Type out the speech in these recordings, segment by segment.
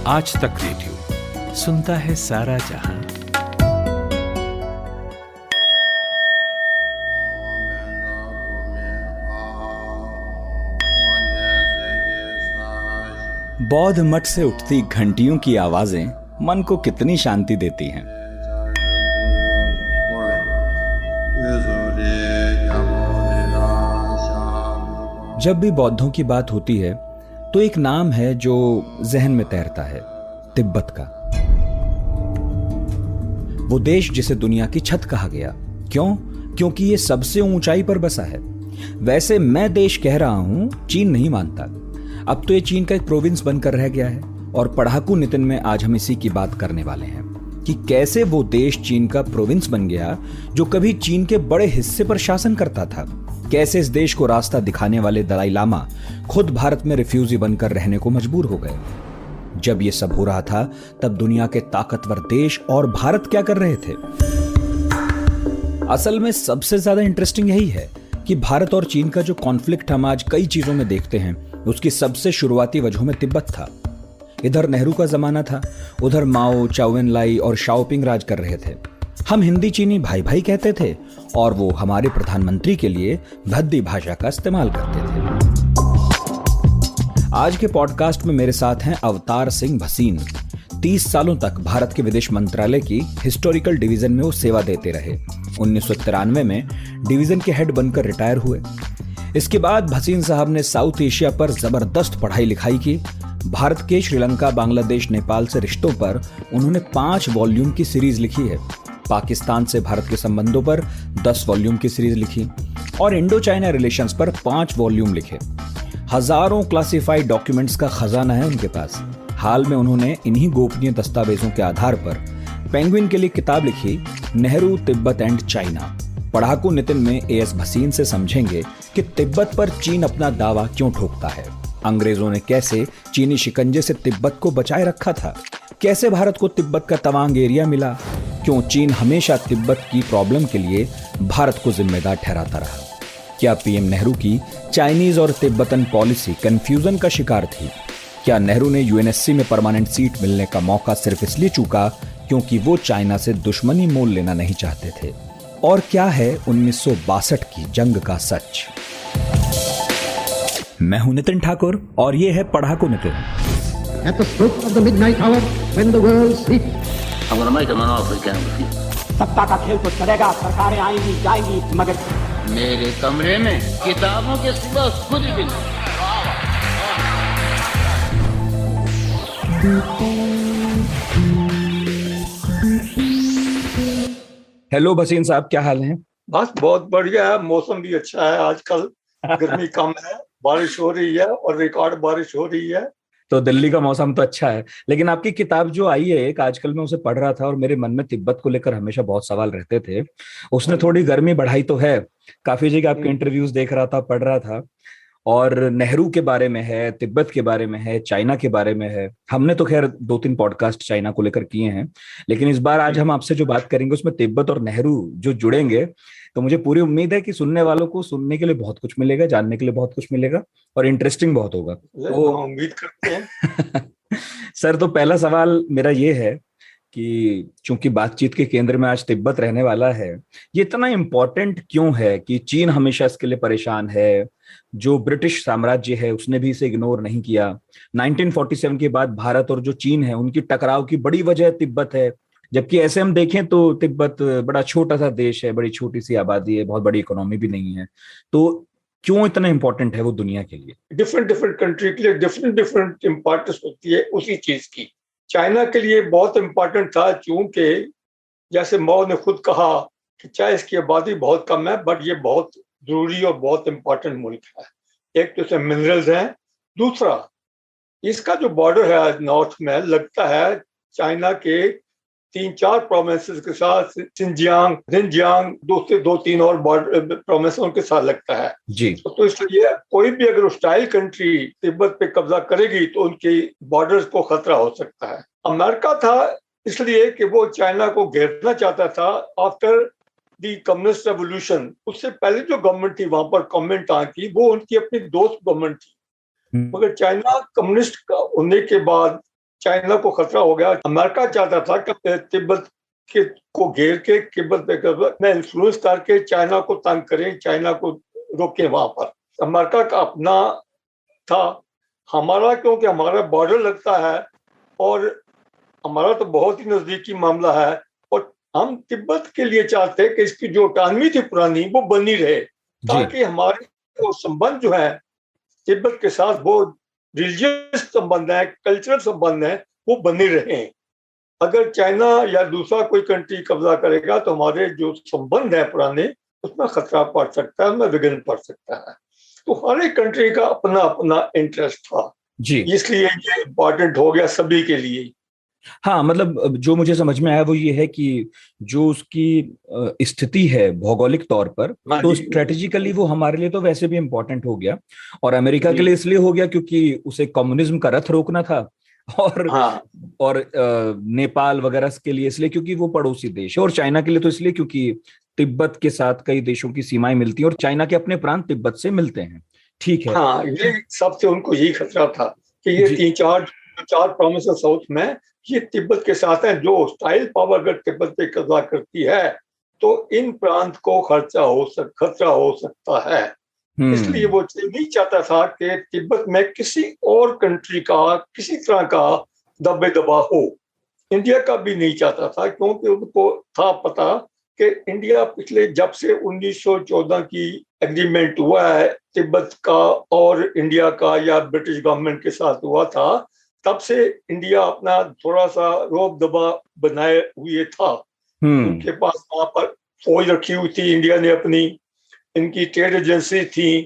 आज तक रेडियो सुनता है सारा जहां। बौद्ध मठ से उठती घंटियों की आवाजें मन को कितनी शांति देती हैं। जब भी बौद्धों की बात होती है तो एक नाम है जो जहन में तैरता है, तिब्बत का। वो देश जिसे दुनिया की छत कहा गया। क्यों? क्योंकि ये सबसे ऊंचाई पर बसा है। वैसे मैं देश कह रहा हूं, चीन नहीं मानता। अब तो ये चीन का एक प्रोविंस बनकर रह गया है। और पढ़ाकू नितिन में आज हम इसी की बात करने वाले हैं कि कैसे वो देश चीन का प्रोविंस बन गया जो कभी चीन के बड़े हिस्से पर शासन करता था। कैसे इस देश को रास्ता दिखाने वाले दलाई लामा खुद भारत में रिफ्यूजी बनकर रहने को मजबूर हो गए। जब ये सब हो रहा था तब दुनिया के ताकतवर देश और भारत क्या कर रहे थे। असल में सबसे ज्यादा इंटरेस्टिंग यही है कि भारत और चीन का जो कॉन्फ्लिक्ट हम आज कई चीजों में देखते हैं, उसकी सबसे शुरुआती वजहों में तिब्बत था। इधर नेहरू का जमाना था, उधर माओ, चाउ एन लाई और शाओपिंग राज कर रहे थे। हम हिंदी चीनी भाई भाई कहते थे और वो हमारे प्रधानमंत्री के लिए भद्दी भाषा का इस्तेमाल करते थे। आज के पॉडकास्ट में मेरे साथ हैं अवतार सिंह भसीन। 30 सालों तक भारत के विदेश मंत्रालय की हिस्टोरिकल डिवीजन में वो सेवा देते रहे। 1993 में डिवीजन के हेड बनकर रिटायर हुए। इसके बाद भसीन साहब ने साउथ एशिया पर जबरदस्त पढ़ाई लिखाई की। भारत के श्रीलंका, बांग्लादेश, नेपाल से रिश्तों पर उन्होंने 5 वॉल्यूम की सीरीज लिखी है। पाकिस्तान से भारत के संबंधों पर 10 वॉल्यूम की सीरीज लिखी और इंडो चाइना रिलेशंस पर 5 वॉल्यूम लिखे। हजारों क्लासिफाइड डॉक्यूमेंट्स का खजाना है उनके पास। हाल में उन्होंने इन्हीं गोपनीय दस्तावेजों के आधार पर पेंगुइन के लिए किताब लिखी, नेहरू, तिब्बत एंड चाइना। पढ़ाकू नितिन में एएस भसीन से समझेंगे कि तिब्बत पर चीन अपना दावा क्यों ठोकता है, अंग्रेजों ने कैसे चीनी शिकंजे से तिब्बत को बचाए रखा था, कैसे भारत को तिब्बत का तवांग एरिया मिला, क्यों चीन हमेशा तिब्बत की प्रॉब्लम के लिए भारत को जिम्मेदार ठहराता रहा, क्या पीएम नेहरू की चाइनीज और तिब्बतन पॉलिसी कंफ्यूजन का शिकार थी, क्या नेहरू ने यूएनएससी में परमानेंट सीट मिलने का मौका सिर्फ इसलिए चूका क्योंकि वो चाइना से दुश्मनी मोल लेना नहीं चाहते थे, और क्या है 1962 की जंग का सच। मैं हूं नितिन ठाकुर और ये है पढ़ाकू Nitin. At the stroke of the midnight hour, when the world sleeps, I'm going to make him an offer again with you. सत्ता का खेल तो चलेगा, सरकारें आएंगी जाएंगी, मगर मेरे कमरे में किताबों के सिवा कुछ भी नहीं। हेलो भसीन साहब, क्या हाल है? बस बहुत बढ़िया है। मौसम भी अच्छा है आजकल, गर्मी कम है, बारिश हो रही है और रिकॉर्ड बारिश हो रही है। तो दिल्ली का मौसम तो अच्छा है, लेकिन आपकी किताब जो आई है एक, आजकल मैं उसे पढ़ रहा था और मेरे मन में तिब्बत को लेकर हमेशा बहुत सवाल रहते थे। उसने थोड़ी गर्मी बढ़ाई तो है। काफी जगह आपके इंटरव्यूज देख रहा था, पढ़ रहा था, और नेहरू के बारे में है, तिब्बत के बारे में है, चाइना के बारे में है। हमने तो खैर 2-3 पॉडकास्ट चाइना को लेकर किए हैं, लेकिन इस बार आज हम आपसे जो बात करेंगे उसमें तिब्बत और नेहरू जो जुड़ेंगे, तो मुझे पूरी उम्मीद है कि सुनने वालों को सुनने के लिए बहुत कुछ मिलेगा, जानने के लिए बहुत कुछ मिलेगा और इंटरेस्टिंग बहुत होगा। तो उम्मीद करते हैं। सर, तो पहला सवाल मेरा ये है कि चूंकि बातचीत के केंद्र में आज तिब्बत रहने वाला है, ये इतना इम्पोर्टेंट क्यों है कि चीन हमेशा इसके लिए परेशान है? जो ब्रिटिश साम्राज्य है उसने भी इसे इग्नोर नहीं किया। 1947 के बाद भारत और जो चीन है उनकी टकराव की बड़ी वजह तिब्बत है, जबकि ऐसे हम देखें तो तिब्बत बड़ा छोटा सा देश है, बड़ी छोटी सी आबादी है, बहुत बड़ी इकोनॉमी भी नहीं है। तो क्यों इतना इंपॉर्टेंट है वो दुनिया के लिए? डिफरेंट कंट्री के लिए डिफरेंट इंपॉर्टेंस होती है उसी चीज की। चाइना के लिए बहुत इंपॉर्टेंट था, क्योंकि जैसे माओ ने खुद कहा कि चाहे इसकी आबादी बहुत कम है बट ये बहुत जरूरी और बहुत इंपॉर्टेंट मुल्क है। एक तो इसमें मिनरल्स हैं, दूसरा इसका जो बॉर्डर है नॉर्थ में लगता है चाइना के 3-4 प्रोविंसेस के साथ, सिंजियांग, जिनजियांग, 2-3 और प्रोविंसों के साथ लगता है जी। तो इसलिए कोई भी अगर हॉस्टाइल कंट्री तिब्बत पे कब्जा करेगी तो उनके बॉर्डर्स को खतरा हो सकता है। अमेरिका था इसलिए कि वो चाइना को घेरना चाहता था आफ्टर दी कम्युनिस्ट रेवोल्यूशन। उससे पहले जो गवर्नमेंट थी वहां पर कॉमिंटांग की, वो उनकी अपनी दोस्त गवर्नमेंट थी, मगर चाइना कम्युनिस्ट होने के बाद चाइना को खतरा हो गया। अमेरिका चाहता था कि तिब्बत के को घेर के तिब्बत में इन्फ्लुएंस करके चाइना को तंग करें, चाइना को रोकें वहां पर। अमेरिका का अपना था, हमारा क्योंकि हमारा बॉर्डर लगता है और हमारा तो बहुत ही नजदीकी मामला है, और हम तिब्बत के लिए चाहते हैं कि इसकी जो ऑटोनॉमी थी पुरानी वो बनी रहे, ताकि हमारे वो संबंध जो है तिब्बत के साथ, वो रिलीजियस संबंध है, कल्चरल संबंध है, वो बने रहे। अगर चाइना या दूसरा कोई कंट्री कब्जा करेगा तो हमारे जो संबंध है पुराने, उसमें खतरा पड़ सकता है, उसमें विघ्न पड़ सकता है। तो हर एक कंट्री का अपना अपना इंटरेस्ट था जी, इसलिए ये इम्पोर्टेंट हो गया सभी के लिए। हाँ, मतलब जो मुझे समझ में आया वो ये है कि जो उसकी स्थिति है भौगोलिक तौर पर, तो स्ट्रेटेजिकली वो हमारे लिए तो वैसे भी इम्पोर्टेंट हो गया, और अमेरिका के लिए इसलिए हो गया क्योंकि उसे कम्युनिज्म का रथ रोकना था, और नेपाल वगैरह के लिए इसलिए क्योंकि वो पड़ोसी देश है, और चाइना के लिए तो इसलिए क्योंकि तिब्बत के साथ कई देशों की सीमाएं मिलती हैं और चाइना के अपने प्रांत तिब्बत से मिलते हैं। ठीक है, हाँ, ये सबसे उनको यही खतरा था कि ये चार प्रोविंस साउथ में ये तिब्बत के साथ है, जो स्टाइल पावर अगर तिब्बत पे कब्जा करती है तो इन प्रांत को खतरा हो सकता है। इसलिए वो नहीं चाहता था कि तिब्बत में किसी और कंट्री का किसी तरह का दबे दबा हो। इंडिया का भी नहीं चाहता था, क्योंकि उनको था पता कि इंडिया पिछले जब से 1914 की एग्रीमेंट हुआ है तिब्बत का और इंडिया का, या ब्रिटिश गवर्नमेंट के साथ हुआ था, तब से इंडिया अपना थोड़ा सा रोब दबा बनाए हुए था। उनके पास वहां पर फौज रखी हुई थी इंडिया ने अपनी, इनकी ट्रेड एजेंसी थी,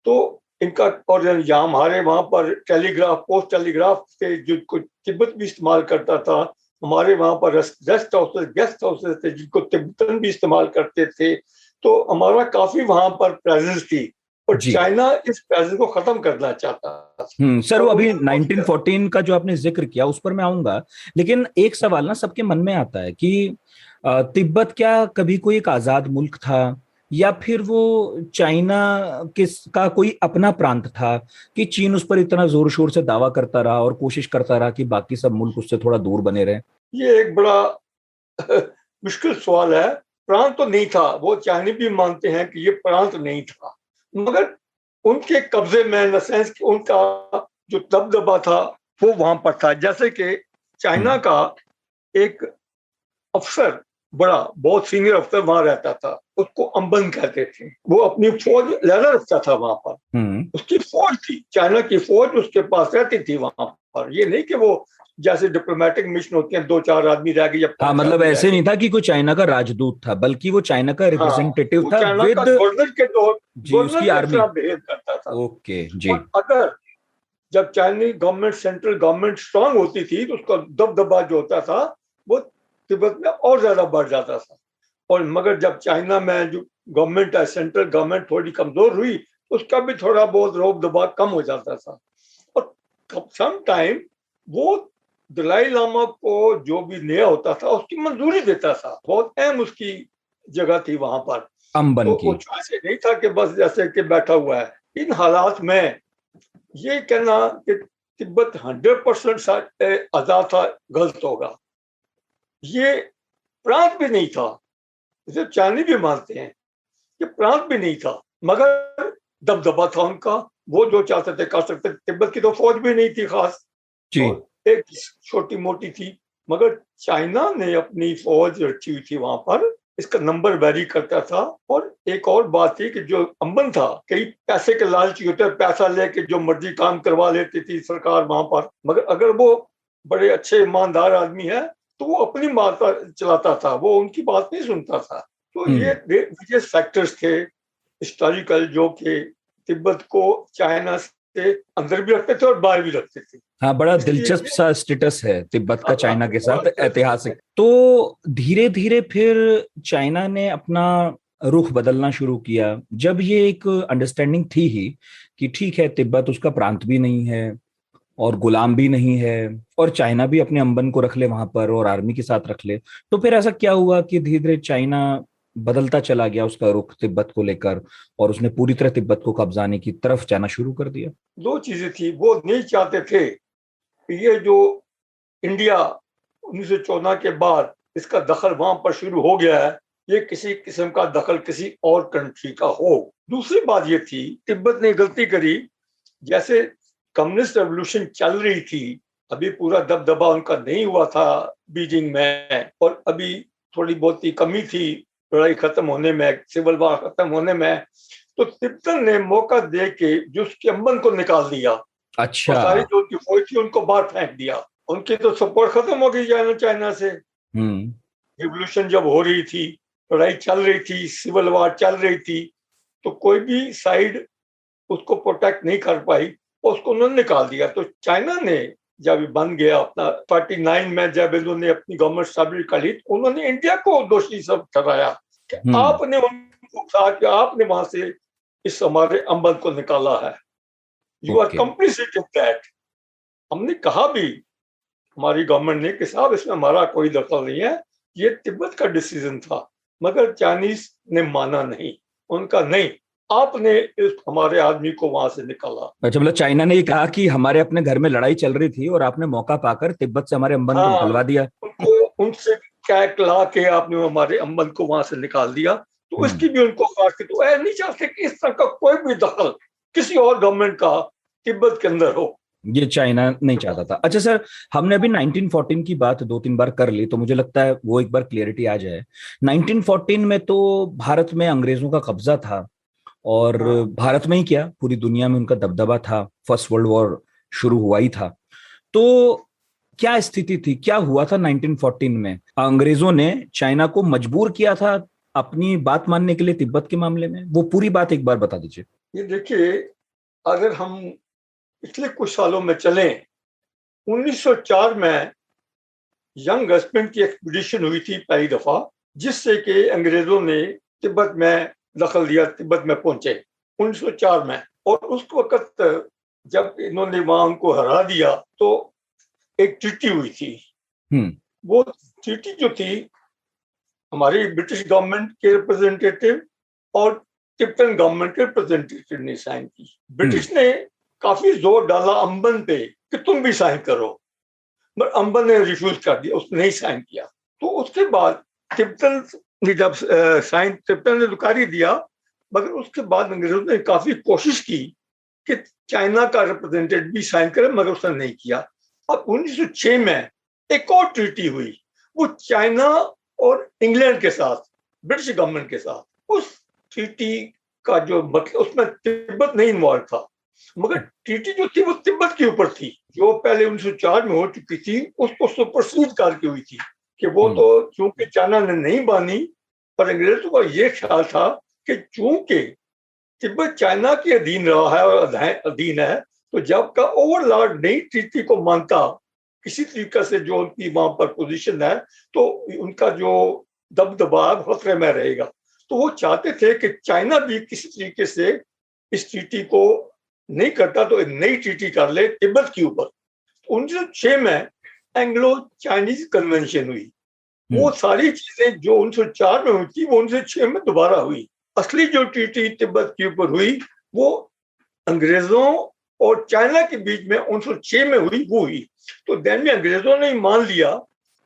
तो इनका, और यहाँ हमारे वहां पर टेलीग्राफ, पोस्ट टेलीग्राफ थे जिनको तिब्बत भी इस्तेमाल करता था। हमारे वहां पर रेस्ट हाउसेस, गेस्ट हाउसेस थे जिनको तिब्बतन भी इस्तेमाल करते थे। तो हमारा काफी वहां पर प्रेजेंस थी, और चाइना इस प्रेजेंस को खत्म करना चाहता था। सर, वो अभी 1914 का जो आपने जिक्र किया उस पर मैं आऊंगा, लेकिन एक सवाल ना सबके मन में आता है कि तिब्बत क्या कभी कोई एक आजाद मुल्क था, या फिर वो चाइना का कोई अपना प्रांत था कि चीन उस पर इतना जोर शोर से दावा करता रहा और कोशिश करता रहा कि बाकी सब मुल्क उससे थोड़ा दूर बने रहे? ये एक बड़ा मुश्किल सवाल है। प्रांत तो नहीं था, वो चाइनी भी मानते हैं कि ये प्रांत नहीं था, मगर उनके कब्जे में, इन द सेंस कि उनका जो दबदबा था वो वहां पर था। जैसे कि चाइना का एक अफसर, बड़ा बहुत सीनियर अफसर वहां रहता था, उसको अंबन कहते थे। वो अपनी फौज लहरा रखता था वहां पर, उसकी फौज थी, चाइना की फौज उसके पास रहती थी वहां पर। ये नहीं कि वो जैसे डिप्लोमेटिक मिशन होते हैं 2-4 आदमी रह गए, हाँ, मतलब ऐसे नहीं था कि कोई चाइना का राजदूत था, बल्कि वो चाइना का रिप्रेजेंटेटिव था, विद गवर्नर के तौर उसकी आर्मी बिहेव करता था। ओके जी। अगर जब Chinese government, central government strong होती थी तो उसका दबदबा जो होता था वो तिब्बत में और ज्यादा बढ़ जाता था। और मगर जब चाइना में जो गवर्नमेंट है, सेंट्रल गवर्नमेंट थोड़ी कमजोर हुई, उसका भी थोड़ा बहुत रोक दबाव कम हो जाता था। और सम टाइम वो दलाई लामा को जो भी नया होता था उसकी मंजूरी देता था, बहुत अहम उसकी जगह थी वहां पर। अंबन की ऐसे नहीं था कि बस जैसे कि बैठा हुआ है। इन हालात में ये कहना कि तिब्बत 100% आजाद था गलत होगा। ये प्रांत भी नहीं था, इसे चाइनी भी मानते हैं, ये प्रांत भी नहीं था, मगर दबदबा था उनका, वो जो चाहते थे कर सकते। तिब्बत की तो फौज भी नहीं थी खास, एक छोटी मोटी थी, मगर चाइना ने अपनी फौज रखी हुई थी वहां पर, इसका नंबर वेरी करता था। और एक और बात थी कि जो अंबन था, कई पैसे के लालची होते, पैसा लेके जो मर्जी काम करवा लेती थी सरकार वहां पर, मगर अगर वो बड़े अच्छे ईमानदार आदमी है तो वो अपनी बात चलाता था, वो उनकी बात नहीं सुनता था। तो ये फैक्टर्स थे हिस्टोरिकल, जो कि तिब्बत को चाइना से अंदर भी रखते थे और बाहर भी रखते थे। हाँ, बड़ा दिलचस्प सा स्टेटस है तिब्बत का चाइना के साथ, ऐतिहासिक। तो धीरे धीरे फिर चाइना ने अपना रुख बदलना शुरू किया, जब ये एक अंडरस्टैंडिंग थी ही कि ठीक है, तिब्बत उसका प्रांत भी नहीं है और गुलाम भी नहीं है, और चाइना भी अपने अंबन को रख ले वहां पर और आर्मी के साथ रख ले। तो फिर ऐसा क्या हुआ कि धीरे धीरे चाइना बदलता चला गया उसका रुख तिब्बत को लेकर, और उसने पूरी तरह तिब्बत को कब्जाने की तरफ जाना शुरू कर दिया? दो चीजें थी, वो नहीं चाहते थे कि ये जो इंडिया 1914 के बाद इसका दखल वहां पर शुरू हो गया है, ये किसी किस्म का दखल किसी और कंट्री का हो। दूसरी बात ये थी, तिब्बत ने गलती करी, जैसे कम्युनिस्ट रेवोल्यूशन चल रही थी, अभी पूरा दबदबा उनका नहीं हुआ था बीजिंग में, और अभी थोड़ी बहुत ही कमी थी लड़ाई खत्म होने में, सिविल वार खत्म होने में, तो तिब्बत ने मौका दे के जो उसके अम्बन को निकाल दिया। अच्छा। और सारी जो उनकी फौज थी उनको बाहर फेंक दिया। उनकी तो सपोर्ट खत्म हो गई चाइना से। रिवोल्यूशन जब हो रही थी, लड़ाई चल रही थी, सिविल वार चल रही थी, तो कोई भी साइड उसको प्रोटेक्ट नहीं कर पाई और उसको उन्होंने निकाल दिया। तो चाइना ने जब बन गया अपना 49 में, जब इन्होंने अपनी गवर्नमेंट स्टैब्लिश कर ली, उन्होंने इंडिया को दोषी सब ठहराया कि आपने उनको कहा कि आपने वहां से इस हमारे अम्बन को निकाला है, you are complicit in that. हमने कहा भी, हमारी गवर्नमेंट ने, कि साहब इसमें हमारा कोई दखल नहीं है, ये तिब्बत का डिसीजन था, मगर चाइनीज ने माना नहीं। उनका नहीं, आपने इस हमारे आदमी को वहां से निकाला। अच्छा, मतलब चाइना ने ये कहा कि हमारे अपने घर में लड़ाई चल रही थी और आपने मौका पाकर तिब्बत से हमारे अम्बन को निकलवा दिया। उनको उनसे कैक ला के आपने हमारे अम्बन को वहां से निकाल दिया। तो इसकी भी उनको खास की, तो नहीं चाहते कि इस तरह का कोई भी दखल किसी और गवर्नमेंट का तिब्बत के अंदर हो, ये चाइना नहीं चाहता था। अच्छा सर, हमने अभी 1914 की बात 2-3 बार कर ली, तो मुझे लगता है वो एक बार क्लियरिटी आ जाए। 1914 में तो भारत में अंग्रेजों का कब्जा था, और भारत में ही क्या, पूरी दुनिया में उनका दबदबा था, फर्स्ट वर्ल्ड वॉर शुरू हुआ ही था। तो क्या स्थिति थी, क्या हुआ था 1914 में? अंग्रेजों ने चाइना को मजबूर किया था अपनी बात मानने के लिए तिब्बत के मामले में? वो पूरी बात एक बार बता दीजिए। ये देखिए, अगर हम पिछले कुछ सालों में चलें, 1904 में यंग हस्बैंड की एक्सपीडिशन हुई थी पहली दफा, जिससे कि अंग्रेजों ने तिब्बत में दखल दिया, तिब्बत में पहुंचे 1904 में। और उस वक्त जब इन्होंने वहां उनको हरा दिया, तो एक ट्रीटी हुई थी। वो ट्रीटी जो थी, हमारी ब्रिटिश गवर्नमेंट के रिप्रेजेंटेटिव और तिब्बतन गवर्नमेंट के रिप्रेजेंटेटिव ने साइन की। ब्रिटिश ने काफी जोर डाला अम्बन पे कि तुम भी साइन करो, पर अम्बन ने रिफ्यूज कर दिया, उसने नहीं साइन किया। तो उसके बाद तिब्बतन ने जब साइन, तिब्बतन ने तो कर ही दिया, मगर उसके बाद अंग्रेजों ने काफी कोशिश की कि चाइना का रिप्रेजेंटेटिव भी साइन करे, मगर उसने नहीं किया। अब 1906 में एक और ट्रीटी हुई, वो चाइना और इंग्लैंड के साथ, ब्रिटिश गवर्नमेंट के साथ। उस ट्रीटी का जो मतलब, उसमें तिब्बत नहीं इन्वॉल्व था, मगर ट्रीटी जो थी वो तिब्बत के ऊपर थी, जो पहले 1904 में हो चुकी थी, उसको सुपरसीड करके हुई थी। कि वो तो चूंकि चाइना ने नहीं मानी, पर अंग्रेजों का ये ख्याल था कि चूंकि तिब्बत चाइना के अधीन रहा है और अधीन है, तो जब का ओवरलॉर्ड नई ट्रीटी को मानता किसी तरीके से, जो उनकी वहां पर पोजीशन है, तो उनका जो दबदबा खतरे में रहेगा। तो वो चाहते थे कि चाइना भी किसी तरीके से इस ट्रीटी को नहीं करता तो एक नई ट्रीटी कर ले तिब्बत के ऊपर। 1906 में एंग्लो चाइनीज कन्वेंशन हुई। वो सारी चीजें जो 1904 में हुई थी, वो 1906 में दोबारा हुई। असली जो ट्रीटी तिब्बत के ऊपर हुई, वो अंग्रेजों और चाइना के बीच में 1906 में हुई, वो हुई। तो देन में अंग्रेजों ने मान लिया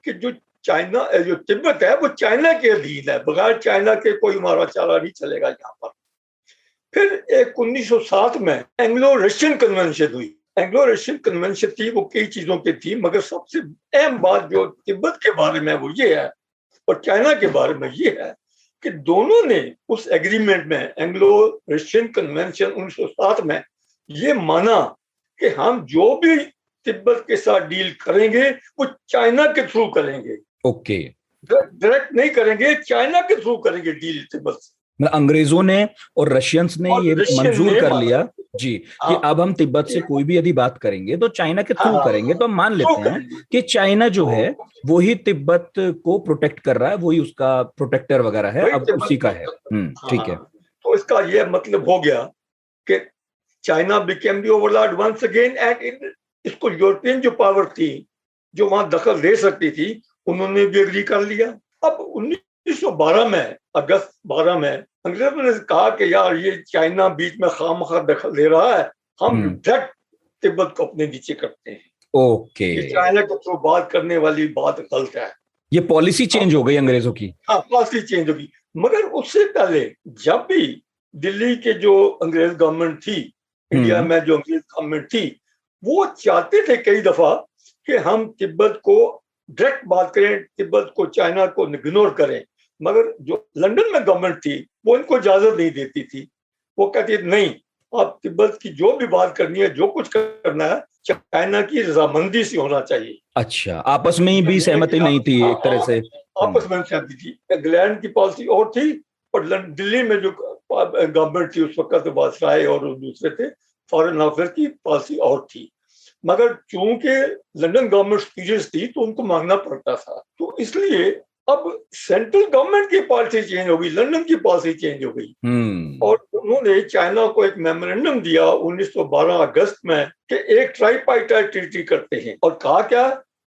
कि जो चाइना, जो तिब्बत है, वो चाइना के अधीन है, बगैर चाइना के कोई हमारा चारा नहीं चलेगा यहाँ पर। फिर एक 1907 में एंग्लो रशियन कन्वेंशन हुई। एंग्लो रशियन कन्वेंशन थी, वो कई चीजों की थी, मगर सबसे अहम बात जो तिब्बत के बारे में वो ये है, और चाइना के बारे में ये है, कि दोनों ने उस एग्रीमेंट में, एंग्लो रशियन कन्वेंशन 1907 में, ये माना कि हम जो भी तिब्बत के साथ डील करेंगे वो चाइना के थ्रू करेंगे। ओके, डायरेक्ट नहीं करेंगे, चाइना के थ्रू करेंगे डील तिब्बत से। मतलब अंग्रेजों ने और रशियंस ने ये मंजूर कर लिया जी कि अब हम तिब्बत से कोई भी यदि बात करेंगे तो चाइना के थ्रू करेंगे। तो हम मान लेते हैं कि चाइना जो है वो ही तिब्बत को प्रोटेक्ट कर रहा है, वही उसका प्रोटेक्टर वगैरह है, अब उसी का है। ठीक है। तो इसका ये मतलब हो गया कि China became the overlord once again, and इसको यूरोपियन जो पावर थी जो वहां दखल दे सकती थी, उन्होंने भी एग्री कर लिया। अब 1912 में, अगस्त 12 में, अंग्रेजों ने कहा कि यार ये चाइना बीच में खामखा दखल दे रहा है, हम डायरेक्ट तिब्बत को अपने नीचे करते हैं। ओके, कि चाइना के थ्रू बात करने वाली बात गलत है। ये पॉलिसी चेंज हो गई अंग्रेजों की। हाँ, पॉलिसी चेंज होगी। मगर उससे पहले जब भी दिल्ली के जो अंग्रेज गवर्नमेंट थी, इंडिया में जो अंग्रेज गवर्नमेंट थी, वो चाहते थे कई दफा कि हम तिब्बत को डायरेक्ट बात करें, तिब्बत को, चाइना को इग्नोर करें। मगर जो लंदन में गवर्नमेंट थी वो इनको इजाजत नहीं देती थी। वो कहती नहीं, आप तिब्बत की जो भी बात करनी है, जो कुछ करना है, चाइना की रजामंदी से होना चाहिए। अच्छा, आपस में ही भी सहमति नहीं थी एक तरह से। आपस में सहमति थी। इंग्लैंड की पॉलिसी और थी, और दिल्ली में जो गवर्नमेंट थी उस वक्त वायसराय और दूसरे थे फॉरेन अफेयर की पॉलिसी और थी। मगर चूंकि लंदन गवर्नमेंट सीरियस थी तो उनको मांगना पड़ता था। तो इसलिए अब सेंट्रल गवर्नमेंट की पॉलिसी चेंज हो गई, लंदन की पॉलिसी चेंज हो गई, और उन्होंने चाइना को एक मेमोरेंडम दिया 1912 अगस्त में कि एक ट्राइपार्टाइट ट्रीटी करते हैं। और कहा क्या,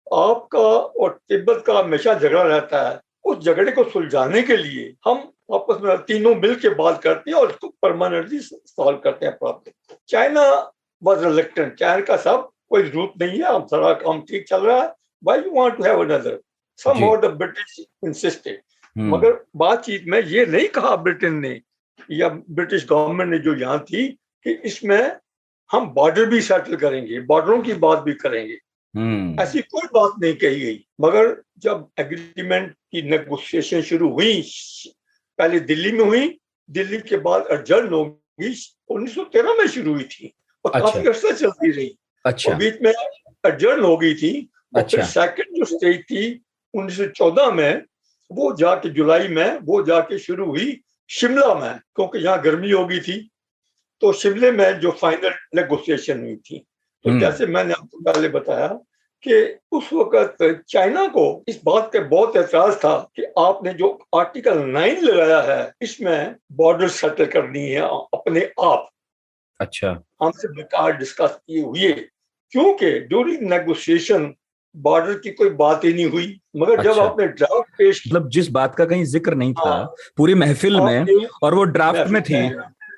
आपका और तिब्बत का हमेशा झगड़ा रहता है, उस झगड़े को सुलझाने के लिए हम आपस में तीनों मिल के बात करते हैं और उसको परमानेंटली सॉल्व करते हैं problem. China was reluctant, China का सब कोई जरूरत नहीं है, हम सारा काम ठीक चल रहा है, why you want to have another, somehow the British insisted। मगर बातचीत में ये नहीं कहा ब्रिटेन ने या ब्रिटिश गवर्नमेंट ने जो यहाँ थी कि इसमें हम बॉर्डर भी सेटल करेंगे, बॉर्डरों की बात भी करेंगे, ऐसी कोई बात नहीं कही गई। मगर जब एग्रीमेंट की नेगोशिएशन शुरू हुई, पहले दिल्ली में हुई, दिल्ली के बाद अर्जन होगी 1913 में शुरू हुई थी और काफी अर्सा चलती रही। और बीच में अर्जन हो गई थी। और फिर सेकंड जो स्टेज थी 1914 में, वो जाके जुलाई में वो जाके शुरू हुई शिमला में, क्योंकि यहाँ गर्मी हो गई थी। तो शिमले में जो फाइनल नेगोशिएशन हुई थी, तो जैसे मैंने आपको पहले बताया कि उस वक्त चाइना को इस बात का बहुत एतराज था कि आपने जो आर्टिकल 9 लगाया है, इसमें बॉर्डर सेटल करनी है अपने आप। अच्छा, हमसे बेकार डिस्कस किए हुए, क्योंकि ड्यूरिंग नेगोशिएशन बॉर्डर की कोई बात ही नहीं हुई। मगर जब आपने ड्राफ्ट पेश, मतलब जिस बात का कहीं जिक्र नहीं था पूरी महफिल में, और वो ड्राफ्ट में थी,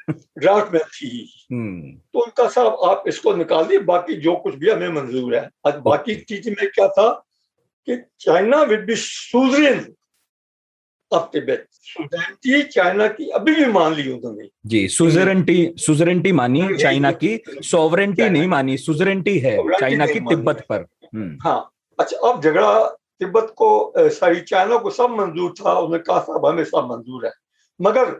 ड्राफ्ट में थी, तो उनका साहब आप इसको निकाल दिए, बाकी जो कुछ भी हमें मंजूर है। आज बाकी चीज में क्या था कि China will be sovereign of Tibet. Sovereignty China की अभी भी मान ली उन्होंने जी, सुजरेंटी मानी चाइना की, सॉवरेंटी नहीं मानी, सुजरेंटी है चाइना की तिब्बत पर। हाँ, अच्छा, अब झगड़ा तिब्बत को सारी चाइना को सब मंजूर था, उन्होंने कहा साहब हमें सब मंजूर है, मगर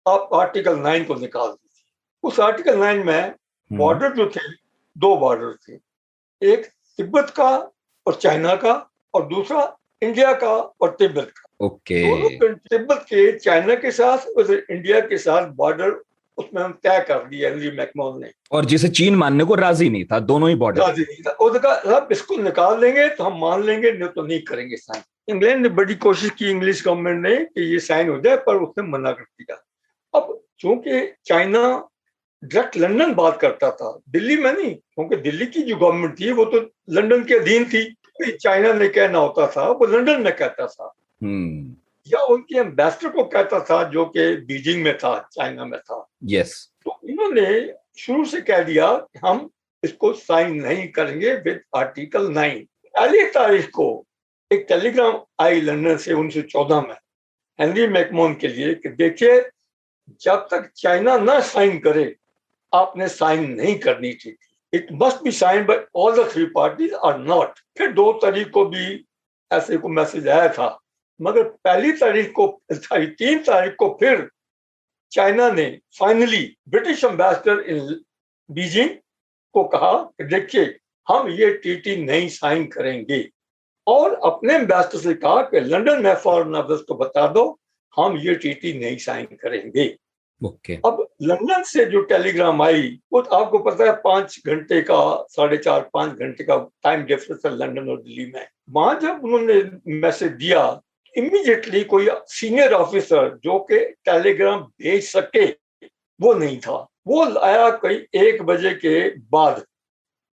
आप आर्टिकल 9 को निकाल दीजिए। उस आर्टिकल 9 में बॉर्डर जो थे, 2 बॉर्डर थे, एक तिब्बत का और चाइना का, और दूसरा इंडिया का और तिब्बत का। दोनों तिब्बत के चाइना के साथ और इंडिया के साथ बॉर्डर उसमें हम तय कर दिया हेनरी मैकमोहन ने, और जिसे चीन मानने को राजी नहीं था, दोनों ही बॉर्डर राजी नहीं था। उसने कहा इसको निकाल देंगे तो हम मान लेंगे, नहीं तो नहीं करेंगे साइन। इंग्लैंड ने बड़ी कोशिश की, इंग्लिश गवर्नमेंट ने, कि ये साइन हो जाए, पर उसने मना कर दिया। अब चूंकि चाइना डायरेक्ट लंदन बात करता था, दिल्ली में नहीं, क्योंकि दिल्ली की जो गवर्नमेंट थी वो तो लंदन के अधीन थी, चाइना ने कहना होता था वो लंदन में कहता था, या उनके एम्बेसडर को कहता था जो कि बीजिंग में था, चाइना में था। तो इन्होंने शुरू से कह दिया कि हम इसको साइन नहीं करेंगे विद आर्टिकल 9। पहली तारीख को एक टेलीग्राम आई लंदन से 1914 में हेनरी मैकमोहन के लिए कि देखिए, जब तक चाइना ना साइन करे आपने साइन नहीं करनी थी, it must be sign by all the 3 parties are not. फिर 2 तारीख को भी ऐसे को मैसेज आया था, मगर पहली तारीख को, 3 तारीख को फिर चाइना ने फाइनली ब्रिटिश एम्बेसडर इन बीजिंग को कहा कि देखिए हम ये ट्रीटी नहीं साइन करेंगे, और अपने एम्बेसडर से कहा कि लंदन में फॉरेन अफेयर्स को बता दो हम ये ट्रीटी नहीं साइन करेंगे। अब लंदन से जो टेलीग्राम आई वो आपको पता है 5 घंटे का, 4.5-5 घंटे का टाइम डिफरेंस है लंदन और दिल्ली में। वहां जब उन्होंने मैसेज दिया, इमीडिएटली कोई सीनियर ऑफिसर जो कि टेलीग्राम भेज सके वो नहीं था। वो आया कहीं 1 बजे के बाद,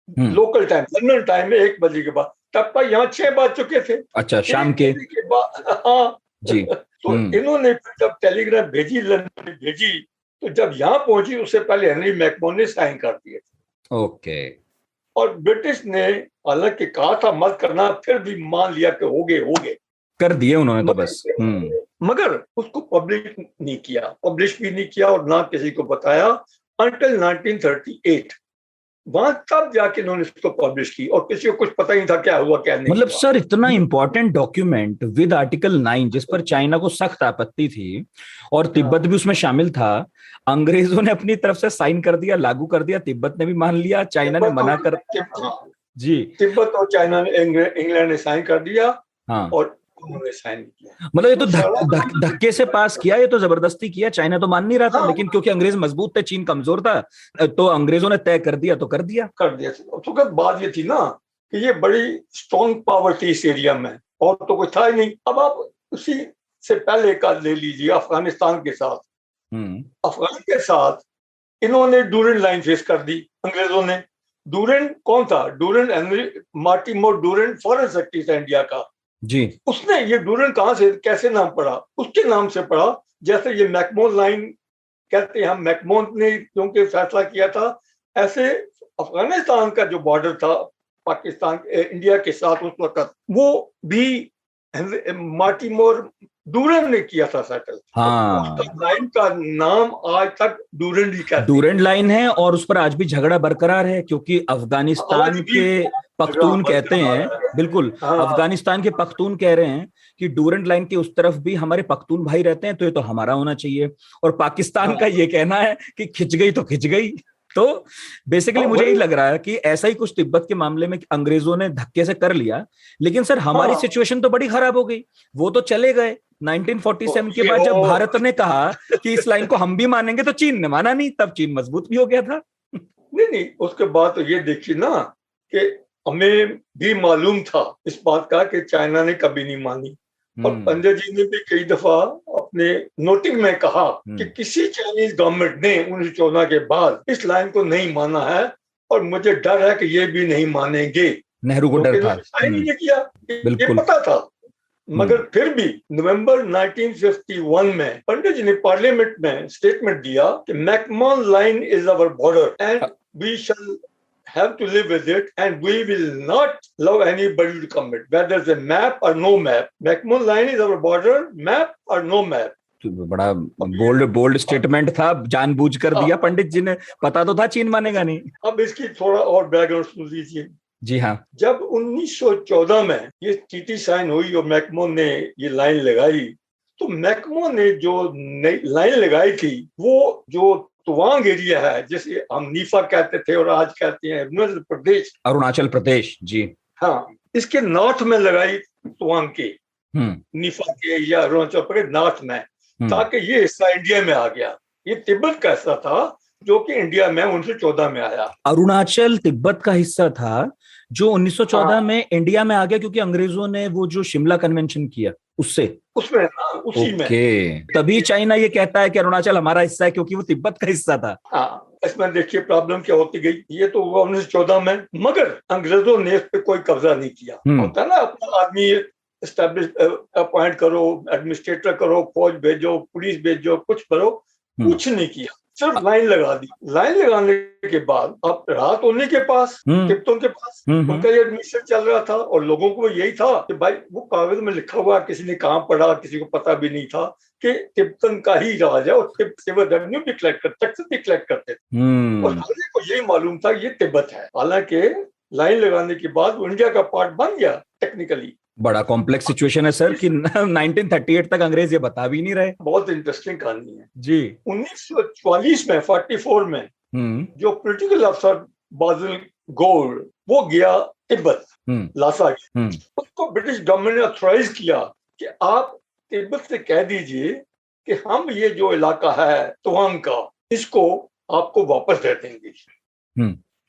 लोकल टाइम, लंदन टाइम में 1 बजे के बाद, तब तक यहाँ 6 बज चुके थे। अच्छा, शाम के बाद, हाँ जी। तो इन्होंने जब टेलीग्राम भेजी, लंदन में भेजी, तो जब यहाँ पहुंची उससे पहले हेनरी मैकमोहन ने साइन कर दिए थे। ओके। और ब्रिटिश ने हालांकि कहा था मत करना, फिर भी मान लिया कि हो गए कर दिए उन्होंने तो बस। मगर उसको पब्लिक नहीं किया, पब्लिश भी नहीं किया और ना किसी को बताया अंटिल 1938। वहां तब जाके इन्होंने इसको पब्लिश की और किसी को कुछ पता ही था क्या हुआ क्या नहीं। मतलब सर इतना इंपॉर्टेंट डॉक्यूमेंट विद आर्टिकल 9 जिस पर चाइना को सख्त आपत्ति थी और तिब्बत भी उसमें शामिल था, अंग्रेजों ने अपनी तरफ से साइन कर दिया, लागू कर दिया, तिब्बत ने भी मान लिया, चाइना ने मना कर जी तिब्बत और चाइना ने, इंग्लैंड ने साइन कर दिया। हाँ। और उन्होंने साइन किया। मतलब ये तो धक्के से पास किया, ये तो जबरदस्ती किया। चाइना तो मान नहीं रहा था। हाँ। लेकिन क्योंकि अंग्रेज मजबूत थे, चीन कमजोर था, तो अंग्रेजों ने तय कर दिया तो कर दिया। तो बात ये थी ना कि ये बड़ी स्ट्रॉन्ग पावर थी इस एरिया में और तो कुछ था ही नहीं। अब आप उसी से पहले का ले लीजिए अफगानिस्तान के साथ। अफगान के साथ इन्होंने डूरेंट लाइन फेस कर दी अंग्रेजों ने। डूरेंट कौन था? डूरेंट मार्टिमोर डूरेंट फॉरेन सेक्रेटरी था इंडिया का जी। उसने ये डूरेंट कहां से कैसे नाम पड़ा? उसके नाम से पड़ा। जैसे ये मैकमोहन लाइन कहते हैं हम, मैकमोहन ने क्योंकि फैसला किया था, ऐसे अफगानिस्तान का जो बॉर्डर था पाकिस्तान इंडिया के साथ उस वक्त, वो भी मार्टिमोर डूरेंट ने किया था सेटल। हाँ। लाइन का नाम आज तक डूरेंट ही कहते हैं। डूरेंट लाइन है और उस पर आज भी झगड़ा बरकरार है क्योंकि अफगानिस्तान के पख्तून कहते हैं, बिल्कुल। हाँ। अफगानिस्तान के पख्तून कह रहे हैं कि डूरेंट लाइन के उस तरफ भी हमारे पख्तून भाई रहते हैं, तो ये तो हमारा होना चाहिए। और पाकिस्तान का ये कहना है कि खिंच गई तो खिंच गई। तो बेसिकली मुझे यही लग रहा है कि ऐसा ही कुछ तिब्बत के मामले में अंग्रेजों ने धक्के से कर लिया। लेकिन सर हमारी सिचुएशन तो बड़ी खराब हो गई। वो तो चले गए 1947 के बाद, जब भारत ने कहा कि इस लाइन को हम भी मानेंगे तो चीन ने माना नहीं, तब चीन मजबूत भी हो गया था। नहीं, उसके बाद तो ये देखिए ना कि हमें भी मालूम था इस बात का कि चाइना ने कभी नहीं मानी। और पंडित जी ने भी कई दफा अपने नोटिंग में कहा कि किसी चाइनीज गवर्नमेंट ने 1914 के बाद इस लाइन को नहीं माना है और मुझे डर है कि ये भी नहीं मानेंगे। नेहरू को डर था, साइन नहीं किया, ये पता था। मगर फिर भी नवंबर 1951 में पंडित जी ने पार्लियामेंट में स्टेटमेंट दिया कि McMahon line is our border and we shall have to live with it and we will not allow anybody to come it, whether there's a map or no map. McMahon line is our border, map or no map. तो बड़ा bold statement था, जानबूझ कर दिया पंडित जी ने, पता तो था चीन मानेगा नहीं। अब इसकी थोड़ा और बैकग्राउंड सुन लीजिए। जी हाँ। जब 1914 में ये चीटी साइन हुई और मैकमोहन ने ये लाइन लगाई, तो मैकमोहन ने जो लाइन लगाई थी वो जो तवांग एरिया है, जिसे हम नीफा कहते थे और आज कहते हैं अरुणाचल प्रदेश जी। हाँ, इसके नॉर्थ में लगाई तवांग के, नीफा के या अरुणाचल प्रदेश नॉर्थ में, ताकि ये हिस्सा इंडिया में आ गया। ये तिब्बत का हिस्सा था जो कि इंडिया में 1914 में आया। अरुणाचल तिब्बत का हिस्सा था जो 1914 में इंडिया में आ गया क्योंकि अंग्रेजों ने वो जो शिमला कन्वेंशन किया उसमें उसी में। तभी चाइना ये कहता है कि अरुणाचल हमारा हिस्सा है क्योंकि वो तिब्बत का हिस्सा था। हाँ, इसमें देखिए प्रॉब्लम क्या होती गई। ये तो हुआ 1914 में, मगर अंग्रेजों ने इस पे कोई कब्जा नहीं किया। होता है ना, अपना आदमी एस्टैब्लिश अपॉइंट करो, एडमिनिस्ट्रेटर करो, फौज भेजो, पुलिस भेजो, कुछ करो, कुछ नहीं किया, सिर्फ लाइन लगा दी। लाइन लगाने के बाद अब राहत उन्हीं के पास, तिब्बतों के पास, उनका ये एडमिशन चल रहा था और लोगों को यही था कि भाई वो कागज में लिखा हुआ, किसी ने कहाँ पढ़ा, किसी को पता भी नहीं था कि तिब्बतन का ही राज है और सिविल रेवेन्यू भी कलेक्ट करते, टैक्स भी कलेक्ट करते थे और हर को यही मालूम था ये तिब्बत है। हालांकि लाइन लगाने के बाद वो इंडिया का पार्ट बन गया टेक्निकली। बड़ा कॉम्प्लेक्स सिचुएशन है सर कि 1938 तक अंग्रेज ये बता भी नहीं रहे। बहुत इंटरेस्टिंग कहानी है जी। 1944 में 44 में जो पॉलिटिकल अफसर बाजिल गोल्ड वो गया तिब्बत, लासा गया। उसको ब्रिटिश गवर्नमेंट ने ऑथराइज किया कि आप तिब्बत से कह दीजिए कि हम ये जो इलाका है तवांग का, इसको आपको वापस दे देंगे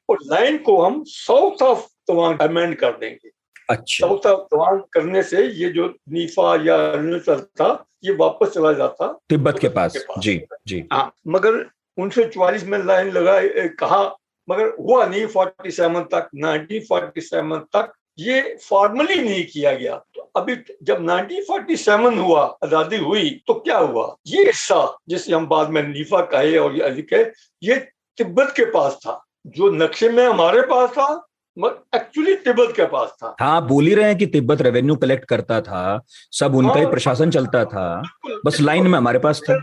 और लाइन को हम साउथ ऑफ तवांग अमेंड कर देंगे। अच्छा। साउथ ऑफ तवांग करने से ये जो नीफा या अरुणाचल था ये वापस चला जाता तिब्बत के पास। जी जी। हाँ, मगर 1944 में लाइन लगाए कहा, मगर हुआ नहीं 47 तक। 1947 तक ये फॉर्मली नहीं किया गया। तो अभी जब 1947 हुआ, आजादी हुई, तो क्या हुआ, ये हिस्सा जिसे हम बाद में नीफा कहे और ये तिब्बत के पास था। जो नक्शे में हमारे पास था एक्चुअली तिब्बत के पास था। हाँ, बोल ही रहे हैं कि तिब्बत रेवेन्यू कलेक्ट करता था, सब उनका ही प्रशासन चलता था, बस लाइन में हमारे पास था।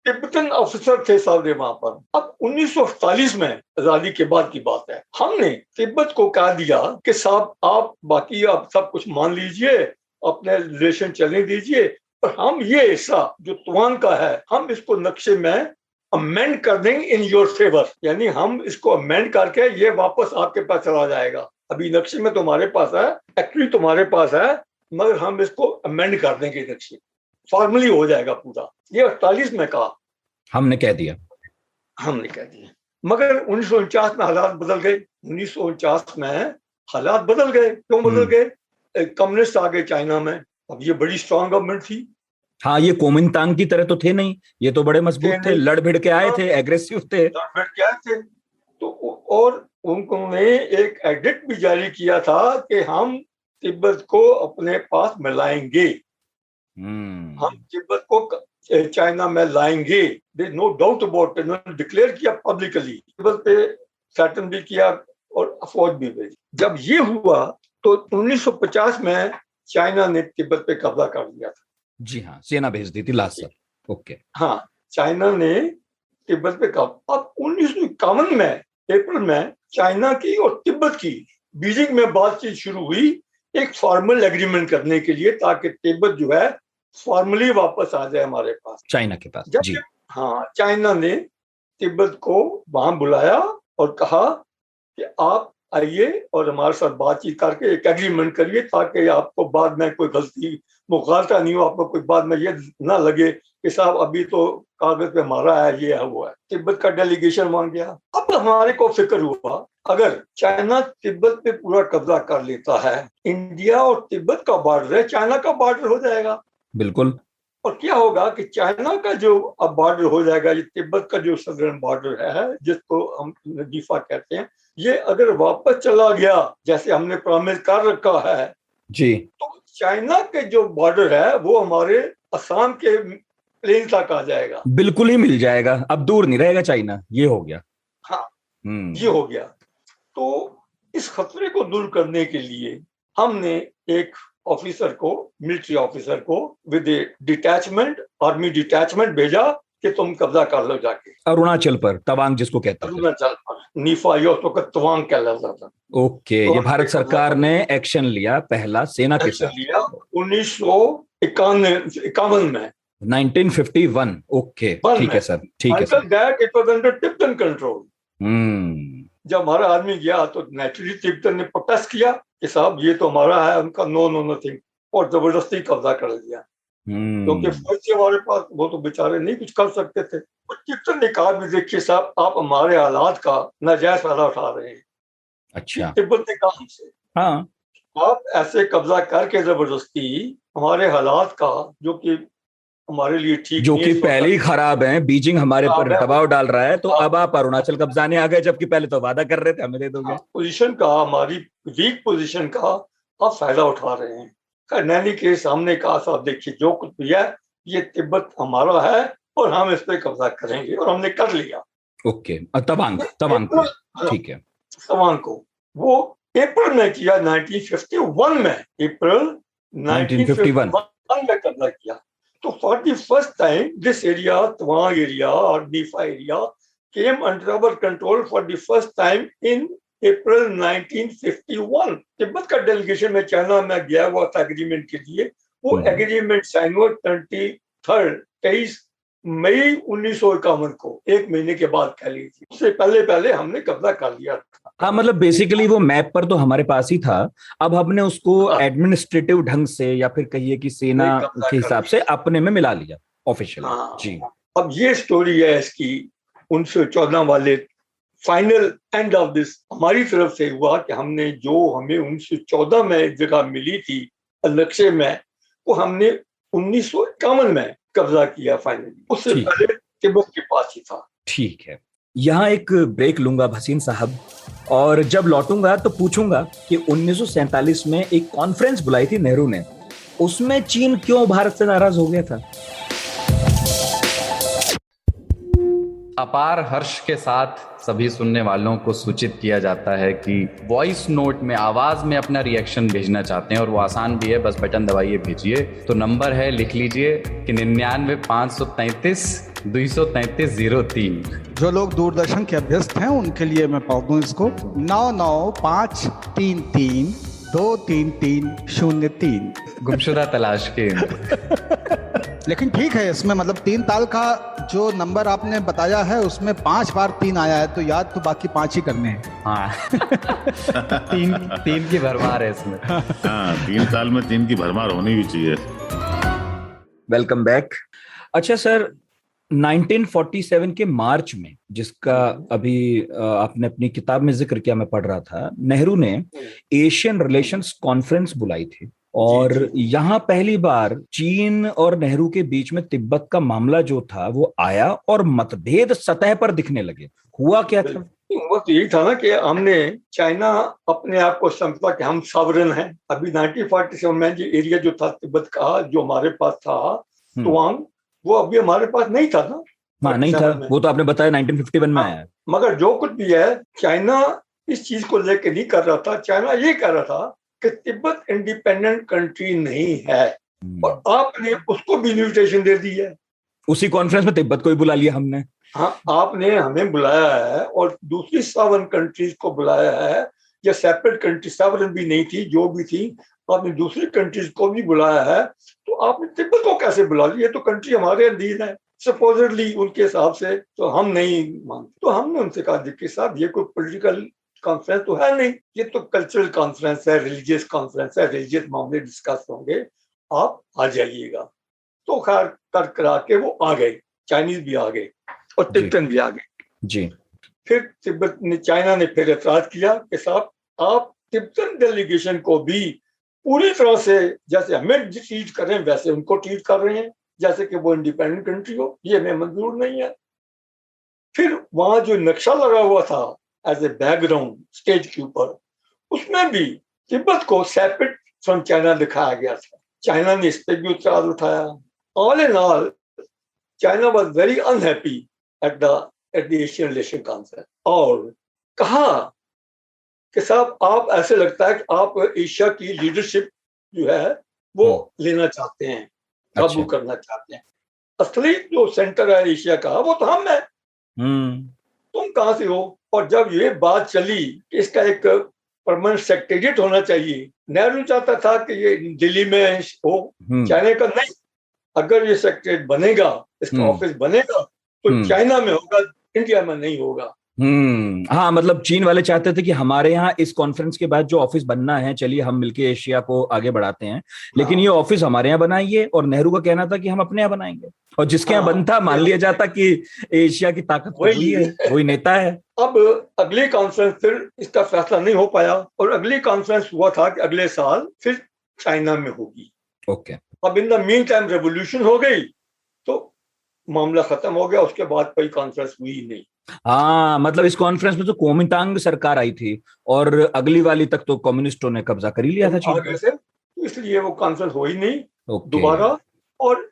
तिब्बतन ऑफिसर थे सारे वहां पर। अब 1948 में आजादी के बाद की बात है, हमने तिब्बत को कह दिया कि साहब आप बाकी आप सब कुछ मान लीजिए, अपने रिलेशन चलने दीजिए, पर हम ये हिस्सा जो तवांग का है हम इसको नक्शे में अमेंड कर देंगे इन योर फेवर, यानी हम इसको अमेंड करके ये वापस आपके पास चला जाएगा। अभी नक्शे में तुम्हारे पास है, एक्चुअली तुम्हारे पास है, मगर हम इसको अमेंड कर देंगे, नक्शे फॉर्मली हो जाएगा पूरा। ये 48 में कहा, हमने कह दिया। मगर 1949 में हालात बदल गए। 1949 में हालात बदल गए। क्यों बदल गए? कम्युनिस्ट आ गए चाइना में। अब ये बड़ी स्ट्रांग गवर्नमेंट थी। हाँ, ये कोमिंतांग की तरह तो थे नहीं, ये तो बड़े मजबूत थे, लड़ भिड़ के आए थे, एग्रेसिव थे। तो और उन्होंने एक एडिक्ट भी जारी किया था कि हम तिब्बत को अपने पास मिलाएंगे, हम तिब्बत को चाइना में लाएंगे। No doubt about it, declare किया पब्लिकली, तिब्बत पे सैटन भी किया और फौज भी भेजी। जब ये हुआ तो 1950 में चाइना ने तिब्बत पे कब्जा कर लिया था। जी हाँ, सेना भेज दी थी लास्ट। ओके, हाँ, चाइना ने तिब्बत पे कब्जा। अब 1951 में अप्रैल में चाइना की और तिब्बत की बीजिंग में बातचीत शुरू हुई, एक फॉर्मल एग्रीमेंट करने के लिए, ताकि तिब्बत जो है फॉर्मली वापस आ जाए हमारे पास, चाइना के पास। जी हाँ, चाइना ने तिब्बत को वहां बुलाया और कहा कि आप आइए और हमारे साथ बातचीत करके एक एग्रीमेंट करिए, ताकि आपको बाद में कोई गलती मुखालता नहीं हो, आपको कोई बाद में ये ना लगे कि साहब अभी तो कागज पे हमारा है, ये है वो है। तिब्बत का डेलीगेशन वहां गया। अब हमारे को फिक्र हुआ, अगर चाइना तिब्बत पे पूरा कब्जा कर लेता है, इंडिया और तिब्बत का बॉर्डर है, चाइना का बॉर्डर हो जाएगा। बिल्कुल। और क्या होगा कि चाइना का जो अब बॉर्डर हो जाएगा, ये तिब्बत का जो सदर्न बॉर्डर है, जिसको हम नदीफा कहते हैं, ये अगर वापस चला गया जैसे हमने प्रॉमिस कर रखा है जी, तो चाइना के जो बॉर्डर है वो हमारे असम के प्लेन तक आ जाएगा। बिल्कुल ही मिल जाएगा, अब दूर नहीं रहेगा चाइना। ये हो गया। हाँ, ये हो गया। तो इस खतरे को दूर करने के लिए हमने एक ऑफिसर को, मिलिट्री ऑफिसर को विद डिटैचमेंट, आर्मी डिटैचमेंट भेजा कि तुम कब्जा कर लो जाके अरुणाचल पर, तवांग जिसको कहते हैं। अरुणाचल पर नीफा, यो तो तवांग कहलाता था। ओके, ये भारत सरकार ने एक्शन लिया पहला सेना के साथ लिया 1951 में, 1951। ओके, ठीक है सर, ठीक है sir. It was under Tibetan control. जब हमारा आदमी गया तो नेचुरली तिब्बतन ने प्रोटेस्ट किया कि साहब ये तो हमारा है, उनका नो नो नथिंग, और जबरदस्ती कब्जा कर लिया। क्योंकि फौज से हमारे पास, वो तो बेचारे नहीं कुछ कर सकते थे। तिब्बतन ने कहा भी देखिए साहब, आप हमारे हालात का नाजायज फायदा उठा रहे हैं। अच्छा, तिब्बत ने कहा हमसे, हाँ, आप ऐसे कब्जा करके जबरदस्ती हमारे हालात का, जो कि हमारे लिए ठीक, जो कि पहले ही खराब है, बीजिंग हमारे पर दबाव डाल रहा है, तो अब आप अरुणाचल कब्जाने आ गए, जबकि पहले तो वादा कर रहे थे हमें दे दोगे। पोजीशन का, हमारी वीक पोजीशन का आप फायदा उठा रहे हैं। नैनी के सामने कहा साहब देखिए जो कुछ भी है ये तिब्बत हमारा है और हम इस पे कब्जा करेंगे, और हमने कर लिया। ओके, तवांग को, ठीक है, तवांग को वो अप्रैल में किया, 1951 में, अप्रैल 1951 में कब्जा किया। तो for the first time this area, Tawang area और NEFA area came under our control for the first time in April 1951। Tibet का डेलीगेशन में चाइना में गया हुआ था एग्रीमेंट के लिए। वो एग्रीमेंट साइन हुआ 23 मई 1951 को, एक महीने के बाद कह लीजिए। उससे पहले हमने कब्जा कर लिया था। हाँ, मतलब बेसिकली वो मैप पर तो हमारे पास ही था, अब हमने उसको एडमिनिस्ट्रेटिव ढंग से या फिर कहिए कि सेना के हिसाब से अपने में मिला लिया ऑफिशियल। जी, अब ये स्टोरी है इसकी 1914 वाले फाइनल एंड ऑफ दिस हमारी तरफ से हुआ कि हमने जो हमें 1914 में जगह मिली थी नक्शे में, वो हमने 1951 में कब्जा किया फाइनली। उससे पहले तिब्बत के पास ही था। ठीक है, यहाँ एक ब्रेक लूंगा भसीन साहब, और जब लौटूंगा तो पूछूंगा कि 1947 में एक कॉन्फ्रेंस बुलाई थी नेहरू ने, उसमें चीन क्यों भारत से नाराज हो गया था। अपार हर्ष के साथ सभी सुनने वालों को सूचित किया जाता है कि वॉइस नोट में, आवाज में अपना रिएक्शन भेजना चाहते हैं, और वो आसान भी है, बस बटन दबाइए, भेजिए। तो नंबर है, लिख लीजिए कि 99-533-233-03। जो लोग दूरदर्शन के अभ्यस्त हैं उनके लिए मैं पढ़ दूं इसको, 99-533-233-03। गुमशुदा तलाश के। लेकिन ठीक है, इसमें मतलब 3 ताल का जो नंबर आपने बताया है उसमें 5 बार 3 आया है, तो याद तो बाकी 5 ही करने हैं। हाँ। तीन की भरमार है इसमें। हाँ, 3 साल में 3 की भरमार होनी भी चाहिए। Welcome back. अच्छा सर, 1947 के मार्च में, जिसका अभी आपने अपनी किताब में जिक्र किया, मैं पढ़ रहा था, नेहरू ने एशियन रिलेशंस कॉन्फ्रेंस बुलाई थी, और यहाँ पहली बार चीन और नेहरू के बीच में तिब्बत का मामला जो था वो आया, और मतभेद सतह पर दिखने लगे। हुआ क्या था? वो तो यही था ना कि हमने, चाइना अपने आप को समझता कि हम सॉवरेन हैं। अभी 1947 में जो एरिया जो था तिब्बत का, जो हमारे पास था तुआंग, वो अभी हमारे पास नहीं था ना। हाँ, नहीं था, वो तो आपने बताया 1951 में आया। मगर जो कुछ भी है, चाइना इस चीज को लेकर नहीं कर रहा था। चाइना ये कह रहा था कि तिब्बत इंडिपेंडेंट कंट्री नहीं है, और आपने उसको भी इन्विटेशन दे दी है। उसी कॉन्फ्रेंस में तिब्बत को भी बुला लिया हमने। हाँ, आपने हमें बुलाया है, और दूसरी 7 कंट्रीज को बुलाया है, या सेपरेट कंट्री, सॉवरेन भी नहीं थी, जो भी थी, आपने दूसरी कंट्रीज को भी बुलाया है। तो आपने तिब्बत को कैसे बुला लिया? तो कंट्री हमारे अधीन है सपोजली, उनके हिसाब से। तो हम नहीं मानते। तो हमने उनसे कहा, देखिए साहब, ये कोई पॉलिटिकल कॉन्फ्रेंस तो है नहीं, ये तो कल्चरल कॉन्फ्रेंस है, रिलीजियस कॉन्फ्रेंस है, रिलीजियस मामले डिस्कस होंगे, आप आ जाइएगा। तो खैर कर करा के वो आ गए, चाइनीज भी आ गए और तिब्बतन भी आ गए जी। फिर तिब्बत ने, चाइना ने फिर एतराज किया कि साहब, आप तिब्बतन डेलीगेशन को भी पूरी तरह से जैसे हमें ट्रीट कर रहे हैं वैसे उनको ट्रीट कर रहे हैं, जैसे कि वो इंडिपेंडेंट कंट्री हो। ये हमें मंजूर नहीं है। फिर वहां जो नक्शा लगा हुआ था एज ए बैकग्राउंड स्टेज के ऊपर, उसमें भी तिब्बत को सेपरेट फ्रॉम चाइना दिखाया गया था। चाइना ने इस पर भी उत्तराज उठाया। All in all, China was very unhappy at the Asian relation council, और कहा कि साहब, आप ऐसे लगता है कि आप एशिया की लीडरशिप जो है वो लेना चाहते हैं, काबू करना चाहते हैं। असली जो सेंटर है एशिया का, वो तो हम है, तुम कहां से हो? और जब ये बात चली कि इसका एक परमानेंट सेक्रेटेरिएट होना चाहिए, नेहरू चाहता था कि ये दिल्ली में हो, चाइना का नहीं, अगर ये सेक्रेटेरिएट बनेगा, इसका ऑफिस बनेगा, तो चाइना में होगा, इंडिया में नहीं होगा। हाँ, मतलब चीन वाले चाहते थे कि हमारे यहाँ इस कॉन्फ्रेंस के बाद जो ऑफिस बनना है, चलिए हम मिलके एशिया को आगे बढ़ाते हैं, लेकिन ये ऑफिस हमारे यहाँ बनाइए। और नेहरू का कहना था कि हम अपने यहाँ बनाएंगे, और जिसके यहाँ बनता मान लिया जाता कि एशिया की ताकत वही है, वही नेता है। अब अगली कॉन्फ्रेंस फिर इसका फैसला नहीं हो पाया, और अगली कॉन्फ्रेंस हुआ था कि अगले साल फिर चाइना में होगी। ओके। अब in the mean time revolution हो गई, तो मामला खत्म हो गया। उसके बाद कोई कॉन्फ्रेंस हुई नहीं। हाँ, मतलब इस कॉन्फ्रेंस में तो कोमिंतांग सरकार आई थी, और अगली वाली तक तो कम्युनिस्टों ने कब्जा कर ही लिया था चीन से, इसलिए वो कॉन्फ्रेंस हो ही नहीं दोबारा। और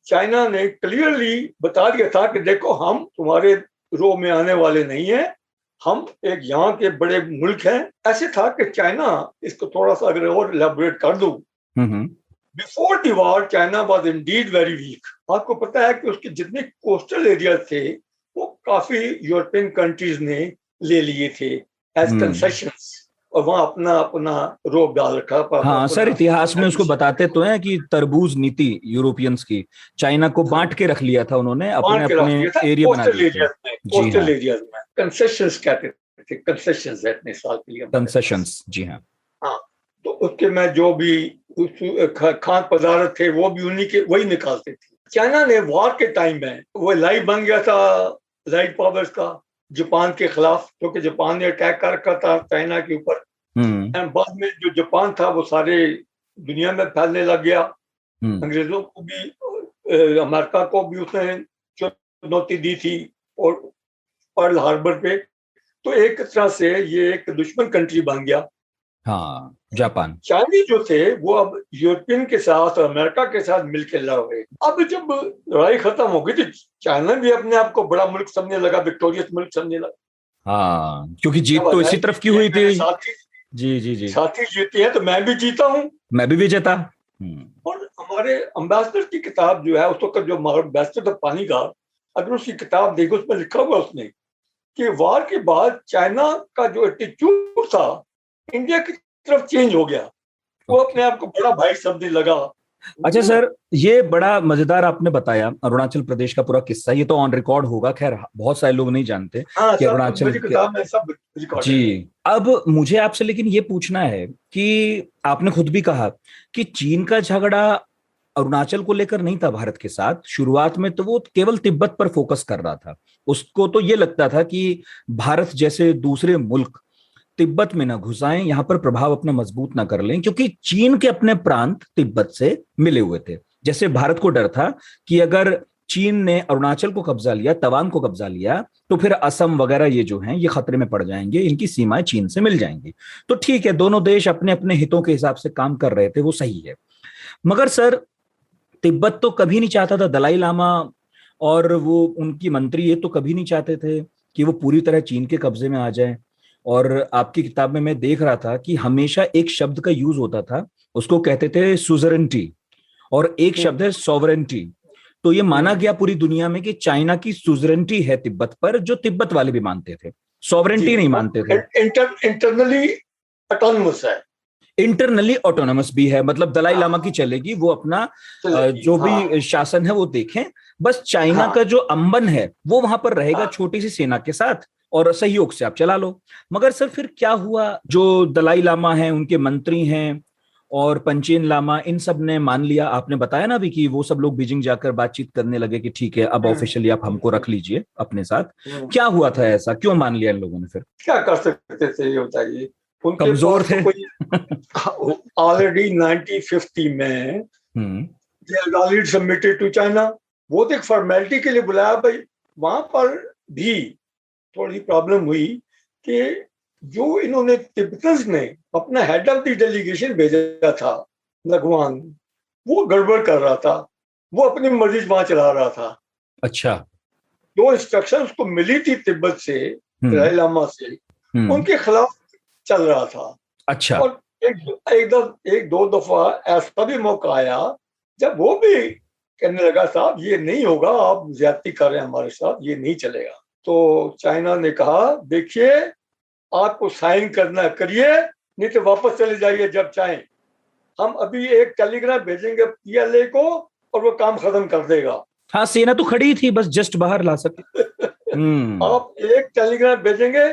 चाइना ने क्लियरली बता दिया था कि देखो, हम तुम्हारे रो में आने वाले नहीं हैं, हम एक यहाँ के बड़े मुल्क हैं। ऐसे था कि चाइना, इसको थोड़ा सा अगर और एलैबोरेट कर दूं, before the war China was Indeed very weak. आपको पता है कि उसके जितने कोस्टल एरिया थे वो काफी यूरोपियन कंट्रीज ने ले लिए थे एज कंसेशंस, और वहां अपना अपना रोब डाल रखा। हाँ सर, इतिहास में उसको बताते तो हैं कि तरबूज नीति यूरोपियंस की, चाइना को बांट के रख लिया था उन्होंने, अपने अपने एरिया बना लिए थे। कोस्टल एरियाज में कंसेशंस कहते थे, कंसेशंस इतने साल के लिए कंसेशंस। जी हाँ। हाँ, तो उसके में जो भी खाद्य पदार्थ थे वो भी उन्हीं के वही निकालते थे। चाइना ने वॉर के टाइम में वो लाइव बन गया था लाइट पावर्स का जापान के खिलाफ, क्योंकि जापान ने अटैक कर रखा था चाइना के ऊपर। बाद में जो जापान था वो सारे दुनिया में फैलने लग गया। अंग्रेजों को भी, अमेरिका को भी उसने चुनौती दी थी, और पर्ल हार्बर पे। तो एक तरह से ये एक दुश्मन कंट्री बन गया। हाँ, जापान। चाइनीज जो थे वो अब यूरोपियन के साथ और अमेरिका के साथ मिलकर लड़ रहे। अब जब लड़ाई खत्म हो गई तो चाइना भी अपने आप को बड़ा मुल्क समझने लगा, विक्टोरियस मुल्क समझने लगा। हाँ, क्योंकि जीत तो इसी तरफ की हुई थी। जी जी जी, साथी जीते हैं तो मैं भी जीता हूँ, मैं भी विजेता। और हमारे अम्बेसडर की किताब जो है, उस वक्त जो हमारा अम्बेसडर था पानीगार, अगर उसकी किताब देखो उसमें लिखा हुआ उसने कि वार के बाद चाइना का जो एटीट्यूड था इंडिया की तरफ चेंज हो गया। वो अपने आप को बड़ा भाई समझने लगा। अच्छा सर, ये बड़ा मजेदार आपने बताया अरुणाचल प्रदेश का पूरा किस्सा। ये तो ऑन रिकॉर्ड होगा, खैर बहुत सारे लोग नहीं जानते कि अरुणाचल जी। अब मुझे आपसे लेकिन ये पूछना है कि आपने खुद भी कहा कि चीन का झगड़ा अरुणाचल को लेकर नहीं था भारत के साथ। शुरुआत में तो वो केवल तिब्बत पर फोकस कर रहा था। उसको तो ये लगता था कि भारत जैसे दूसरे मुल्क तिब्बत में ना घुसाएं, यहां पर प्रभाव अपना मजबूत ना कर लें, क्योंकि चीन के अपने प्रांत तिब्बत से मिले हुए थे। जैसे भारत को डर था कि अगर चीन ने अरुणाचल को कब्जा लिया, तवांग को कब्जा लिया, तो फिर असम वगैरह ये जो हैं ये खतरे में पड़ जाएंगे, इनकी सीमाएं चीन से मिल जाएंगी। तो ठीक है, दोनों देश अपने अपने हितों के हिसाब से काम कर रहे थे, वो सही है। मगर सर, तिब्बत तो कभी नहीं चाहता था, दलाई लामा और वो उनकी मंत्री ये तो कभी नहीं चाहते थे कि वो पूरी तरह चीन के कब्जे में आ जाए। और आपकी किताब में मैं देख रहा था कि हमेशा एक शब्द का यूज होता था, उसको कहते थे सुजरेंटी, और एक शब्द है सॉवरेंटी। तो ये माना गया पूरी दुनिया में कि चाइना की सुजरेंटी है तिब्बत पर, जो तिब्बत वाले भी मानते थे, सॉवरेंटी नहीं मानते थे। इंटरनली ऑटोनमस है, इंटरनली ऑटोनमस भी है, मतलब दलाई लामा की चलेगी, वो अपना जो भी शासन है वो देखें, बस चाइना का जो अंबन है वो वहां पर रहेगा छोटी सी सेना के साथ, और सहयोग से आप चला लो। मगर सर फिर क्या हुआ, जो दलाई लामा हैं, उनके मंत्री हैं और पंचेन लामा, इन सब ने मान लिया। आपने बताया ना भी कि वो सब लोग बीजिंग जाकर बातचीत करने लगे कि ठीक है अब ऑफिशियली आप हमको रख लीजिए अपने साथ। क्या हुआ था ऐसा, क्यों मान लिया इन लोगों ने? फिर क्या कर सकते थे ये बताइए, उनके कमजोर थे। ऑलरेडी 1950 में ऑलरेडी सबमिटेड टू चाइना, वो तो एक फॉर्मेलिटी के लिए बुलाया भाई। वहां पर भी थोड़ी प्रॉब्लम हुई कि जो इन्होंने तिब्बतन्स ने अपना हेड ऑफ द डेलीगेशन भेजा था नगवान, वो गड़बड़ कर रहा था, वो अपनी मर्जी वहां चला रहा था। अच्छा, जो इंस्ट्रक्शन उसको मिली थी तिब्बत से, दलाई लामा से, उनके खिलाफ चल रहा था। अच्छा, और एक दो दफा ऐसा भी मौका आया जब वो भी कहने लगा साहब ये नहीं होगा, आप ज्यादती कर रहे हैं हमारे साथ, ये नहीं चलेगा। तो चाइना ने कहा देखिए आपको साइन करना करिए, नहीं तो वापस चले जाइए जब चाहें, हम अभी एक टेलीग्राम भेजेंगे पीएलए को और वो काम खत्म कर देगा। हाँ, सेना तो खड़ी थी, बस जस्ट बाहर ला सके। आप एक टेलीग्राम भेजेंगे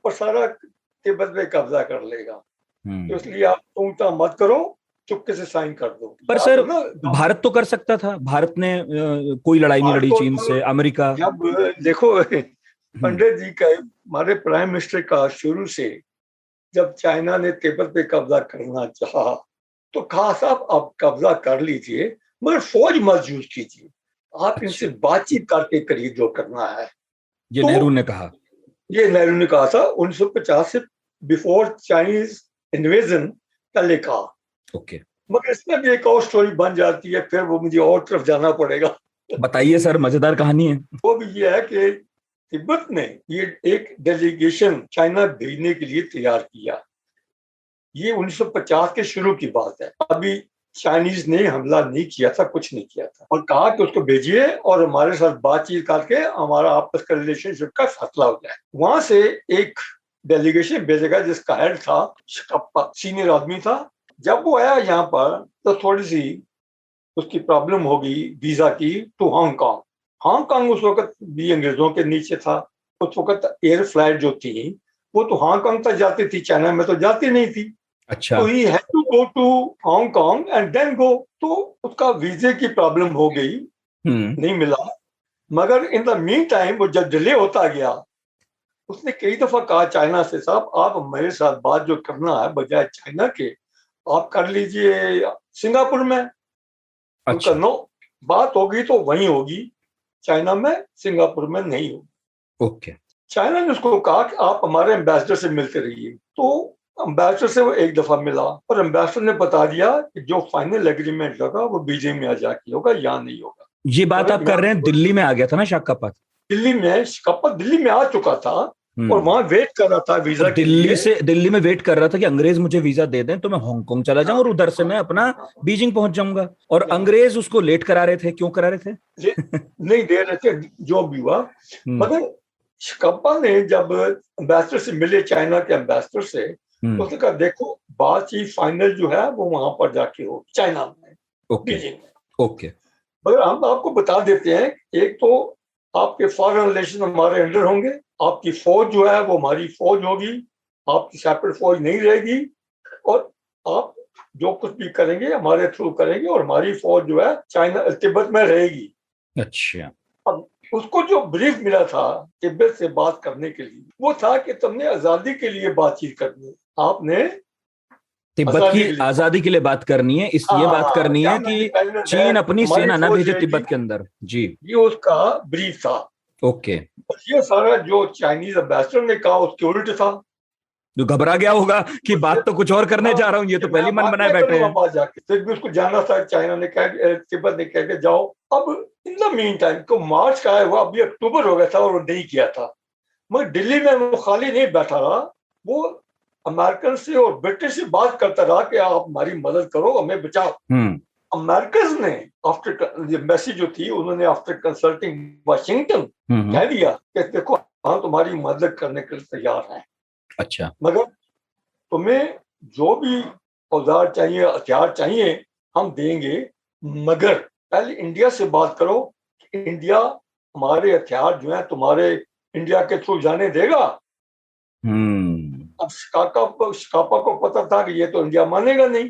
और सारा तिब्बत में कब्जा कर लेगा, तो इसलिए आप चिंता मत करो, चुपके से साइन कर दो। पर सर भारत तो कर सकता था, भारत ने कोई लड़ाई नहीं लड़ी चीन से। अमेरिका, जब देखो पंडित जी का, हमारे प्राइम मिनिस्टर का शुरू से जब चाइना ने तिब्बत पे कब्जा करना चाहा तो कहा साहब आप कब्जा कर लीजिए मगर फौज मत यूज कीजिए, आप इनसे बातचीत करके करिए जो करना है। ये तो नेहरू ने कहा, ये नेहरू ने कहा था 1950 से बिफोर चाइनीज इन्वेजन पहले कहा। ओके, मगर इसमें भी एक और स्टोरी बन जाती है, फिर वो मुझे और तरफ जाना पड़ेगा। बताइए सर, मजेदार कहानी है। वो भी ये है कि तिब्बत ने ये एक डेलीगेशन चाइना भेजने के लिए तैयार किया। ये 1950 के शुरू की बात है, अभी चाइनीज ने हमला नहीं किया था, कुछ नहीं किया था, और कहा कि उसको भेजिए और हमारे साथ बातचीत करके हमारा आपस का रिलेशनशिप का फैसला हो जाए। वहां से एक डेलीगेशन भेजेगा जिसका हेड था शकप्पा, सीनियर आदमी था। जब वो आया यहाँ पर तो थोड़ी सी उसकी प्रॉब्लम हो गई वीजा की टू हांगकांग। हांगकांग उस वक्त भी अंग्रेजों के नीचे था। उस वक्त एयर फ्लाइट जो थी वो तो हांगकांग तक जाती थी, चाइना में तो जाती नहीं थी। अच्छा, तो he had to go to Hong Kong and then go. तो उसका वीजे की प्रॉब्लम हो गई, नहीं मिला। मगर इन द मीन टाइम वो जब डिले होता गया, उसने कई दफा कहा चाइना से साहब आप मेरे साथ बात जो करना है बजाय चाइना के आप कर लीजिए सिंगापुर में। अच्छा, नो, बात होगी तो वहीं होगी, चाइना में, सिंगापुर में नहीं होगी। ओके। चाइना ने उसको कहा कि आप हमारे एम्बेसडर से मिलते रहिए। तो एम्बेसडर से वो एक दफा मिला और एम्बेसडर ने बता दिया कि जो फाइनल एग्रीमेंट होगा वो बीजिंग में आ जाके होगा, यहाँ नहीं होगा। ये बात आप कर रहे हैं, दिल्ली में आ गया था ना शाकापत? दिल्ली में आ चुका था और वहां वेट कर रहा था वीजा के लिए। दिल्ली में वेट कर रहा था कि अंग्रेज मुझे वीजा दे दें तो मैं हांगकांग चला जाऊं और उधर से मैं अपना बीजिंग पहुंच जाऊंगा। और अंग्रेज उसको लेट करा रहे थे। क्यों करा रहे थे? नहीं दे रहे थे, जो भी हुआ। मगर शिकापा ने जब एम्बेसडर से मिले, चाइना के एम्बेसडर से, तो उसने कहा देखो बातचीत फाइनल जो है वो वहां पर जाके हो, चाइना में, बीजिंग में। ओके। मगर हम आपको बता देते हैं, एक तो आपके फॉरेन रिलेशन हमारे अंडर होंगे, आपकी फौज जो है वो हमारी फौज होगी, आपकी सेपरेट फौज नहीं रहेगी, और आप जो कुछ भी करेंगे हमारे थ्रू करेंगे, और हमारी फौज जो है चाइना तिब्बत में रहेगी। अच्छा। अब उसको जो ब्रीफ मिला था तिब्बत से बात करने के लिए, वो था कि तुमने आजादी के लिए बातचीत करनी है, आपने तिब्बत की आजादी के लिए बात करनी है, इसलिए बात करनी है कि चीन अपनी सेना ना भेजे तिब्बत के अंदर। जी, ये उसका ब्रीफ था। ओके। ये सारा जो चाइनीज एम्बेसडर ने कहा उसके उल्ट था। जो घबरा गया होगा कि बात तो कुछ और करने जा रहा हूँ, ये तो पहली मन बनाए बैठे हैं। जाके फिर भी उसको जाना था, चाइना ने कहा, तिब्बत ने कहा कि जाओ। अब इन द मीन टाइम को मार्च का है, वो अभी अक्टूबर हो गया था और वो नहीं किया था। मगर दिल्ली में वो खाली नहीं बैठा रहा, वो अमेरिकन से और ब्रिटिश से बात करता रहा कि आप हमारी मदद करो, हमें बचाओ। अमेरिकन ने आफ्टर मैसेज जो थी, उन्होंने आफ्टर कंसल्टिंग वाशिंगटन कह दिया कि देखो हम तुम्हारी मदद करने के लिए तैयार हैं। अच्छा। मगर तुम्हें जो भी औजार चाहिए, हथियार चाहिए, हम देंगे, मगर पहले इंडिया से बात करो कि इंडिया हमारे हथियार जो है तुम्हारे इंडिया के थ्रू जाने देगा। अब शिकापा को पता था कि ये तो इंडिया मानेगा नहीं,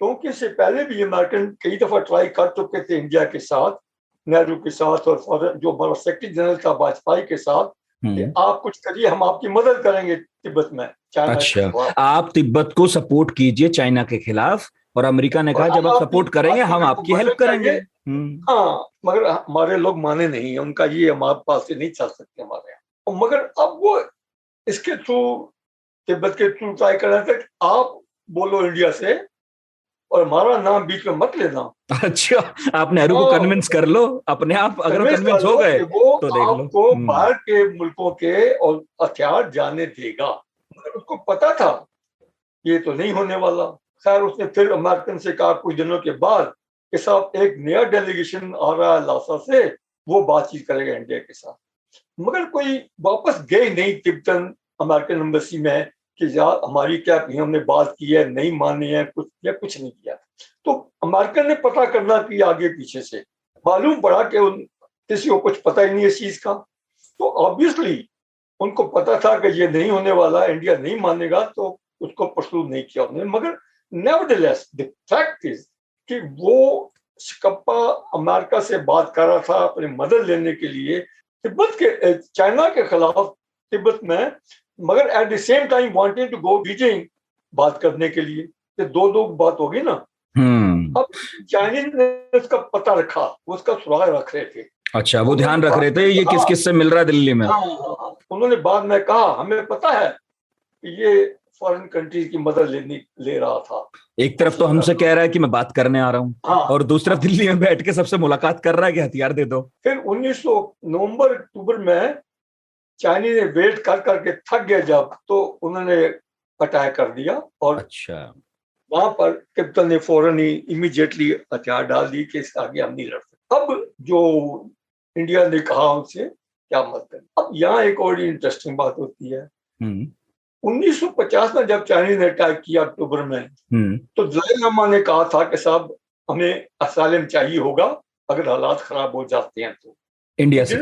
क्योंकि इससे पहले भी अमेरिकन कई दफा ट्राई कर चुके थे इंडिया के साथ, नेहरू के साथ, और जो हमारा सेक्रेटरी जनरल था वाजपेयी के साथ, कि आप कुछ करिए, हम आपकी मदद करेंगे तिब्बत में, चाइना। अच्छा, आप तिब्बत को सपोर्ट कीजिए चाइना के खिलाफ, और अमरीका ने कहा जब आप सपोर्ट करेंगे हम आपकी हेल्प करेंगे। हाँ, मगर हमारे लोग माने नहीं, उनका ये हमारे पास से नहीं चल सकते हमारे यहाँ। मगर अब वो इसके थ्रू, तिब्बत के थ्रू ट्राई कर रहे थे, आप बोलो इंडिया से और हमारा नाम बीच में मत लेना। अच्छा, आप नेहरू को कन्विंस कर लो अपने आप, अगर कन्विंस हो गए तो देख लो। आपको बाहर के मुल्कों के और हथियार जाने देगा। उसको पता था ये तो नहीं होने वाला। खैर उसने फिर अमेरिकन से कहा कुछ दिनों के बाद कि साहब एक नया डेलीगेशन आ रहा है लासा से, वो बातचीत करेगा इंडिया के साथ। मगर कोई वापस गए नहीं तिब्बतन अमेरिकन एम्बेसी में कि यार हमारी क्या हमने बात की है, नहीं मानी है, कुछ नहीं किया। तो अमेरिकन ने पता करना कि आगे पीछे से मालूम पड़ा कि किसी को कुछ पता ही नहीं इस चीज का। तो ऑब्वियसली उनको पता था कि ये नहीं होने वाला, इंडिया नहीं मानेगा, तो उसको परसू नहीं किया उन्होंने। मगर नेवरदलेस द फैक्ट इज कि वो शिकापा अमेरिका से बात कर रहा था अपनी मदद लेने के लिए तिब्बत के, चाइना के खिलाफ तिब्बत में, मगर at the same time wanted to go Beijing बात करने के लिए। तो दो बात होगी ना। अब चाइनीज ने उसका पता रखा, उसका सुराग रख रहे थे। अच्छा, वो ध्यान रख रहे थे ये किस से मिल रहा है दिल्ली में। उन्होंने बाद में कहा हमें पता है कि ये फॉरेन कंट्रीज की मदद ले रहा था। एक तरफ तो हमसे कह रहा है कि मैं बात करने आ रहा हूँ, और दूसरी तरफ दिल्ली में बैठ के सबसे मुलाकात कर रहा है कि हथियार दे दो। फिर 1900 नवंबर अक्टूबर में चाइनीज ने वेट कर करके थक गए जब, तो उन्होंने अटैक कर दिया। और अच्छा, वहां पर तिब्बत ने फौरन ही इमीडिएटली हथियार डाल दी कि इसके आगे हम नहीं लड़ सकते। अब जो इंडिया ने कहा उनसे क्या मत करें। अब यहाँ एक और इंटरेस्टिंग बात होती है। 1950 में जब चाइनीज ने अटैक किया अक्टूबर में, तो दलाई लामा ने कहा था कि साहब हमें असाइलम चाहिए होगा अगर हालात खराब हो जाते हैं तो। इंडिया से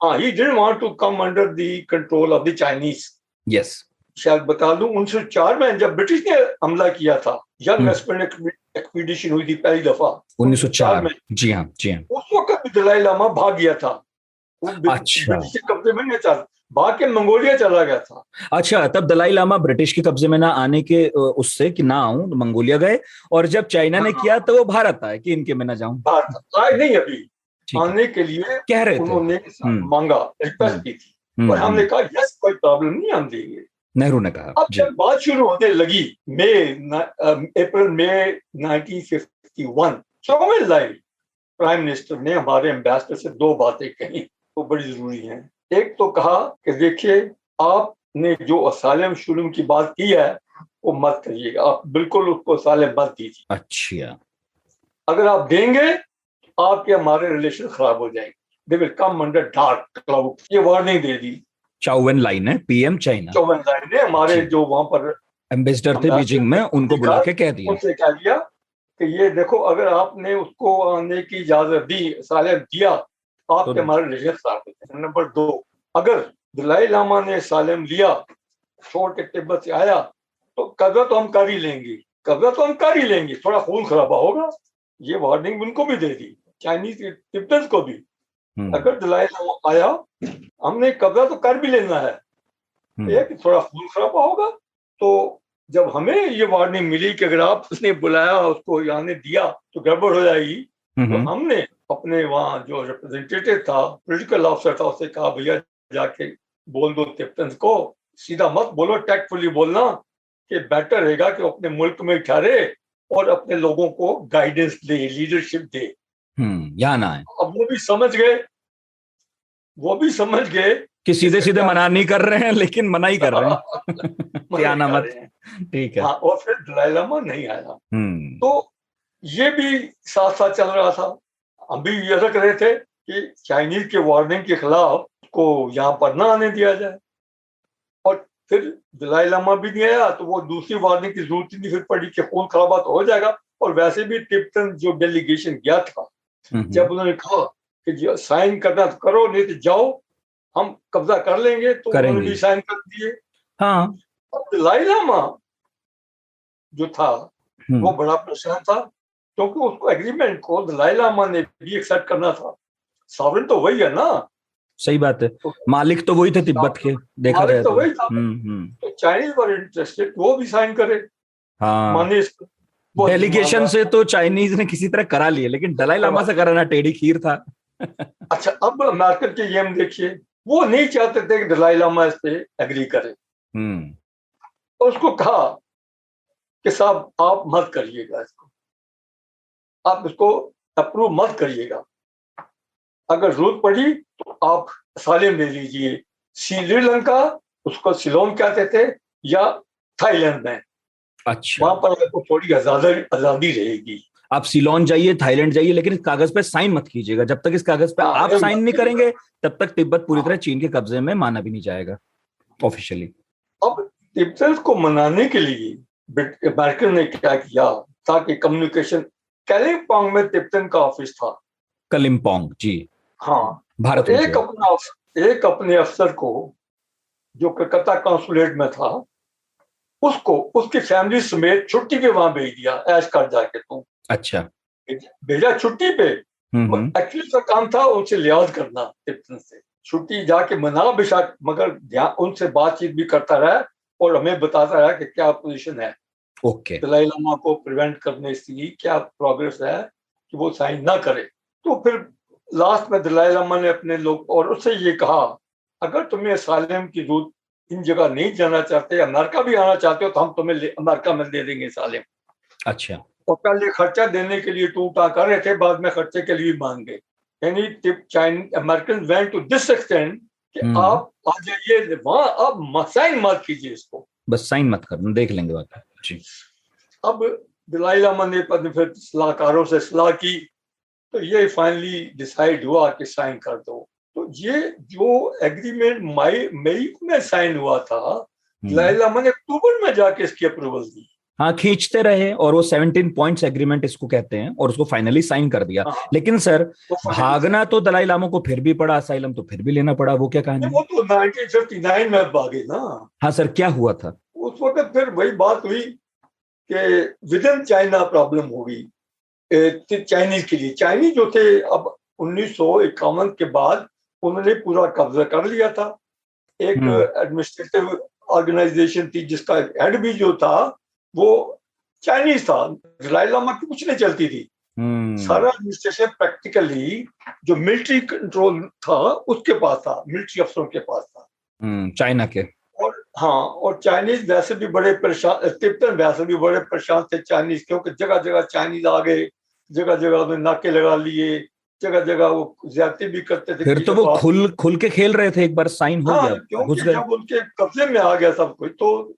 he didn't want to come under the control of the Chinese. Yes. शायद बता दूं 1904 में जब ब्रिटिश ने हमला किया था, यंग वेस्टर्न एक्सपीडिशन हुई थी पहली दफा 1904 में। जी हाँ, जी हाँ। उस वक्त भी दलाई लामा भाग गया था। अच्छा, ब्रिटिश के कब्जे में नहीं था, भाग के मंगोलिया चला गया था। अच्छा, तब दलाई लामा ब्रिटिश के कब्जे में ना आने के उससे कि ना आऊं, मंगोलिया गए, और जब चाइना ने किया तो वो भारत आए कि इनके में ना जाऊं। भारत आए नहीं, अभी आने के लिए कह रहे थे, उन्होंने मांगा, रिक्वेस्ट की थी, और हमने कहा यस कोई प्रॉब्लम नहीं, हम देंगे। नेहरू ने कहा। अब जी। जब बात शुरू होने लगी अप्रैल मई 1951, चौबे लाई प्राइम मिनिस्टर ने हमारे एम्बेसडर से दो बातें कही, वो बड़ी जरूरी हैं। एक तो कहा कि देखिए, आपने जो असालम शुलम की बात की है वो मत करिएगा, आप बिल्कुल उसको असालम मत दीजिए। अच्छा। अगर आप देंगे आपके हमारे रिलेशन खराब हो जाएंगे, they will come under dark cloud. ये वार्निंग दे दी चाउवन लाई ने, पीएम चाइना, चौबे लाई ने, हमारे जो वहां पर एम्बेसडर थे बीजिंग में, उनको बुला के कह दिया, उनसे कह दिया कि ये देखो, अगर आपने उसको आने की इजाजत दी, सालेम दिया, आपके हमारे रिलेशन खराब होते हैं। नंबर 2, अगर दलाई लामा ने सालेम लिया, छोड़ के तिब्बत से आया, तो कब्जा तो हम कर ही लेंगे, कब्जा तो हम कर ही लेंगे, थोड़ा खून खराबा होगा। ये वार्निंग उनको भी दे दी, चाइनीज तिब्बत को भी। अगर दलाई लामा आया, हमने कब्जा तो कर भी लेना है, एक थोड़ा खून खराबा होगा। तो जब हमें ये वार्निंग मिली कि अगर आपने बुलाया, उसको आने दिया तो गड़बड़ हो जाएगी, तो हमने अपने वहाँ जो रिप्रेजेंटेटिव था, पॉलिटिकल ऑफिसर था, उससे कहा भैया जाके बोल दो तिब्बतन को, सीधा मत बोलो, टैक्टफुली बोलना कि बेटर रहेगा कि अपने मुल्क में ठहरे और अपने लोगों को गाइडेंस दे, लीडरशिप दे, यहाँ ना आए। अब वो भी समझ गए कि सीधे सीधे मना नहीं कर रहे हैं, लेकिन मना ही कर रहे हैं कि आना मत। ठीक है। हाँ, और फिर दलाई लामा नहीं आया। तो ये भी साथ साथ चल रहा था। हम भी ये रख रहे थे कि चाइनीज के वार्निंग के खिलाफ को यहाँ पर ना आने दिया जाए। और फिर दलाई लामा भी नहीं आया, तो वो दूसरी वार्निंग की जरूरत ही नहीं फिर पड़ी कि खून खराबा तो हो जाएगा। और वैसे भी तिब्बतन जो डेलीगेशन गया था, जब उन्होंने कहा कि साइन करना तो करो, नहीं तो जाओ, हम कब्जा कर लेंगे, तो उन्होंने भी साइन कर दिए। हाँ। अब दलाई लामा जो था वो बड़ा परेशान था, क्योंकि उसको एग्रीमेंट को दलाई लामा ने भी एक्सेप्ट करना था। सॉवरेन तो वही है ना। सही बात है, मालिक तो वही थे तिब्बत के, देखा जाए तो वही था। तो चाइनीज वर इंटरेस्टेड, वो भी साइन करे। हाँ, माने डेलीगेशन से तो चाइनीज ने किसी तरह करा लिए, लेकिन दलाई लामा से कराना टेढ़ी खीर था। अच्छा, अब अमेरिकन के ये हम देखिए, वो नहीं चाहते थे कि दलाई लामा इस पे एग्री करे। तो उसको कहा कि साहब आप मत करिएगा इसको, आप इसको अप्रूव मत करिएगा, अगर जरूरत पड़ी तो आप सालेम ले लीजिए। श्रीलंका, उसको सिलोन कहते थे, या थाईलैंड में। अच्छा, वहां पर आपको थोड़ी आजादी रहेगी। आप सिलोन जाइए, थाईलैंड जाइए, लेकिन इस कागज पे साइन मत कीजिएगा। जब तक इस कागज पे आप साइन नहीं करेंगे, तब तक तिब्बत पूरी तरह चीन के कब्जे में माना भी नहीं जाएगा ऑफिशियली। अब तिब्बत को मनाने के लिए अमेरिकन ने क्या किया, ताकि कम्युनिकेशन, कालिम्पोंग में तिब्बतन का ऑफिस था। कालिम्पोंग, जी हाँ, भारत में। एक अपने अफसर को जो कलकत्ता कॉन्सुलेट में था, उसको उसकी फैमिली समेत छुट्टी पे वहां भेज दिया, ऐश कर जाके तू। अच्छा, भेजा छुट्टी पे। एक्चुअली उसका काम था उनसे लिहाज करना, तिब्बतन से छुट्टी जाके मना बेशक, मगर उनसे बातचीत भी करता रहा और हमें बताता रहा कि क्या पोजीशन है। ओके। दलाई लामा को प्रिवेंट करने की क्या प्रोग्रेस है कि वो साइन ना करे। तो फिर लास्ट में दलाई लामा ने अपने लोग और उससे ये कहा, अगर तुम्हें असालम की जरूरत, इन जगह नहीं जाना चाहते, अमेरिका भी आना चाहते हो, तो हम तुम्हें अमेरिका में दे देंगे सालेम। अच्छा। और पहले खर्चा देने के लिए टूटा कर रहे थे, बाद में खर्चे के लिए मांग गए। यानी American went to this extent कि आप आ जाइए वहां, अब साइन मत कीजिए इसको, बस साइन मत करना, देख लेंगे बात। जी। अब दलाई लामा ने फिर सलाहकारों से सलाह की, तो ये फाइनली डिसाइड हुआ कि साइन कर दो। तो ये जो एग्रीमेंट मई में साइन हुआ था, दलाई लामा ने अक्टूबर में जाके इसकी अप्रूवल दी। हाँ, खींचते रहे और वो 17 पॉइंट्स एग्रीमेंट इसको कहते हैं, और उसको फाइनली साइन कर दिया। हाँ। लेकिन सर, भागना तो दलाई लामा को फिर भी पड़ा, असाइलम तो फिर भी लेना पड़ा, वो क्या कहानी? वो तो 1959 में भागे ना। हाँ सर, क्या हुआ था उस वक्त? फिर वही बात हुई कि विद इन चाइना प्रॉब्लम हो गई चाइनीज के लिए। चाइनीज जो थे, अब 1951 के बाद उन्होंने पूरा कब्जा कर लिया था। एक एडमिनिस्ट्रेटिव ऑर्गेनाइजेशन थी जिसका हेड भी जो था वो चाइनीज था। दलाई लामा की कुछ नहीं चलती थी। सारा एडमिनिस्ट्रेशन प्रैक्टिकली जो मिलिट्री कंट्रोल था उसके पास था, मिलिट्री अफसरों के पास था, चाइना के। और हाँ, और चाइनीज वैसे भी बड़े परेशान, तिब्बतन वैसे भी बड़े परेशान थे चाइनीज, क्योंकि जगह जगह चाइनीज आ गए, जगह जगह उन्हें नाके लगा लिए, जगह जगह वो ज्यादती भी करते थे। फिर तो वो खुल खुल के खेल रहे थे, एक बार साइन हो हाँ, गया, घुस क्योंकि गए। जब उनके कब्जे में आ गया सब कुछ, तो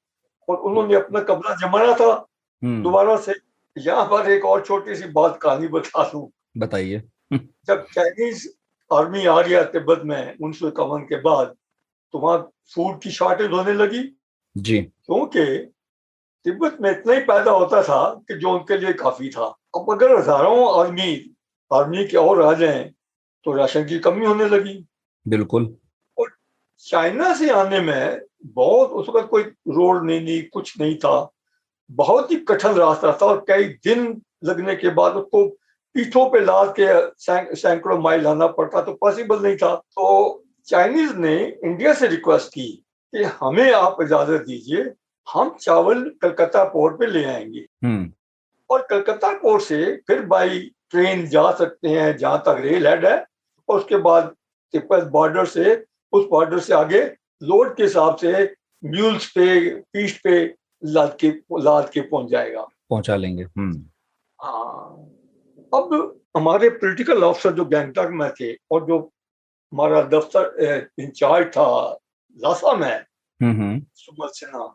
और उन्होंने अपना कब्जा जमाना था दोबारा से। यहाँ पर एक और छोटी सी बात कहानी बता दूं। बताइए। जब चाइनीज आर्मी आ गया तिब्बत में 1951 के बाद, तो वहां फूड की शॉर्टेज होने लगी, जी। क्योंकि तिब्बत में इतना ही पैदा होता था कि जो उनके लिए काफी था। अब अगर हजारों आर्मी के और आ जाएं तो राशन की कमी होने लगी। बिल्कुल। और चाइना से आने में बहुत, उस वक्त कोई रोड नहीं, कुछ नहीं था, बहुत ही कठिन रास्ता था, और कई दिन लगने के बाद उसको पीठों पे लाद के सैकड़ों माइल आना पड़ता, तो पॉसिबल नहीं था। तो चाइनीज ने इंडिया से रिक्वेस्ट की कि हमें आप इजाजत दीजिए, हम चावल कलकत्ता पोर्ट पे ले आएंगे, और कलकत्ता पोर्ट से फिर बाई ट्रेन जा सकते हैं जहां तक रेल हेड है, और उसके बाद तिब्बत बॉर्डर से, उस बॉर्डर से आगे लोड के हिसाब से म्यूल्स पे, पीठ पे लाद के पहुंच जाएगा, पहुंचा लेंगे। हाँ। अब हमारे पॉलिटिकल ऑफिसर जो गैंगटॉक में थे, और जो हमारा दफ्तर इंचार्ज था लासा में, सुमन सिन्हा,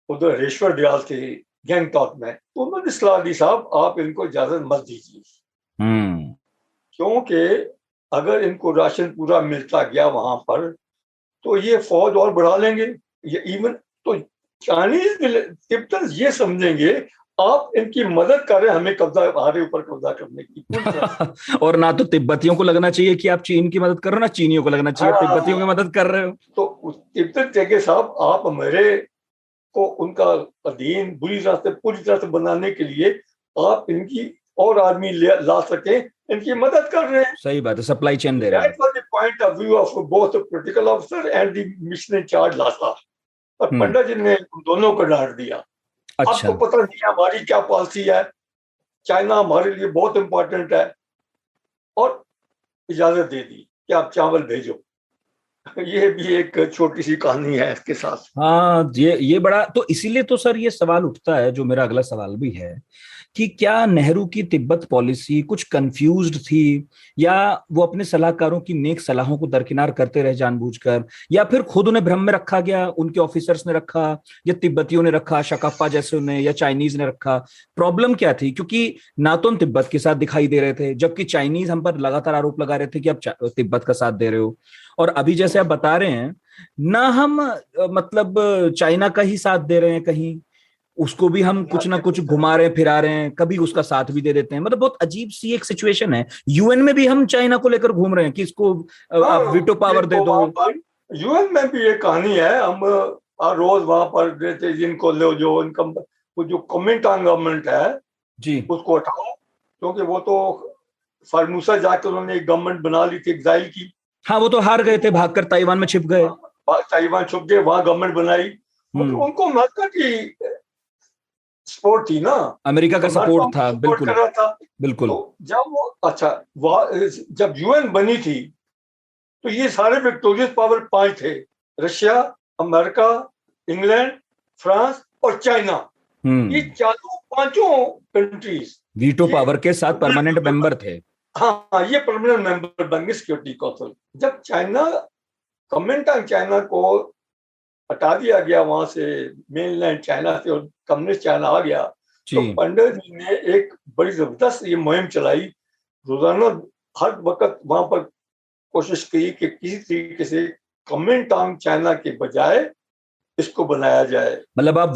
उधर रेश्वर दयाल थे गैंगटॉक में, तो उन्होंने सलाह दी, साहब आप इनको इजाजत मत दीजिए, क्योंकि अगर इनको राशन पूरा मिलता गया वहां पर, तो ये फौज और बढ़ा लेंगे, ये इवन तो चाइनीज तिब्बतन ये समझेंगे आप इनकी मदद कर रहे हैं हमें कब्जा, हमारे ऊपर कब्जा करने की। और ना तो तिब्बतियों को लगना चाहिए कि आप चीन की मदद कर रहे हो, ना चीनियों को लगना चाहिए तिब्बतियों की मदद कर रहे हो। तो तिब्बत कहेंगे, साहब आप हमारे को उनका अधीन पूरी तरह से बनाने के लिए आप इनकी और आदमी ला सके, इनकी मदद कर रहे हैं। सही बात है, सप्लाई चेन दे रहे हैं। That was the point of view of both the political officer and the mission in charge Lasa. और पंडित जी ने दोनों को डांट दिया। अच्छा। आपको पता नहीं हमारी क्या पॉलिसी है, चाइना हमारे लिए बहुत इंपॉर्टेंट है, और इजाजत दे दी कि आप चावल भेजो। ये भी एक छोटी सी कहानी है इसके साथ। हाँ, ये बड़ा, तो इसीलिए तो सर ये सवाल उठता है, जो मेरा अगला सवाल भी है, कि क्या नेहरू की तिब्बत पॉलिसी कुछ कंफ्यूज्ड थी, या वो अपने सलाहकारों की नेक सलाहों को दरकिनार करते रहे जानबूझकर, या फिर खुद उन्हें भ्रम में रखा गया, उनके ऑफिसर्स ने रखा, या तिब्बतियों ने रखा, शकाप्पा जैसे ने, या चाइनीज ने रखा? प्रॉब्लम क्या थी? क्योंकि ना तो हम तिब्बत के साथ दिखाई दे रहे थे, जबकि चाइनीज हम पर लगातार आरोप लगा रहे थे कि आप तिब्बत का साथ दे रहे हो, और अभी जैसे आप बता रहे हैं ना, हम मतलब चाइना का ही साथ दे रहे हैं, कहीं उसको भी हम कुछ ना कुछ घुमा रहे हैं, फिरा रहे हैं, कभी उसका साथ भी दे देते हैं। मतलब बहुत अजीब सी एक सिचुएशन है। यूएन में भी हम चाइना को लेकर घूम रहे हैं कि इसको आप वीटो पावर दे दो। यूएन में भी एक कहानी है, हम रोज वहां पर देते जिनको ले, जो इनका वो जो कुओमिंटांग गवर्नमेंट है जी, उसको हटाओ, क्योंकि वो तो फार्मूसा जाकर उन्होंने एक गवर्नमेंट बना ली थी एग्जाइल की। हाँ, वो तो हार गए थे, भागकर ताइवान में छिप गए। ताइवान छुप गए, वहां गवर्नमेंट बनाई, मतलब उनको अमेरिका की सपोर्ट थी ना, अमेरिका का सपोर्ट था, बिल्कुल कर रहा था। बिल्कुल। तो जब वो जब यूएन बनी थी, तो ये सारे विक्टोरियस पावर 5 थे, रशिया, अमेरिका, इंग्लैंड, फ्रांस और चाइना। ये चारों पांचों कंट्रीज वीटो पावर के साथ परमानेंट मेंबर थे। हाँ, ये परमानेंट मेंबर बन गए सिक्योरिटी काउंसिल। जब चाइना कमेंटांग चाइना को हटा दिया गया वहां से, मेनलैंड चाइना से, और कम्युनिस्ट चाइना आ गया, तो पंडित जी ने एक बड़ी जबरदस्त ये मुहिम चलाई, रोजाना हर वक्त वहां पर कोशिश की कि किसी तरीके से कमेंटांग चाइना के बजाय इसको बनाया जाए। मतलब आप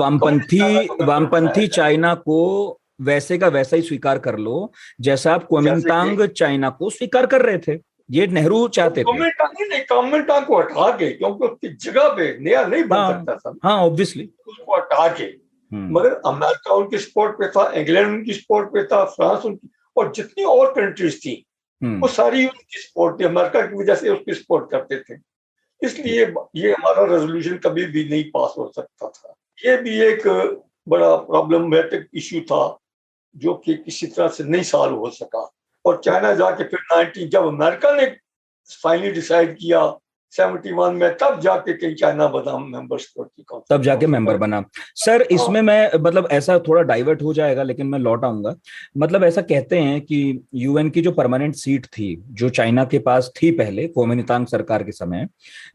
वामपंथी चाइना को वैसे का वैसा ही स्वीकार कर लो जैसा आप कुओमिंटांग चाइना को स्वीकार कर रहे थे, ये नेहरू चाहते थे। कमेंटांग को हटा के, क्योंकि उसकी जगह पे नया नहीं बन सकता था। हाँ, ऑब्वियसली उसको हटा के, मगर अमेरिका उनकी सपोर्ट पे था, इंग्लैंड उनकी सपोर्ट पे था, फ्रांस उनकी, और जितनी और कंट्रीज थी वो सारी उनकी सपोर्ट थी, अमेरिका की वजह से उसकी सपोर्ट करते थे। इसलिए ये हमारा रेजोल्यूशन कभी भी नहीं पास हो सकता था। ये भी एक बड़ा प्रॉब्लमेटिक इश्यू था जो कि किसी तरह से नहीं सॉल्व हो सका। और चाइना जाके फिर जब अमेरिका ने फाइनली डिसाइड किया 71 में, तब जाके कहीं चाइना बना मेंबर सिक्योरिटी काउंसिल, तब जाके मेंबर बना। सर इसमें मैं मतलब ऐसा थोड़ा डाइवर्ट हो जाएगा लेकिन मैं लौट आऊंगा। मतलब ऐसा कहते हैं कि यूएन की जो परमानेंट सीट थी जो चाइना के पास थी पहले कोमिनितांग सरकार के समय,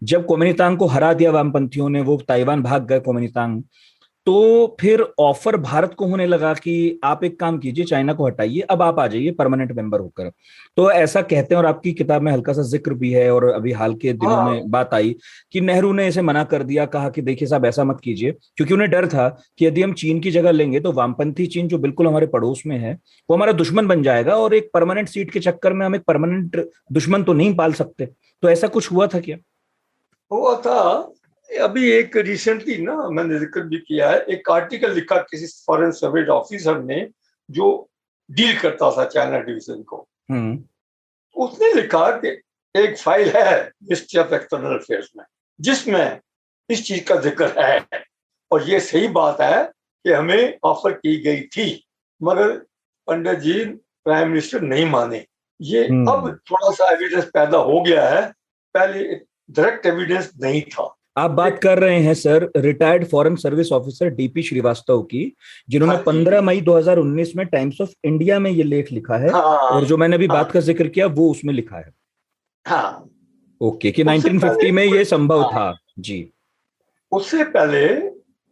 जब कोमिनितांग को हरा दिया वामपंथियों ने, वो ताइवान भाग गए कोमिनितांग, तो फिर ऑफर भारत को होने लगा कि आप एक काम कीजिए, चाइना को हटाइए, अब आप आ जाइए परमानेंट मेंबर होकर। तो ऐसा कहते हैं और आपकी किताब में हल्का सा जिक्र भी है, और अभी हाल के दिनों में बात आई कि नेहरू ने इसे मना कर दिया, कहा कि देखिए साहब ऐसा मत कीजिए, क्योंकि उन्हें डर था कि यदि हम चीन की जगह लेंगे तो वामपंथी चीन जो बिल्कुल हमारे पड़ोस में है वो हमारा दुश्मन बन जाएगा, और एक परमानेंट सीट के चक्कर में हम एक परमानेंट दुश्मन तो नहीं पाल सकते। तो ऐसा कुछ हुआ था क्या? हुआ था। अभी एक रिसेंटली ना, मैंने जिक्र भी किया है, एक आर्टिकल लिखा किसी फॉरेन सर्विस ऑफिसर ने जो डील करता था चाइना डिवीजन को। उसने लिखा कि एक फाइल है मिनिस्ट्री ऑफ एक्सटर्नल अफेयर्स में जिसमें इस चीज का जिक्र है, और ये सही बात है कि हमें ऑफर की गई थी, मगर पंडित जी प्राइम मिनिस्टर नहीं माने। ये अब थोड़ा सा एविडेंस पैदा हो गया है, पहले डायरेक्ट एविडेंस नहीं था। आप बात कर रहे हैं sir retired foreign service officer DP Srivastava की, जिन्होंने 15 मई 2019 में टाइम्स ऑफ इंडिया में ये लेख लिखा है। और जो मैंने अभी बात का जिक्र किया वो उसमें लिखा है। ओके, कि 1950 में ये संभव था जी। उससे पहले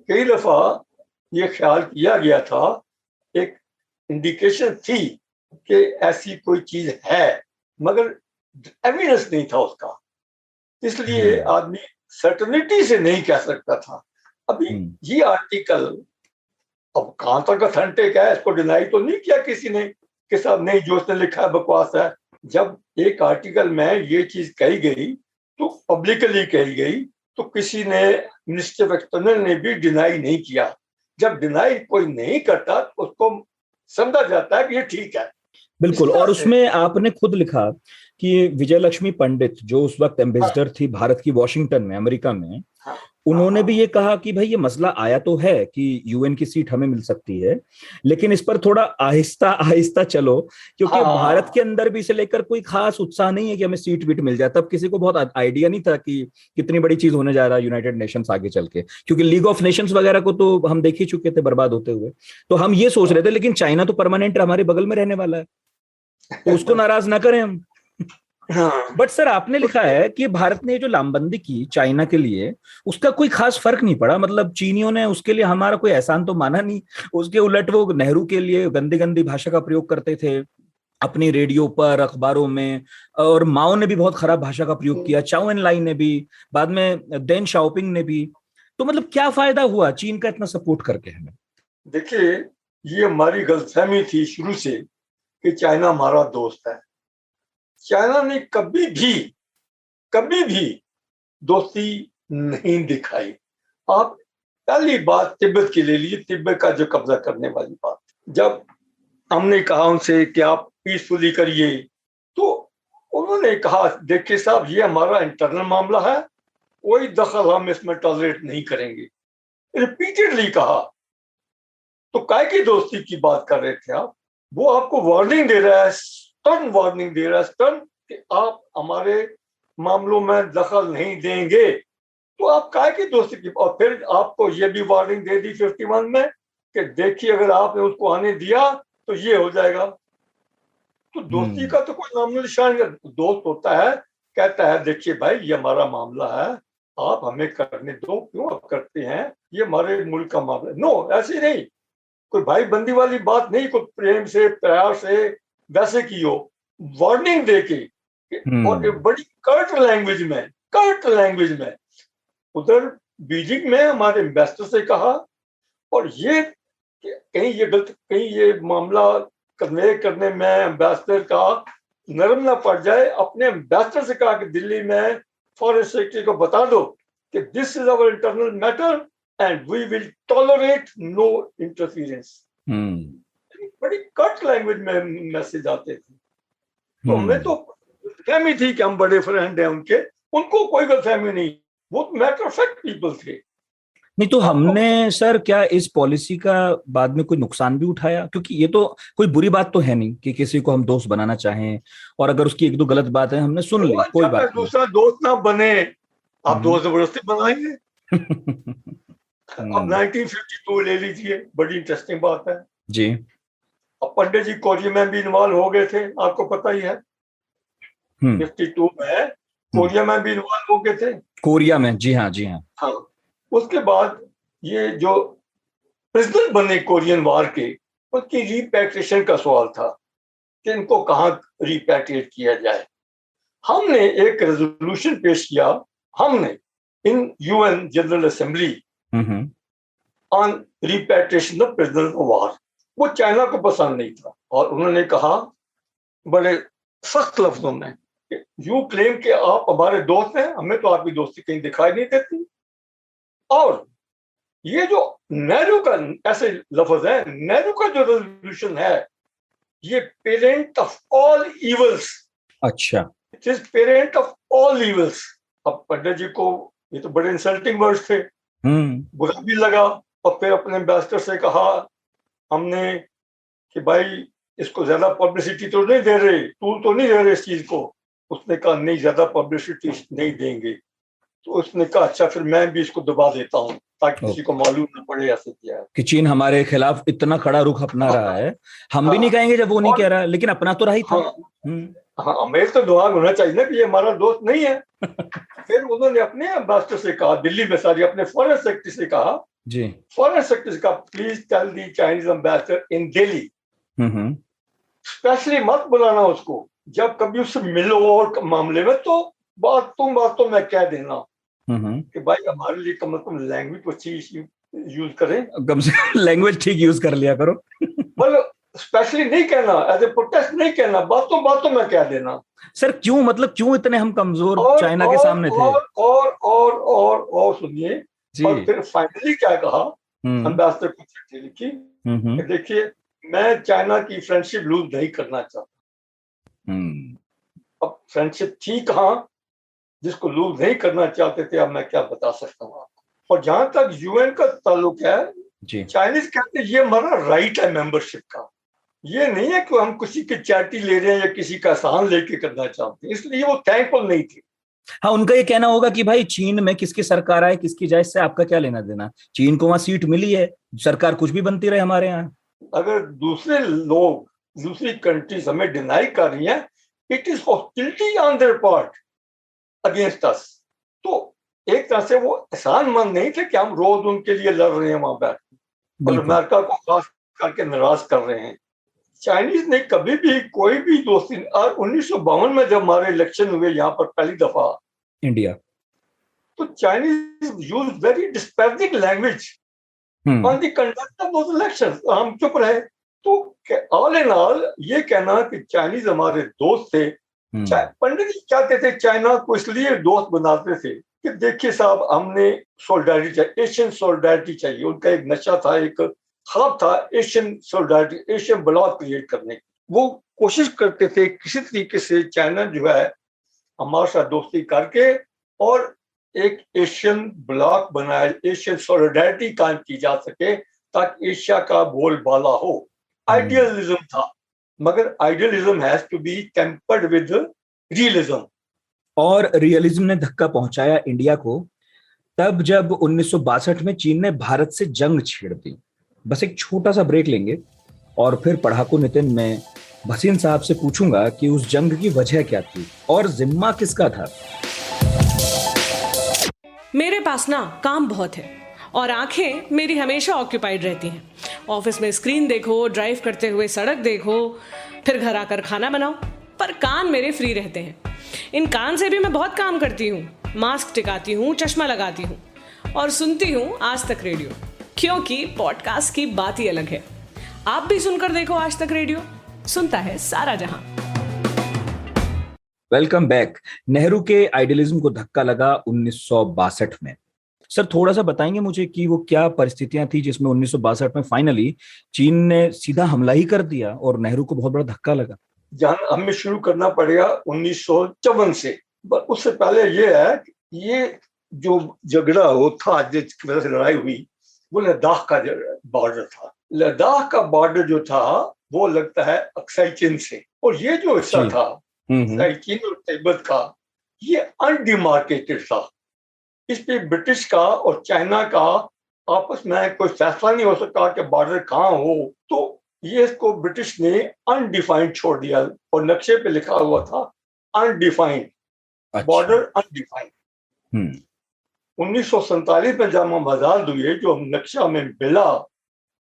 कई दफा ये ख्याल किया गया था, एक इंडिकेशन थी कि ऐसी कोई चीज है, मगर एविडेंस नहीं था उसका, इसलिए आदमी सर्टेनिटी से नहीं कह सकता था। अभी ये आर्टिकल अब कहां तक ऑथेंटिक है, इसको डिनाई तो नहीं किया किसी ने कि साहब नहीं जो उसने लिखा है बकवास है। जब एक आर्टिकल में ये चीज कही गई तो पब्लिकली कही गई, तो किसी ने मिनिस्ट्री ऑफ एक्सटर्नल ने भी डिनाई नहीं किया। जब डिनाई कोई नहीं करता तो उसको समझा जाता है कि ये ठीक है। बिल्कुल। और उसमें आपने खुद लिखा कि विजय लक्ष्मी पंडित जो उस वक्त एम्बेसडर थी भारत की वॉशिंग्टन में, अमेरिका में, उन्होंने भी ये कहा कि भाई ये मसला आया तो है कि यूएन की सीट हमें मिल सकती है, लेकिन इस पर थोड़ा आहिस्ता आहिस्ता चलो, क्योंकि भारत के अंदर भी इसे लेकर कोई खास उत्साह नहीं है कि हमें सीट वीट मिल जाए। तब किसी को बहुत आइडिया नहीं था कि कितनी बड़ी चीज होने जा रहा है यूनाइटेड नेशंस आगे चल के, क्योंकि लीग ऑफ नेशंस वगैरह को तो हम देख ही चुके थे बर्बाद होते हुए। तो हम ये सोच रहे थे, लेकिन चाइना तो परमानेंट हमारे बगल में रहने वाला है, तो उसको नाराज ना करें हम। बट सर आपने लिखा है कि भारत ने जो लामबंदी की चाइना के लिए, उसका कोई खास फर्क नहीं पड़ा। मतलब चीनियों ने उसके लिए हमारा कोई एहसान तो माना नहीं, उसके उलट वो नेहरू के लिए गंदी गंदी भाषा का प्रयोग करते थे अपनी रेडियो पर, अखबारों में, और माओ ने भी बहुत खराब भाषा का प्रयोग किया, चाओ एन लाई ने भी, बाद में देन शाओपिंग ने भी। तो मतलब क्या फायदा हुआ चीन का इतना सपोर्ट करके हमें? देखिए, ये हमारी गलतफहमी थी शुरू से कि चाइना हमारा दोस्त है। चाइना ने कभी भी दोस्ती नहीं दिखाई। आप पहली बात तिब्बत की ले लीजिए, तिब्बत का जो कब्जा करने वाली बात, जब हमने कहा उनसे कि आप पीसफुली करिए, तो उन्होंने कहा देखिए साहब ये हमारा इंटरनल मामला है, कोई दखल हम इसमें टॉलरेट नहीं करेंगे। रिपीटेडली कहा। तो काय की दोस्ती की बात कर रहे थे आप? वो आपको वार्निंग दे रहा है, स्टर्न वार्निंग दे रहा है, स्टर्न, कि आप हमारे मामलों में दखल नहीं देंगे, तो आप काय की दोस्ती की। और फिर आपको ये भी वार्निंग दे दी 51 में कि देखिए अगर आपने उसको आने दिया तो ये हो जाएगा। तो दोस्ती का तो कोई नाम निशान, दोस्त होता है, कहता है देखिए भाई ये हमारा मामला है, आप हमें करने दो, क्यों आप करते हैं, ये हमारे मुल्क का मामला। नो, ऐसे नहीं, कोई भाई बंदी वाली बात नहीं, कोई प्रेम से प्यार से वैसे की हो, वार्निंग दे के, और एक बड़ी कर्ट लैंग्वेज में उधर बीजिंग में हमारे एम्बेसडर से कहा, और ये कहीं ये मामला कन्वे करने में एम्बेसडर का नरम ना पड़ जाए, अपने एम्बेसडर से कहा कि दिल्ली में फॉरेन सेक्रेटरी को बता दो कि this is our internal matter and we will tolerate no interference. बड़ी कट लैंग्वेज में मैसेज आते थे। तो हमें तो फहमी थी कि हम बड़े फ्रेंड हैं उनके, उनको कोई गलतफहमी नहीं, वो मैटर ऑफ फैक्ट पीपल थे। नहीं तो हमने सर क्या इस पॉलिसी का बाद में कोई नुकसान भी उठाया? क्योंकि ये तो कोई बुरी बात तो है नहीं कि किसी को हम दोस्त बनाना चाहें, और अगर उसकी एक दो गलत बात है हमने सुन ली, कोई जब बात तक दूसरा दोस्त ना बने आप दोस्त जबरदस्ती बनाएंगे। अब 1952 ले लीजिए, बड़ी इंटरेस्टिंग बात है जी। अब पंडित जी कोरिया में भी इन्वॉल्व हो गए थे, आपको पता ही है। 52 में कोरिया में भी इन्वॉल्व हो गए थे। कोरिया में, जी हाँ जी हाँ। हाँ, उसके बाद ये जो प्रेसिडेंट बने कोरियन वार के, उनकी रिपैट्रिएशन का सवाल था कि इनको कहाँ रिपैट्रिएट किया जाए। हमने एक रेजोल्यूशन पेश किया, हमने in UN General Assembly on repatriation of prisoners of war. वो चाइना को पसंद नहीं था और उन्होंने कहा बड़े सख्त लफ्जों में, यू क्लेम कि आप हमारे दोस्त हैं, हमें तो आपकी दोस्ती कहीं दिखाई नहीं देती। और ये जो नेहरू का ऐसे लफ्ज है, नेहरू का जो रेजोल्यूशन है, ये पेरेंट ऑफ ऑल इवल्स। अच्छा, it is parent of all evils. अब पंडित जी को ये तो बड़े इंसल्टिंग वर्ड्स थे, बुरा भी लगा। और फिर अपने एम्बेसडर से कहा हमने कि भाई इसको ज्यादा पब्लिसिटी तो नहीं दे रहे, टूल तो नहीं दे रहे इस चीज को। उसने कहा नहीं, ज्यादा पब्लिसिटी नहीं देंगे। तो उसने कहा अच्छा फिर मैं भी इसको दबा देता हूँ ताकि किसी को मालूम न पड़े ऐसे किया है कि चीन हमारे खिलाफ इतना खड़ा रुख अपना रहा है। हम भी नहीं कहेंगे जब वो नहीं कह रहा, लेकिन अपना तो रहा ही था। हाँ, मेरे तो दिमाग होना चाहिए ना कि ये हमारा दोस्त नहीं है। फिर उन्होंने अपने एम्बेसडर से कहा, दिल्ली में सारी अपने फॉरेन सेक्रेटरी से कहा जी, फॉरेन सेक्रेटरी से कहा please tell the Chinese ambassador in Delhi, specially मत बुलाना उसको, जब कभी उससे मिलो और मामले में तो बातों में कह देना कि भाई हमारे लिए कम से कम लैंग्वेज को अच्छी यूज करें, कम से कम लैंग्वेज ठीक यूज कर लिया करो। मतलब स्पेशली नहीं कहना, एज ए प्रोटेस्ट नहीं कहना, बातों में कह देना। सर क्यों, मतलब क्यों इतने हम कमजोर चाइना के सामने थे? और सुनिए, और फिर फाइनली क्या कहा, एम्बेसडर को चिट्ठी लिखी कि देखिए मैं चाइना की फ्रेंडशिप लूज नहीं करना चाहता। अब फ्रेंडशिप थी कहाँ जिसको लूज नहीं करना चाहते थे, अब मैं क्या बता सकता हूँ आपको। और जहां तक यूएन का ताल्लुक है, चाइनीज कहते हैं ये हमारा राइट है मेंबरशिप का, ये नहीं है कि हम किसी की चैरिटी ले रहे हैं या किसी का एहसान लेके करना चाहते हैं, इसलिए वो थैंकफुल नहीं थी। हाँ, उनका ये कहना होगा कि भाई चीन में किसकी सरकार आए किसकी जाए इससे आपका क्या लेना देना, चीन को वहां सीट मिली है, सरकार कुछ भी बनती रहे हमारे यहाँ। अगर दूसरे लोग, दूसरी कंट्रीज हमें डिनाई कर रही हैं, it is hostility on their part against us. तो एक तरह से वो एहसानमंद नहीं थे कि हम रोज उनके लिए लड़ रहे हैं वहां बैठ और अमेरिका को खास करके नाराज कर रहे हैं। चाइनीज ने कभी भी कोई भी दोस्ती, और 1952 में जब हमारे इलेक्शन हुए यहाँ पर पहली दफा इंडिया, तो Chinese use very disparaging language on the conduct of those elections. हम चुप रहे। तो ऑल इन ऑल ये कहना कि चाइनीज हमारे दोस्त थे, पंडित जी चाहते थे चाइना को इसलिए दोस्त बनाते थे कि देखिए साहब हमने सोलिडारिटी चाहिए, एशियन सोलिडारिटी चाहिए। उनका एक नशा था, एक ख्वाब था Asian solidarity, Asian block create करने की। वो कोशिश करते थे किसी तरीके से चाइना जो है हमारे साथ दोस्ती करके और एक एशियन ब्लॉक बनाया, एशियन सोलिडारिटी कायम की जा सके ताकि एशिया का बोलबाला हो। आइडियलिज्म था, मगर idealism has to be tempered with realism. और रियलिज्म ने धक्का पहुंचाया इंडिया को तब जब 1962 में चीन ने भारत से जंग छेड़ दी। बस एक छोटा सा ब्रेक लेंगे और फिर पढ़ाकू नितिन में भसीन साहब से पूछूंगा कि उस जंग की वजह क्या थी और जिम्मा किसका था। मेरे पास ना काम बहुत है और आंखें मेरी हमेशा ऑक्यूपाइड रहती हैं। ऑफिस में स्क्रीन देखो, ड्राइव करते हुए सड़क देखो, फिर घर आकर खाना बनाओ, पर कान मेरे फ्री रहते हैं। इन कान से भी मैं बहुत काम करती हूँ, मास्क टिकाती हूँ, चश्मा लगाती हूँ और सुनती हूँ आज तक रेडियो, क्योंकि पॉडकास्ट की बात ही अलग है। आप भी सुनकर देखो आज तक रेडियो, सुनता है सारा जहां। Welcome back. नेहरू के आइडियलिज्म को धक्का लगा 1962 में। सर थोड़ा सा बताएंगे मुझे कि वो क्या परिस्थितियां थी जिसमें 1962 में फाइनली चीन ने सीधा हमला ही कर दिया और नेहरू को बहुत बड़ा धक्का लगा। जहां हमें शुरू करना पड़ेगा 1954 से। उससे पहले ये है कि ये जो झगड़ा वो था जिसकी वजह से लड़ाई हुई, वो लद्दाख का बॉर्डर था। लद्दाख का बॉर्डर जो था वो लगता है अक्साई चीन से, और ये जो हिस्सा था अक्साई चीन और तिब्बत का, ये अनडिमार्केटेड था। इस पे ब्रिटिश का और चाइना का आपस में कोई फैसला नहीं हो सकता कि बॉर्डर कहाँ हो, तो ये इसको ब्रिटिश ने अनडिफाइंड छोड़ दिया, और नक्शे पे लिखा हुआ था अनडिफाइंड, बॉर्डर अनडिफाइंड। 1947 में जब हम आजाद हुए, जो नक्शा में मिला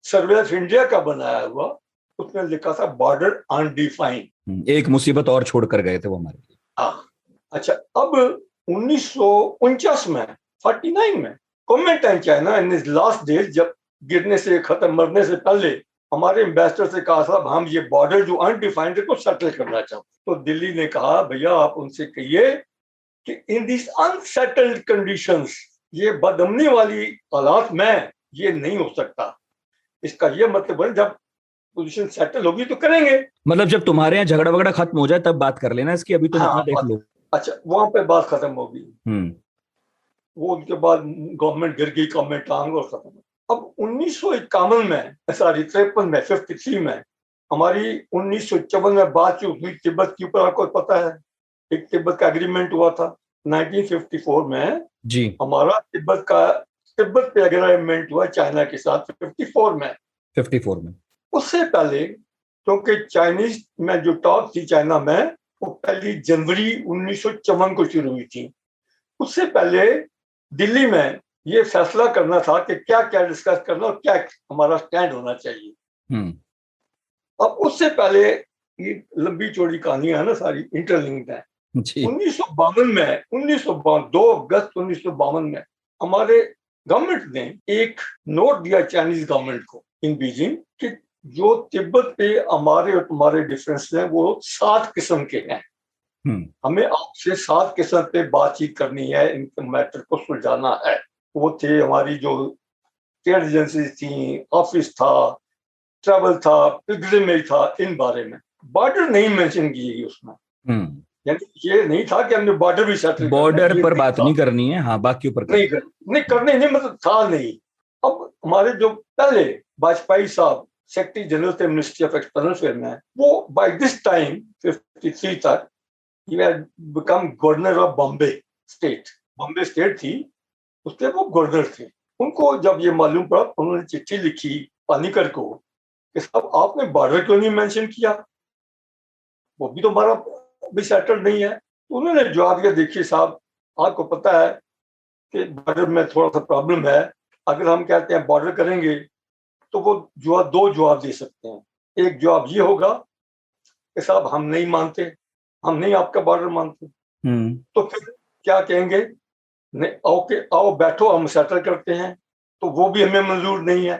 सर्वे ऑफ इंडिया का बनाया हुआ, उसमें लिखा था बॉर्डर अनडिफाइंड। एक मुसीबत और छोड़कर गए थे वो हमारे लिए। हाँ, अच्छा, अब 1949 में 49 में government and China in is last days, जब गिरने से खत्म मरने से पहले हमारे एम्बेसडर से कहा साहब हम ये बॉर्डर जो अनडिफाइंड है को सेटल करना चाहते, तो दिल्ली ने कहा भैया आप उनसे कहिए कि इन दिस अनसेटल्ड कंडीशंस, ये बदअमनी वाली हालात में ये नहीं हो सकता। इसका ये मतलब है जब पोजीशन सेटल होगी तो करेंगे। मतलब जब तुम्हारे यहाँ झगड़ा वगड़ा खत्म हो जाए तब बात कर लेना इसकी, अभी तुम अपना देख लो। अच्छा, वहां पे बात खत्म होगी। वो उनके बाद गवर्नमेंट गिर गई, गवर्नमेंट टांग और खत्म। अब 1951 में, सॉरी 53 में, 53 में हमारी 1954 में बातचीत हुई तिब्बत के ऊपर, आपको पता है एक तिब्बत का एग्रीमेंट हुआ था। 1954 में जी हमारा तिब्बत पे एग्रीमेंट हुआ चाइना के साथ 54 में। उससे पहले क्योंकि चाइनीज में जो टॉक थी चाइना में, वो 1 जनवरी 1954 को शुरू हुई थी। उससे पहले दिल्ली में ये फैसला करना था कि क्या क्या डिस्कस करना और क्या हमारा स्टैंड होना चाहिए। अब उससे पहले ये लंबी चौड़ी कहानी है ना, सारी इंटरलिंक्ड है। 1952 में 2 अगस्त 1952 में हमारे गवर्नमेंट ने एक नोट दिया चाइनीज गवर्नमेंट को इन बीजिंग कि जो तिब्बत पे हमारे और तुम्हारे डिफरेंस हैं वो 7 किस्म के हैं, हमें आपसे 7 किस्म पे बातचीत करनी है, इन मैटर को सुलझाना है। वो थे हमारी जो ट्रेड एजेंसी थी, ऑफिस था, ट्रैवल था, पिलग्रिमेज था, इन बारे में बॉर्डर नहीं मेंशन की गई उसमें। यानी ये नहीं था कि हमने बॉर्डर भी सेटल, बॉर्डर पर बात नहीं करनी है, हाँ बाकी ऊपर नहीं करनी नहीं, मतलब था नहीं। अब हमारे जो पहले वाजपेयी साहब सेक्रेटरी जनरल थे मिनिस्ट्री ऑफ एक्सटर्नल अफेयर में, वो बाय दिस टाइम 53 तक he had become governor of Bombay state थी, उसके वो गवर्नर थे। उनको जब ये मालूम पड़ा, उन्होंने चिट्ठी लिखी पानीकर को कि साहब आपने बॉर्डर क्यों नहीं मेंशन किया, वो भी तो हमारा भी सेटल नहीं है। तो उन्होंने जवाब दिया, देखिए साहब आपको पता है कि बॉर्डर में थोड़ा सा प्रॉब्लम है, अगर हम कहते हैं बॉर्डर करेंगे तो वो दो जवाब दे सकते हैं। एक जवाब ये होगा कि साहब हम नहीं मानते, हम नहीं आपका बॉर्डर मानते, तो फिर क्या कहेंगे, आओ बैठो हम सेटल करते हैं, तो वो भी हमें मंजूर नहीं है।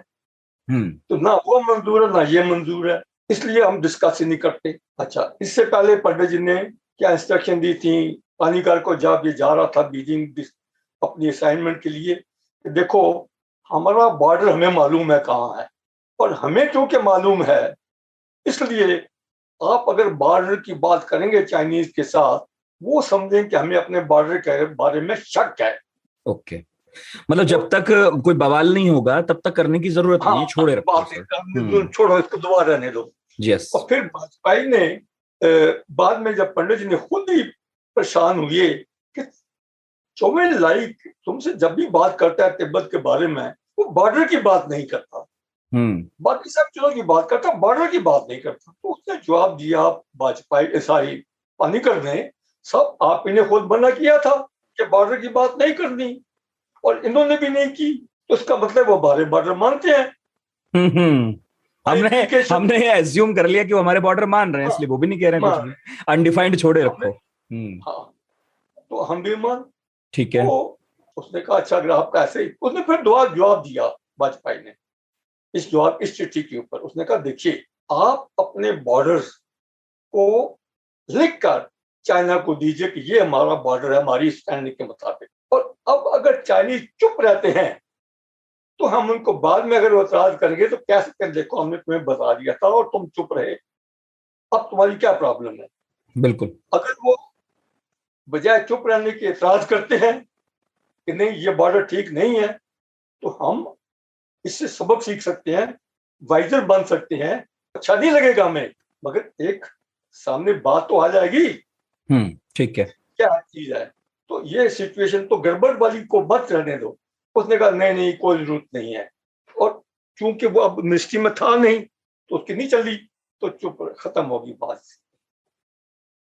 तो ना वो मंजूर है ना ये मंजूर है, इसलिए हम डिस्कस ही नहीं करते। अच्छा, इससे पहले पंडित जी ने क्या इंस्ट्रक्शन दी थी पानीकर को जब ये जा रहा था बीजिंग अपनी असाइनमेंट के लिए, देखो हमारा बॉर्डर हमें मालूम है कहाँ है, और हमें क्योंकि मालूम है इसलिए आप अगर बॉर्डर की बात करेंगे चाइनीज के साथ, वो समझें कि हमें अपने बॉर्डर के बारे में शक है। ओके, मतलब जब तक कोई बवाल नहीं होगा तब तक करने की जरूरत नहीं है, छोड़े रखो, छोड़ो इसको, दोबारा रहने दो। यस। और फिर वाजपेयी ने बाद में जब पंडित जी ने खुद ही परेशान हुए कि चौबे लाइक तुमसे जब भी बात करता है तिब्बत के बारे में, वो बॉर्डर की बात नहीं करता, बाकी सब चीजों की बात करता, बॉर्डर की बात नहीं करता। तो उसने जवाब दिया वाजपेयी पानीकर ने, सब आप इन्हें खुद मना किया था कि बॉर्डर की बात नहीं करनी, और इन्होंने भी नहीं की, तो उसका मतलब वो बॉर्डर मानते हैं। हमने एज्यूम कर लिया कि वो हमारे बॉर्डर मान रहे हैं, इसलिए वो भी नहीं कह रहे हैं कुछ भी, अनडिफाइंड छोड़े रखो। हाँ, तो हम भी मान, ठीक है। तो उसने कहा अच्छा अगर आपका ऐसे ही, उसने फिर जवाब दिया वाजपेयी ने इस चिट्ठी के ऊपर। उसने कहा देखिए आप अपने बॉर्डर्स को लिखकर चाइना को दीजिए कि ये हमारा बॉर्डर है हमारी स्टैंडिंग के मुताबिक, और अब अगर चाइनीज चुप रहते हैं तो हम उनको बाद में अगर एतराज करेंगे तो कह सकते हैं देखो हमने तुम्हें बता दिया था और तुम चुप रहे, अब तुम्हारी क्या प्रॉब्लम है। बिल्कुल, अगर वो बजाय चुप रहने के एतराज करते हैं कि नहीं ये बॉर्डर ठीक नहीं है, तो हम इससे सबक सीख सकते हैं, वाइजर बन सकते हैं। अच्छा नहीं लगेगा हमें, मगर एक सामने बात तो आ जाएगी, ठीक है, क्या चीज है। तो ये सिचुएशन तो गड़बड़ वाली को मत रहने दो। उसने कहा नहीं नहीं कोई जरूरत नहीं है, और चूंकि वो अब मिनिस्ट्री में था नहीं तो उसकी नहीं चली, तो चुप खत्म होगी बात।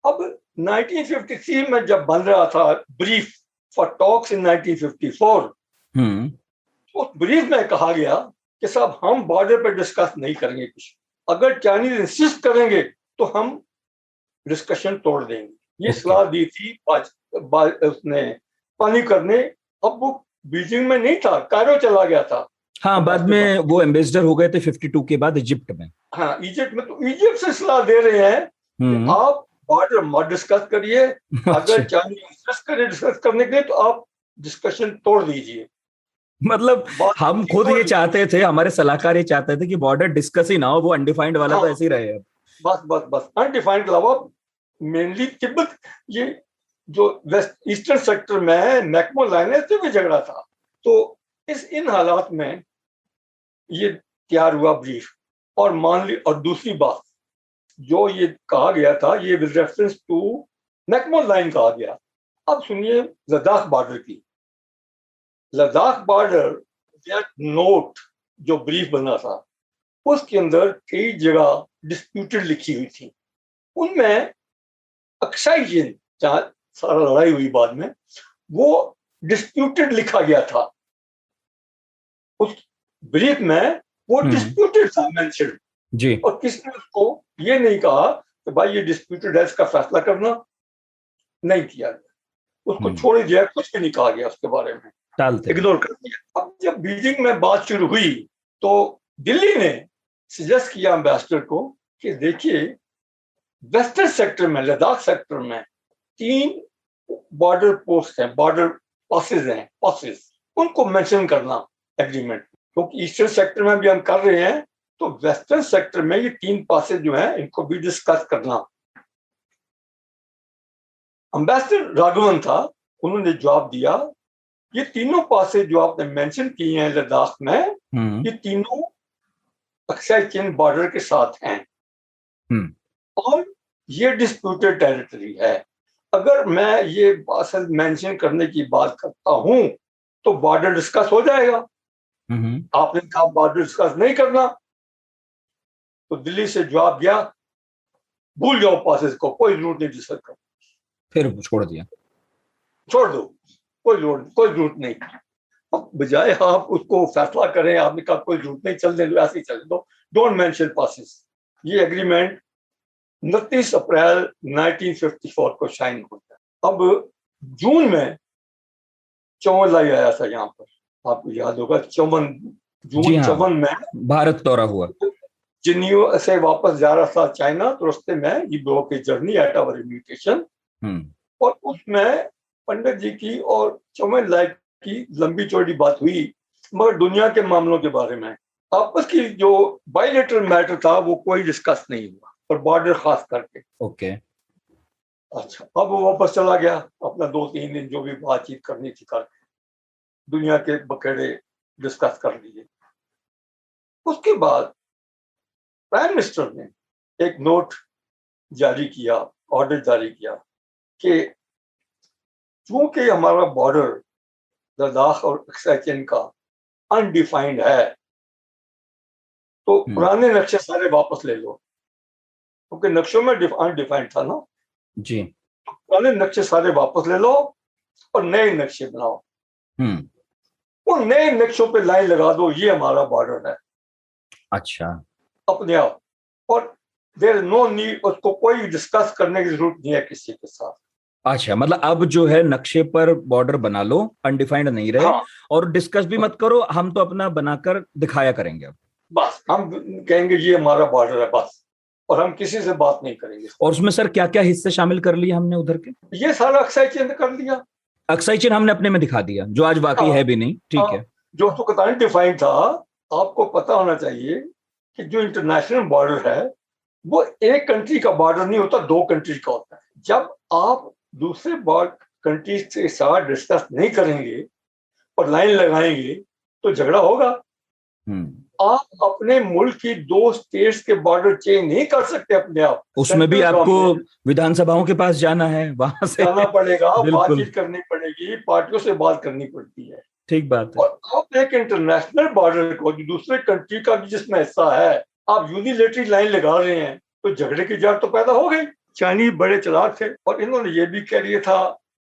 अब 1953 में जब बन रहा था ब्रीफ फॉर टॉक्स इन 1954, उस ब्रीफ में कहा गया कि साहब हम बॉर्डर पर डिस्कस नहीं करेंगे कुछ, अगर चाइनीज इंसिस्ट करेंगे तो हम डिस्कशन तोड़ देंगे। ये सलाह दी थी उसने पानीकर ने। अब वो बीजिंग में नहीं था, कायरो चला गया था। हाँ, बाद में वो एम्बेसडर हो गए थे 52 के बाद इजिप्ट में। हाँ, इजिप्ट में। तो इजिप्ट से सलाह दे रहे हैं कि आप बॉर्डर मत डिस्कस करिए, अगर चाइनीज इंसिस्ट करे डिस्कस करने के लिए तो आप डिस्कशन तोड़ दीजिए। मतलब हम खुद ये चाहते थे, हमारे सलाहकार ये चाहते थे कि बॉर्डर डिस्कस ही ना हो, वो अनडिफाइंड वाला तो ऐसे ही रहे। बस बस बस अनडिफाइंड के अलावा मेनली तिब्बत, ये जो वेस्ट ईस्टर्न सेक्टर में है मैकमो लाइन से भी झगड़ा था। तो इन हालात में ये तैयार हुआ ब्रीफ। और मान ली, और दूसरी बात जो ये कहा गया था, ये विद रेफरेंस टू मैकमो लाइन कहा गया। अब सुनिए लद्दाख बॉर्डर की। लद्दाख बॉर्डर नोट जो ब्रीफ बना था उसके अंदर कई जगह डिस्प्यूटेड लिखी हुई थी। उनमें अक्साई चिन, जहां सारा लड़ाई हुई बाद में, वो डिस्प्यूटेड लिखा गया था। उस ब्रीफ में वो डिस्प्यूटेड था मेंशन जी। और किसने उसको ये नहीं कहा कि भाई ये डिस्प्यूटेड है, इसका फैसला करना नहीं किया गया। उसको छोड़ दिया, कुछ भी नहीं कहा गया उसके बारे में, इग्नोर कर दिया। अब जब बीजिंग में बात शुरू हुई तो दिल्ली ने सजेस्ट किया एम्बेसडर को कि देखिए वेस्टर्न सेक्टर में, लद्दाख सेक्टर में 3 बॉर्डर पोस्ट हैं, बॉर्डर पासेस, उनको मेंशन करना एग्रीमेंट, क्योंकि ईस्टर्न सेक्टर में भी हम कर रहे हैं, तो वेस्टर्न सेक्टर में ये 3 पासेज जो हैं इनको भी डिस्कस करना। एम्बेसडर राघवन था, उन्होंने जवाब दिया ये तीनों पासेज जो आपने मेंशन किए हैं लद्दाख में, ये तीनों अक्साई चिन बॉर्डर के साथ हैं और ये डिस्प्यूटेड टेरिटरी है। अगर मैं ये पासेज मेंशन करने की बात करता हूं तो बॉर्डर डिस्कस हो जाएगा। आपने कहा बॉर्डर डिस्कस नहीं करना, तो दिल्ली से जवाब दिया भूल जाओ पासेज को, कोई जरूरत नहीं डिस्कस करना। फिर छोड़ दिया, छोड़ दो, कोई जरूरत नहीं। अब बजाय आप उसको फैसला करें, आपने कहा कोई जरूरत नहीं, चलने दो, ऐसे ही चलने दो, डोंट मेंशन पासेस। ये एग्रीमेंट 29 अप्रैल 1954 को साइन होता है। अब जून में चौवन लाई आया था यहाँ पर, आपको याद होगा, जून 54 में भारत दौरा हुआ। जिनियो से वापस जा रहा था चाइना, तो रास्ते में ये ब्रो की जर्नी एट आवर इन्विटेशन, और उसमें पंडित जी की और चौवन लाई की लंबी चौड़ी बात हुई, मगर दुनिया के मामलों के बारे में। आपस की जो बायलैटरल मैटर था वो कोई डिस्कस नहीं हुआ, और बॉर्डर खास करके। ओके, अच्छा, अब वो वापस चला गया, अपना 2-3 दिन जो भी बातचीत करनी थी करके दुनिया के बखेड़े डिस्कस कर लिए। उसके बाद प्राइम मिनिस्टर ने एक नोट जारी किया, ऑर्डर जारी किया कि चूंकि हमारा बॉर्डर लद्दाख और अक्साई चिन का अनडिफाइंड है, तो पुराने नक्शे सारे वापस ले लो, क्योंकि नक्शों में अनडिफाइंड था ना जी। तो पुराने नक्शे सारे वापस ले लो और नए नक्शे बनाओ। उन नए नक्शों पे लाइन लगा दो, ये हमारा बॉर्डर है। अच्छा, अपने आप, और देयर इज नो नीड, उसको कोई डिस्कस करने की जरूरत नहीं है किसी के साथ। अच्छा, मतलब अब जो है नक्शे पर बॉर्डर बना लो, अनडिफाइंड नहीं रहे। हाँ। और डिस्कस भी मत करो, हम तो अपना बनाकर दिखाया करेंगे। अब बस हम कहेंगे ये हमारा बॉर्डर है बस, और हम किसी से बात नहीं करेंगे। और उसमें सर क्या क्या हिस्से शामिल कर लिए हमने उधर के? ये सारा अक्साई चिन कर लिया, अक्साई चिन हमने अपने में दिखा दिया, जो आज वाकई है भी नहीं। ठीक है, जो तो कतई डिफाइंड था। आपको पता होना चाहिए कि जो इंटरनेशनल बॉर्डर है वो एक कंट्री का बॉर्डर नहीं होता, 2 कंट्री का होता है। जब आप दूसरे कंट्री के साथ डिस्कस नहीं करेंगे और लाइन लगाएंगे तो झगड़ा होगा। आप अपने मुल्क की 2 स्टेट्स के बॉर्डर चेंज नहीं कर सकते अपने आप। उसमें भी आपको विधानसभाओं के पास जाना है, वहां से जाना पड़ेगा, बिल्कुल बातचीत करनी पड़ेगी, पार्टियों से बात करनी पड़ती है। ठीक बात है। और आप एक इंटरनेशनल बॉर्डर को जो दूसरे कंट्री का भी जिसमें हिस्सा है, आप यूनिलेटरी लाइन लगा रहे हैं तो झगड़े की जड़ तो पैदा हो गई। चाइनीज बड़े चालाक थे और इन्होंने ये भी कह दिया था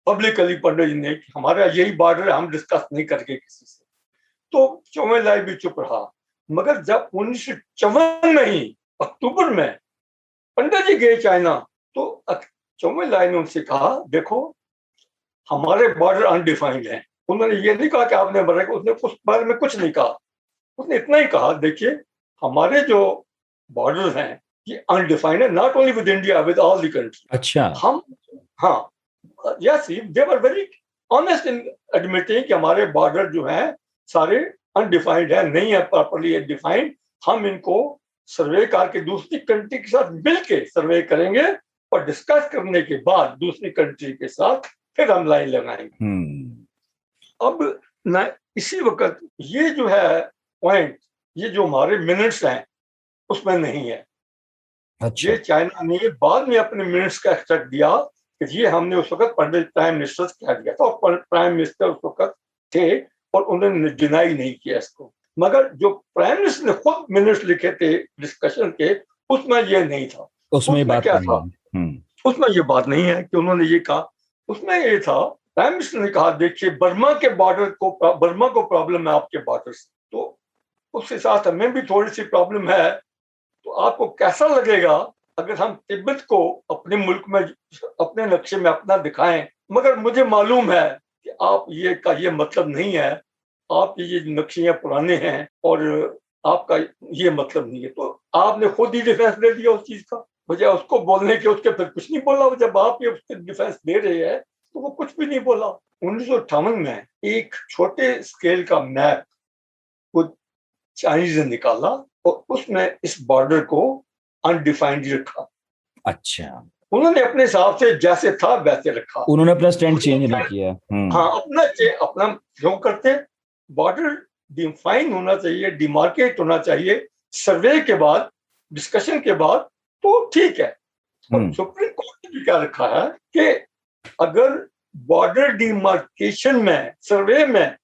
पब्लिकली पंडित जी ने कि हमारा यही बॉर्डर है, हम डिस्कस नहीं करके किसी से। तो चौमेलाई भी चुप रहा। मगर जब 1954 में ही अक्टूबर में पंडित जी गए चाइना तो चौमेलाई ने उनसे कहा देखो हमारे बॉर्डर अनडिफाइंड हैं। उन्होंने ये नहीं कहा कि आपने मरे, उसने उस बारे में कुछ नहीं कहा। उसने इतना ही कहा देखिए हमारे जो बॉर्डर हैं ये अनडिफाइंड है, not only with India with all the country. अच्छा, हम हाँ yes they were very honest in admitting कि हमारे बॉर्डर जो हैं सारे अनडिफाइंड है, नहीं है प्रॉपर्ली डिफाइंड। हम इनको सर्वे करके दूसरी कंट्री के साथ मिलके सर्वे करेंगे और डिस्कस करने के बाद दूसरी कंट्री के साथ फिर हम लाइन लगाएंगे। अब ना इसी वक्त ये जो है पॉइंट, ये जो हमारे मिनट्स हैं उसमें नहीं है। अच्छा, ये चाइना ने बाद में अपने मिनट्स का एक्सट्रैक्ट दिया कि ये हमने उस वक्त पंडित प्राइम मिनिस्टर कह दिया था और प्राइम मिनिस्टर उस वक्त थे और उन्होंने डिनाई नहीं किया इसको। मगर जो प्राइम मिनिस्टर ने खुद मिनट्स लिखे थे डिस्कशन के उसमें ये नहीं था। उसमें बात क्या था, उसमें ये बात नहीं है कि उन्होंने ये कहा। उसमें ये था प्राइम मिनिस्टर ने कहा देखिए बर्मा के बॉर्डर को, बर्मा को प्रॉब्लम है आपके बॉर्डर से, तो उसके साथ हमें भी थोड़ी सी प्रॉब्लम है। तो आपको कैसा लगेगा अगर हम तिब्बत को अपने मुल्क में अपने नक्शे में अपना दिखाएं, मगर मुझे मालूम है कि आप ये का ये मतलब नहीं है, आपके ये नक्शे पुराने हैं और आपका ये मतलब नहीं है। तो आपने खुद ही डिफेंस दे दिया उस चीज का, बजाय उसको बोलने के उसके फिर कुछ नहीं बोला। जब आप ये उसके डिफेंस दे रहे हैं तो वो कुछ भी नहीं बोला। 1958 में एक छोटे स्केल का मैप वो चाइनीज ने निकाला और उसमें इस बॉर्डर को अनडिफाइंड रखा। अच्छा, उन्होंने अपने हिसाब से जैसे था वैसे रखा, उन्होंने अपना स्टैंड चेंज नहीं किया। हाँ अपना क्यों करते, बॉर्डर डिफाइन होना चाहिए, डिमार्केट होना चाहिए, सर्वे के बाद डिस्कशन के बाद तो ठीक है। और सुप्रीम कोर्ट ने भी क्या रखा है कि अगर बॉर्डर डिमार्केशन में सर्वे में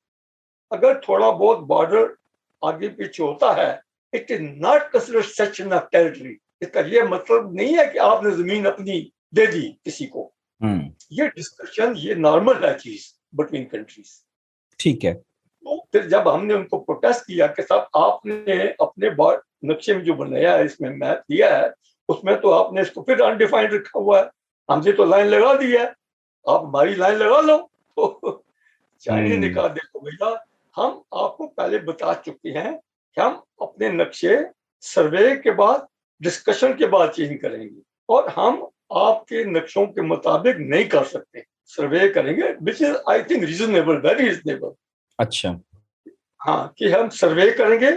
अगर थोड़ा बहुत बॉर्डर आगे पीछे होता है, it is not considered section of territory. इसका ये मतलब नहीं है कि आपने जमीन अपनी दे दी किसी को। ये डिस्कशन ये नॉर्मल है चीज बिटवीन कंट्रीज। ठीक है। तो फिर जब हमने उनको प्रोटेस्ट किया कि साहब आपने अपने नक्शे में जो बनाया है, इसमें मैप दिया है, उसमें तो आपने इसको फिर अनडिफाइंड रखा हुआ है, हमसे तो लाइन लगा दी है, आप हमारी लाइन लगा लो। तो चाइनीज ने कहा देखो भैया हम आपको पहले बता चुके हैं कि हम अपने नक्शे सर्वे के बाद डिस्कशन के बाद चेंज करेंगे और हम आपके नक्शों के मुताबिक नहीं कर सकते, सर्वे करेंगे which is I think reasonable, very reasonable. अच्छा, हाँ कि हम सर्वे करेंगे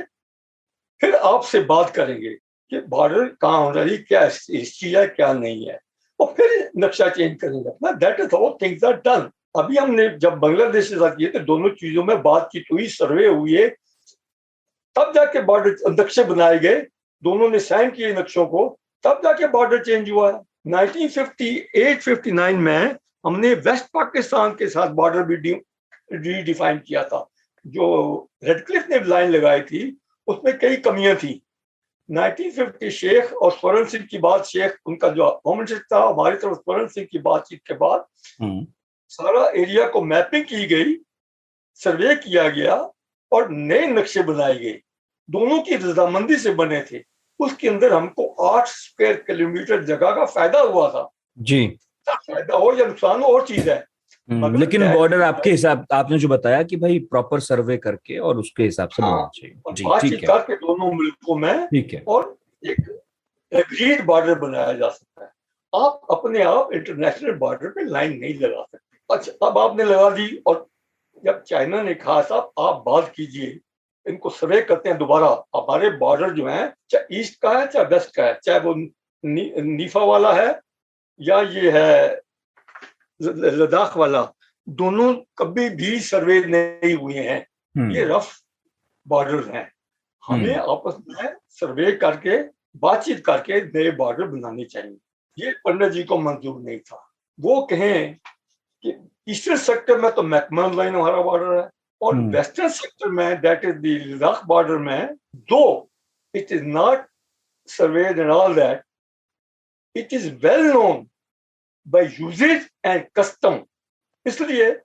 फिर आपसे बात करेंगे कि बॉर्डर कहाँ होना चाहिए, क्या हिस्ट्री है क्या नहीं है, और फिर नक्शा चेंज करेंगे अपना। That is how things are done. अभी हमने जब बांग्लादेश के साथ किए तो दोनों चीजों में बातचीत हुई, सर्वे हुई, तब जाके बॉर्डर नक्शे बनाए गए, दोनों ने साइन किए नक्शों को, तब जाके बॉर्डर चेंज हुआ है। 1958-59 में हमने वेस्ट पाकिस्तान के साथ बॉर्डर भी रीडिफाइन किया था। जो रेडक्लिफ ने लाइन लगाई थी उसमें कई कमियां थी। 1950 शेख और स्वर्ण सिंह की बात, शेख उनका जो होम मिनिस्टर था, हमारी तरफ स्वर्ण सिंह की बातचीत के बाद सारा एरिया को मैपिंग की गई, सर्वे किया गया और नए नक्शे बनाए गए, दोनों की रजामंदी से बने थे। उसके अंदर हमको 8 स्क्वायर किलोमीटर जगह का फायदा हुआ था। जी, फायदा हो या नुकसान हो और चीज है, लेकिन बॉर्डर आपके हिसाब, आपने जो बताया कि भाई प्रॉपर सर्वे करके और उसके हिसाब से बनना चाहिए। जी, बातचीत करके दोनों मुल्कों में, ठीक है, और एक एग्रीड बॉर्डर बनाया जा सकता है। आप अपने आप इंटरनेशनल बॉर्डर पे लाइन नहीं लगा सकते। अच्छा, अब आपने लगा दी और जब चाइना ने कहा साहब आप बात कीजिए, इनको सर्वे करते हैं दोबारा, हमारे बॉर्डर जो है चाहे ईस्ट का है चाहे वेस्ट का है, चाहे वो नीफा वाला है या ये है लद्दाख वाला, दोनों कभी भी सर्वे नहीं हुए हैं, ये रफ बॉर्डर हैं। हमें आपस में सर्वे करके बातचीत करके नए बॉर्डर बनाने चाहिए। ये पंडित जी को मंजूर नहीं था। वो कहें कि ईस्टर्न सेक्टर में तो मैकमोहन लाइन हमारा बॉर्डर है, और वेस्टर्न सेक्टर में that is the Ladakh border में, though it is not surveyed and all that, it is well known by usages and custom. इसलिए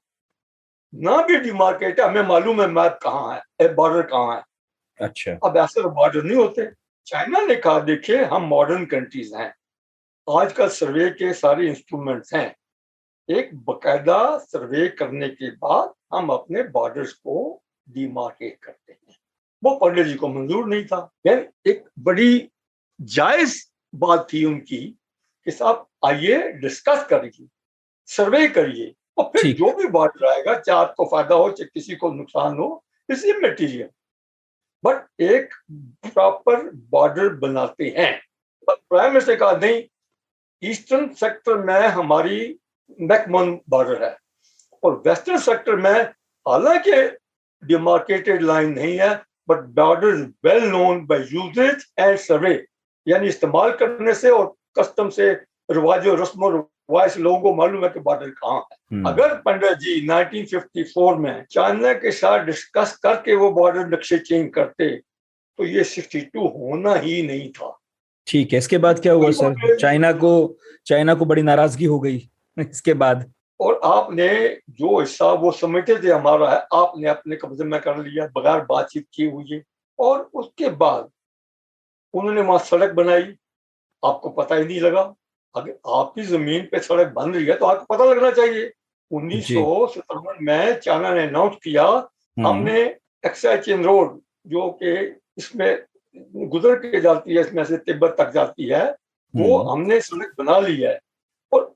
ना भी डिमार्केट, हमें मालूम है मैप कहाँ है, बॉर्डर कहाँ है। अच्छा, अब ऐसे बॉर्डर नहीं होते। चाइना ने कहा देखिए हम मॉडर्न कंट्रीज हैं, आजकल सर्वे के सारे इंस्ट्रूमेंट्स हैं, एक बकायदा सर्वे करने के बाद हम अपने बॉर्डर्स को डिमार्केट करते हैं। वो पंडित जी को मंजूर नहीं था। एक बड़ी जायज बात थी उनकी कि साहब आइए डिस्कस करिए, सर्वे करिए, और फिर जो भी बॉर्डर आएगा, चाहे आपको फायदा हो चाहे किसी को नुकसान हो, इस मटेरियल, बट एक प्रॉपर बॉर्डर बनाते हैं। प्राइम मिनिस्टर ने कहा नहीं, ईस्टर्न सेक्टर में हमारी मैकमोहन बॉर्डर है, और वेस्टर्न सेक्टर में हालांकि डिमार्केटेड लाइन नहीं है, but border is well known by usages and survey, यानी इस्तेमाल करने से और कस्टम से, रिवाजों रस्मों रिवाज से लोगों को मालूम है कि बॉर्डर कहाँ है। अगर पंडित जी 1954 में चाइना के साथ डिस्कस करके वो बॉर्डर नक्शे चेंज करते तो ये 62 होना ही नहीं था। ठीक है, इसके बाद क्या हुआ सर? चाइना को बड़ी नाराजगी हो गई इसके बाद, और आपने जो हिस्सा वो समझते थे हमारा है, आपने अपने कब्जे में कर लिया बगैर बातचीत किए हुए। और उसके बाद उन्होंने वहां सड़क बनाई, आपको पता ही नहीं लगा। अगर आपकी जमीन पे सड़क बन रही है तो आपको पता लगना चाहिए। 1957 में चाइना ने अनाउंस किया, हमने एक्साई चेन रोड जो कि इसमें गुजर के जाती है, इसमें से तिब्बत तक जाती है, वो हमने सड़क बना ली है। और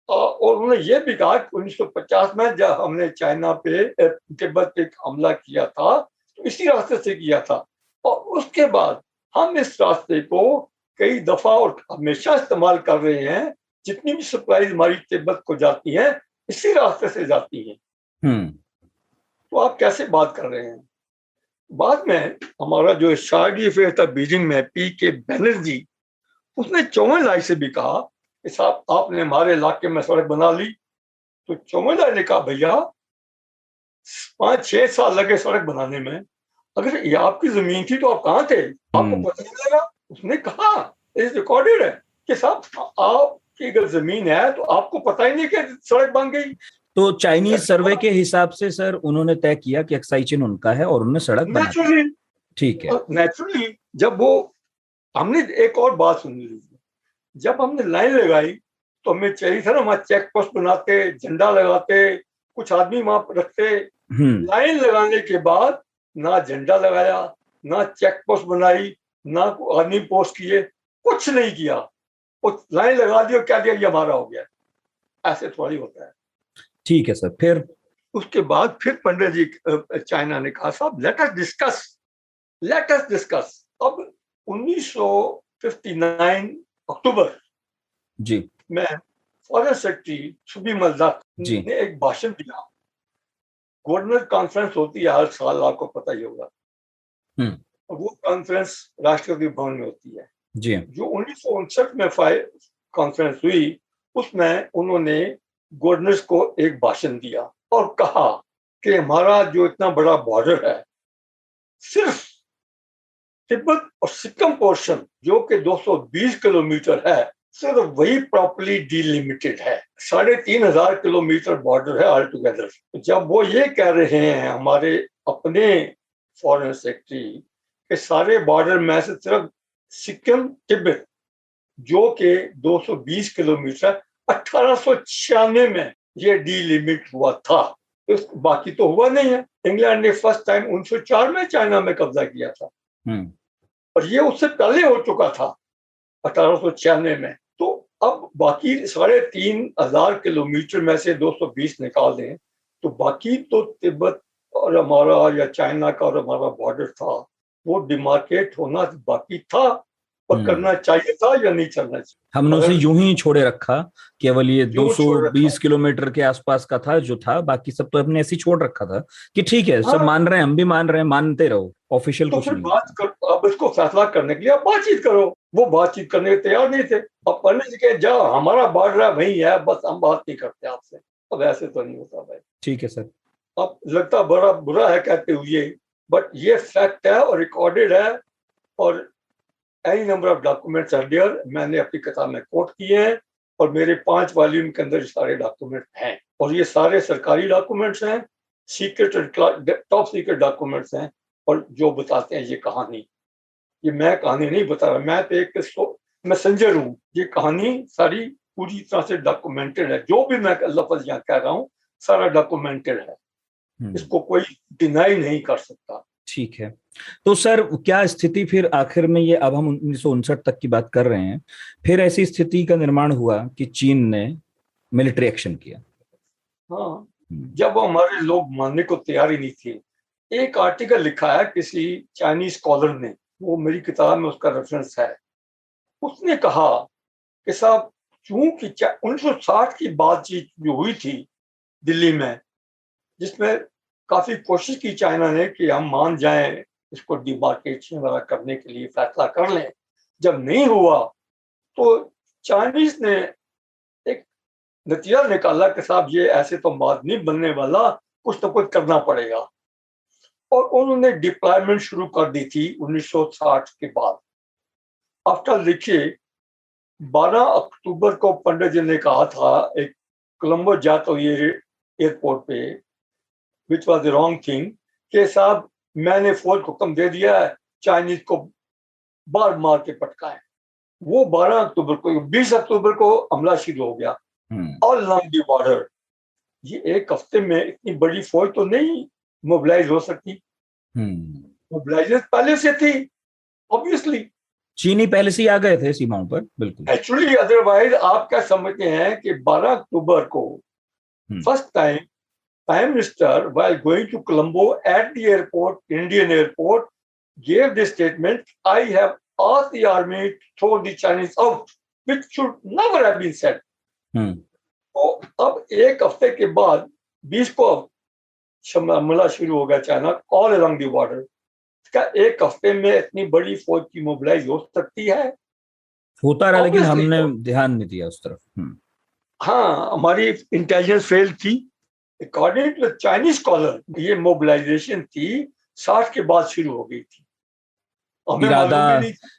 उन्होंने ये भी कहा कि 1950 में जब हमने चाइना पे तिब्बत पे हमला किया था तो इसी रास्ते से किया था, और उसके बाद हम इस रास्ते को कई दफा और हमेशा इस्तेमाल कर रहे हैं। जितनी भी सप्लाई हमारी तिब्बत को जाती है इसी रास्ते से जाती है। तो आप कैसे बात कर रहे हैं? बाद में हमारा जो शार्डी अफेयर था बीजिंग में, पी.के. बनर्जी, उसने चौमेलाई से भी कहा कि साहब आपने हमारे इलाके में सड़क बना ली। तो चौमेलाई ने कहा भैया 5-6 साल लगे सड़क बनाने में, अगर ये आपकी जमीन थी तो आप कहाँ थे? आपको पता नहीं लगा? उसने कहा इस रिकॉर्डेड है कि साहब आपकी अगर जमीन है तो आपको पता ही नहीं कि सड़क बन गई। तो चाइनीज सर्वे के हिसाब से सर उन्होंने तय किया कि एक्साई चेन उनका है और उन्होंने सड़क बना दी। ठीक है। नेचुरली जब वो, हमने एक और बात सुन ली, जब हमने लाइन लगाई तो हमें चाहिए था ना वहां चेक पोस्ट बनाते, झंडा लगाते, कुछ आदमी वहां रखते। लाइन लगाने के बाद ना झंडा लगाया, ना चेक पोस्ट बनाई, ना आदमी पोस्ट किए, कुछ नहीं किया। वो लाइन लगा दी और क्या दिया, ये हमारा हो गया। ऐसे थोड़ी होता है। ठीक है सर। फिर उसके बाद फिर पंडित जी चाइना ने कहा साहब लेट अस डिस्कस। अब 1959 अक्टूबर जी में फॉरेन सेक्रेटरी सुबीमल दत्त ने एक भाषण दिया। गवर्नर कॉन्फ्रेंस होती है हर साल, आपको पता ही होगा। वो कॉन्फ्रेंस राष्ट्रपति भवन में होती है जी। जो 1959 में कॉन्फ्रेंस हुई, उसमें उन्होंने गवर्नर्स को एक भाषण दिया और कहा कि हमारा जो इतना बड़ा बॉर्डर है, सिर्फ तिब्बत और सिक्किम पोर्शन जो कि 220 किलोमीटर है, सिर्फ वही प्रॉपर्ली डिलिमिटेड है। 3500 किलोमीटर बॉर्डर है ऑल टुगेदर। जब वो ये कह रहे हैं हमारे अपने फॉरेन सेक्रेटरी के सारे बॉर्डर में से सिर्फ सिक्किम तिब्बत जो कि 220 किलोमीटर 1896 में ये डिलिमिट हुआ था, तो बाकी तो हुआ नहीं है। इंग्लैंड ने फर्स्ट टाइम 1904 में चाइना में कब्जा किया था और ये उससे पहले हो चुका था 1896 में। तो अब बाकी 3500 किलोमीटर में से 220 निकाल दें तो बाकी तो तिब्बत और हमारा या चाइना का और हमारा बॉर्डर था, वो डिमार्केट होना बाकी था। और करना चाहिए था या नहीं करना चाहिए। हमने उसे अगर यूं ही छोड़े रखा, केवल ये यूं छोड़ 220 रखा। किलोमीटर के आसपास का था जो था, बाकी सब तो हमने ऐसे ही छोड़ रखा था कि ठीक है, सब हाँ, मान रहे हैं, हम भी मान रहे हैं, मानते रहो, ऑफिशियल तो कुछ फिर नहीं बात करो, अब इसको फैसला करने के लिए आप बातचीत करो। वो बातचीत करने के तैयार नहीं थे। अब पढ़ने से कहे जा हमारा बॉर्डर वही है, बस हम बात नहीं करते आपसे। अब ऐसे तो नहीं होता भाई। ठीक है सर। अब लगता बड़ा बुरा है कहते हुए, बट ये फैक्ट है और रिकॉर्डेड है, और any number of documents are there. मैंने अपनी किताब में कोट किए हैं और मेरे 5 वॉल्यूम के अंदर सारे डॉक्यूमेंट हैं, और ये सारे सरकारी डॉक्यूमेंट्स हैं, सीक्रेट और टॉप सीक्रेट डॉक्यूमेंट्स हैं, और जो बताते हैं ये कहानी, ये मैं कहानी नहीं बता रहा, मैं तो एक मैसेंजर हूँ। ये कहानी सारी पूरी तरह से डॉक्यूमेंटेड है, जो भी मैं लफ्ज यहाँ कह रहा हूँ सारा डॉक्यूमेंटेड है, इसको कोई डिनाई नहीं कर सकता। ठीक है, तो सर क्या स्थिति फिर आखिर में, ये अब हम 1959 तक की बात कर रहे हैं, फिर ऐसी स्थिति का निर्माण हुआ कि चीन ने मिलिट्री एक्शन किया। हाँ, जब हमारे लोग मानने को तैयार ही नहीं थे। एक आर्टिकल लिखा है किसी चाइनीज स्कॉलर ने, वो मेरी किताब में उसका रेफरेंस है। उसने कहा कि साहब चूंकि 1960 की बातचीत जो हुई थी दिल्ली में, जिसमें काफी कोशिश की चाइना ने कि हम मान जाएं, इसको डिमार्केशन वाला करने के लिए फैसला कर लें, जब नहीं हुआ तो चाइनीज ने एक नतीजा निकाला कि साहब ये ऐसे तो बात नहीं बनने वाला, कुछ तो कुछ करना पड़ेगा, और उन्होंने डिप्लॉयमेंट शुरू कर दी थी 1960 के बाद। आफ्टर देखिए 12 अक्टूबर को पंडित जी ने कहा था एक कोलंबो जाते हुए एयरपोर्ट पे, which was the wrong thing, कि साहब मैंने फौज को हुक्म दे दिया है चाइनीज को बार मार के पटकाएं। वो 12 अक्टूबर को, 20 अक्टूबर को हमला शुरू हो गया ऑल अलोंग द बॉर्डर। ये एक हफ्ते में इतनी बड़ी फौज तो नहीं मोबिलाइज हो सकती। मोबिलाइजेशन पहले से थी ऑब्वियसली, चीनी पहले से ही आ गए थे सीमाओं पर, बिल्कुल। एक्चुअली अदरवाइज आप क्या समझते हैं कि 12 अक्टूबर को first time Prime Minister, while going to Colombo at the airport, Indian airport, gave this statement, I have asked the army to throw the Chinese out, which should never have been said. तो अब एक हफ्ते के बाद 20 को हमला शुरू हो गया China all along the border. क्या एक हफ्ते में इतनी बड़ी फौज की मोबिलाइज हो सकती है? होता रहा, लेकिन हमने ध्यान नहीं दिया उस तरफ। हाँ, हमारी इंटेलिजेंस फेल थी। अकॉर्डिंग टू चाइनीज स्कॉलर, ये मोबिलाइजेशन थी 60 के बाद शुरू हो गई थी।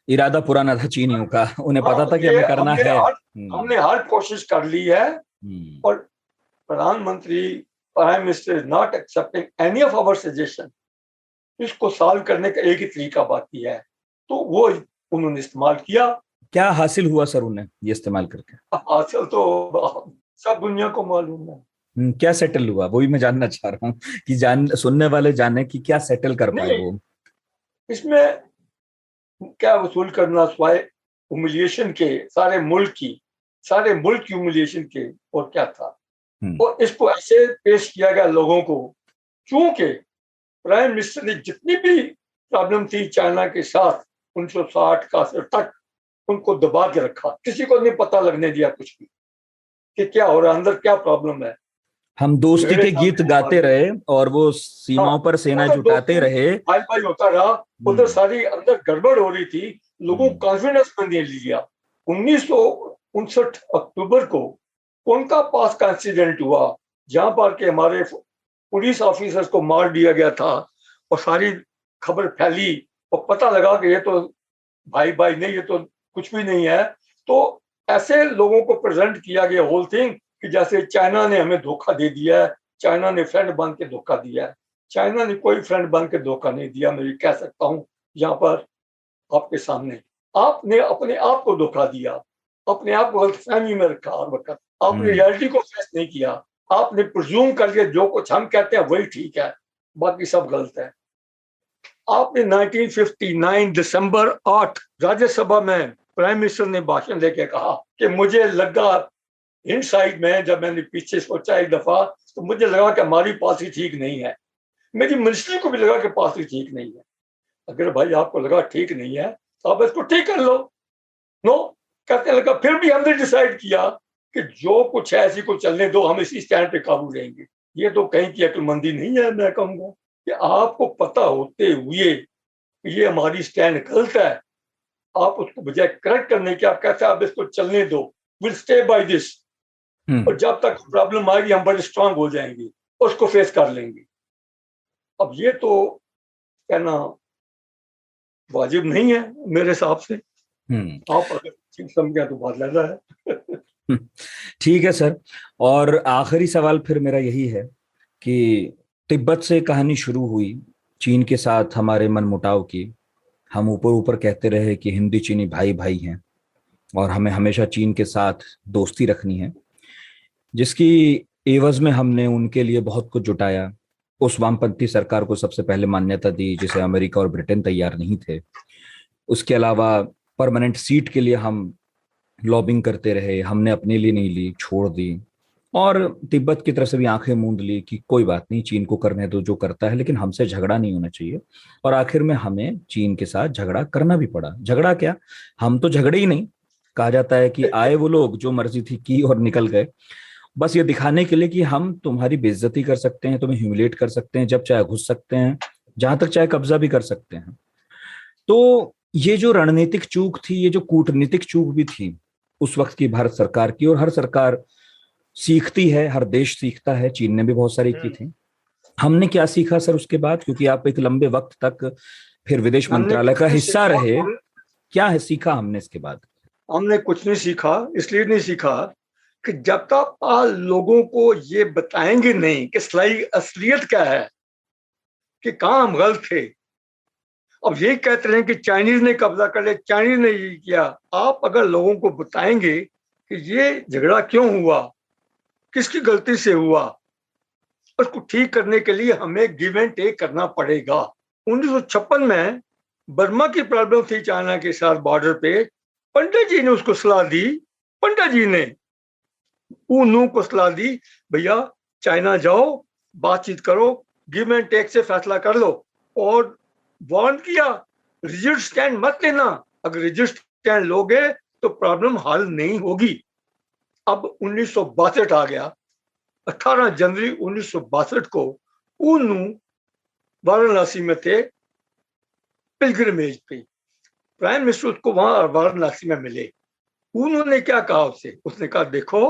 इरादा पुराना था चीनियों का, उन्हें पता था कि हमें करना है। हमने हर कोशिश कर ली है, और प्रधानमंत्री prime minister is not accepting any of our suggestion. इसको सॉल्व करने का एक ही तरीका बाकी है, तो वो उन्होंने इस्तेमाल किया। क्या हासिल हुआ सर उन्हें ये इस्तेमाल करके? हासिल तो सब दुनिया को मालूम है। क्या सेटल हुआ, वो भी मैं जानना चाह रहा हूँ कि सुनने वाले जाने कि क्या सेटल कर पाए वो। इसमें क्या वसूल करना सिवाय ह्यूमिलिएशन के, सारे मुल्क की ह्यूमिलिएशन के, और क्या था। और इसको ऐसे पेश किया गया लोगों को, चूंकि प्राइम मिनिस्टर ने जितनी भी प्रॉब्लम थी चाइना के साथ 1960 का तक उनको दबा के रखा, किसी को नहीं पता लगने दिया कुछ भी कि क्या हो रहा है अंदर, क्या प्रॉब्लम है। हम दोस्ती के गीत गाते रहे और वो सीमाओं पर सेना जुटाते रहे, भाई होता रहा, उधर सारी अंदर गड़बड़ हो रही थी, लोगों को कॉन्फिडेंस में नहीं लिया। 1959 अक्टूबर को उनका पास का इंसिडेंट हुआ जहां पर के हमारे पुलिस ऑफिसर्स को मार दिया गया था, और सारी खबर फैली और पता लगा कि ये तो भाई नहीं, ये तो कुछ भी नहीं है। तो ऐसे लोगों को प्रेजेंट किया गया होल थिंग कि जैसे चाइना ने हमें धोखा दे दिया है, चाइना ने फ्रेंड बन के धोखा दिया है। चाइना ने कोई फ्रेंड बन के धोखा नहीं दिया, मैं कह सकता हूँ यहाँ पर आपके सामने। आपने अपने आप को धोखा दिया, अपने आप को गलतफहमी में रखा, हर वक्त आपने रियलिटी को फेस नहीं किया। आपने प्रिज्यूम करके जो कुछ हम कहते हैं वही ठीक है, बाकी सब गलत है। आपने 1959 दिसंबर 8 राज्यसभा में प्राइम मिनिस्टर ने भाषण देके कहा कि मुझे लगा इनसाइड में, जब मैंने पीछे सोचा एक दफा, तो मुझे लगा कि हमारी पॉलिसी ठीक नहीं है। मेरी मिनिस्ट्री को भी लगा कि पॉलिसी ठीक नहीं है। अगर भाई आपको लगा ठीक नहीं है तो आप इसको ठीक कर लो, नो, कहते लगा फिर भी हमने डिसाइड किया कि जो कुछ है ऐसी को चलने दो, हम इसी स्टैंड पे काबू रहेंगे। ये तो कहीं की अक्लमंदी नहीं है। मैं कहूँगा कि आपको पता होते हुए ये हमारी स्टैंड गलत है, आप उसको बजाय करेक्ट करने के आप कहते हैं आप इसको चलने दो, विल स्टे बाय दिस, और जब तक प्रॉब्लम आएगी हम बड़े स्ट्रांग हो जाएंगे, उसको फेस कर लेंगे। अब ये तो कहना वाजिब नहीं है मेरे हिसाब से। आप अगर ठीक समझे तो बात लग रहा है। ठीक है सर। और आखिरी सवाल फिर मेरा यही है कि तिब्बत से कहानी शुरू हुई, चीन के साथ हमारे मनमुटाव की। हम ऊपर ऊपर कहते रहे कि हिंदी चीनी भाई भाई हैं और हमें हमेशा चीन के साथ दोस्ती रखनी है, जिसकी एवज में हमने उनके लिए बहुत कुछ जुटाया। उस वामपंथी सरकार को सबसे पहले मान्यता दी जिसे अमेरिका और ब्रिटेन तैयार नहीं थे। उसके अलावा परमानेंट सीट के लिए हम लॉबिंग करते रहे, हमने अपने लिए नहीं ली, छोड़ दी। और तिब्बत की तरफ से भी आंखें मूंद ली कि कोई बात नहीं, चीन को करने दो जो करता है, लेकिन हमसे झगड़ा नहीं होना चाहिए। और आखिर में हमें चीन के साथ झगड़ा करना भी पड़ा। झगड़ा क्या, हम तो झगड़े ही नहीं। कहा जाता है कि आए वो लोग जो मर्जी थी की और निकल गए, बस ये दिखाने के लिए कि हम तुम्हारी बेइज्जती कर सकते हैं, तुम्हें ह्यूमिलेट कर सकते हैं, जब चाहे घुस सकते हैं, जहां तक चाहे कब्जा भी कर सकते हैं। तो ये जो रणनीतिक चूक थी, ये जो कूटनीतिक चूक भी थी उस वक्त की भारत सरकार की, और हर सरकार सीखती है, हर देश सीखता है, चीन ने भी बहुत सारी की थी। हमने क्या सीखा सर उसके बाद, क्योंकि आप एक लंबे वक्त तक फिर विदेश मंत्रालय का हिस्सा रहे, क्या है सीखा हमने इसके बाद? हमने कुछ नहीं सीखा। इसलिए नहीं सीखा कि जब तक आप लोगों को ये बताएंगे नहीं कि असलियत क्या है, कि कहाँ हम गलत थे। अब ये कहते हैं कि चाइनीज ने कब्जा कर लिया, चाइनीज ने ये किया। आप अगर लोगों को बताएंगे कि ये झगड़ा क्यों हुआ, किसकी गलती से हुआ, उसको ठीक करने के लिए हमें गिव एंड टेक करना पड़ेगा। 1956 में बर्मा की प्रॉब्लम थी चाइना के साथ बॉर्डर पे, पंडित जी ने उसको सलाह दी, पंडित जी ने उन्होंने को सलाह दी, भैया चाइना जाओ, बातचीत करो, गिव एंड टेक से फैसला कर लो। और वार्न किया, रिजिड स्टैंड मत लेना, अगर रिजिड स्टैंड लोगे तो प्रॉब्लम हल नहीं होगी। अब 1962 आ गया। 18 जनवरी 1962 को उन्नू वाराणसी में थे पिलग्रिमेज पे। प्राइम मिनिस्टर उसको वहां वाराणसी में मिले। उन्होंने क्या कहा उससे, उसने कहा देखो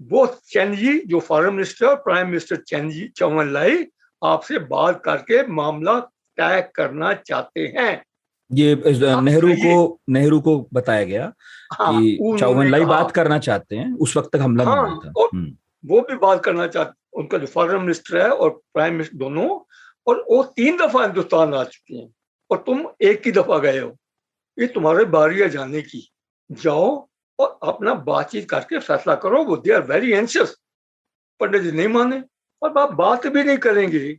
वो चैन जी जो फॉरेन मिनिस्टर, प्राइम मिनिस्टर चौवन लाई आपसे बात करके मामला तय करना चाहते हैं। ये नेहरू को बताया गया कि चौवन लाई बात करना चाहते हैं। उस वक्त तक हमला नहीं हुआ था। और वो भी बात करना चाहते, उनका जो फॉरेन मिनिस्टर है और प्राइम मिनिस्टर दोनों, और वो 3 दफा हिंदुस्तान आ चुके हैं और तुम एक ही दफा गए हो। ये तुम्हारे बारी है जाने की, जाओ और अपना बातचीत करके फैसला करो। वो दे आर वेरी एंशियस। पंडित जी नहीं माने और आप बात भी नहीं करेंगे,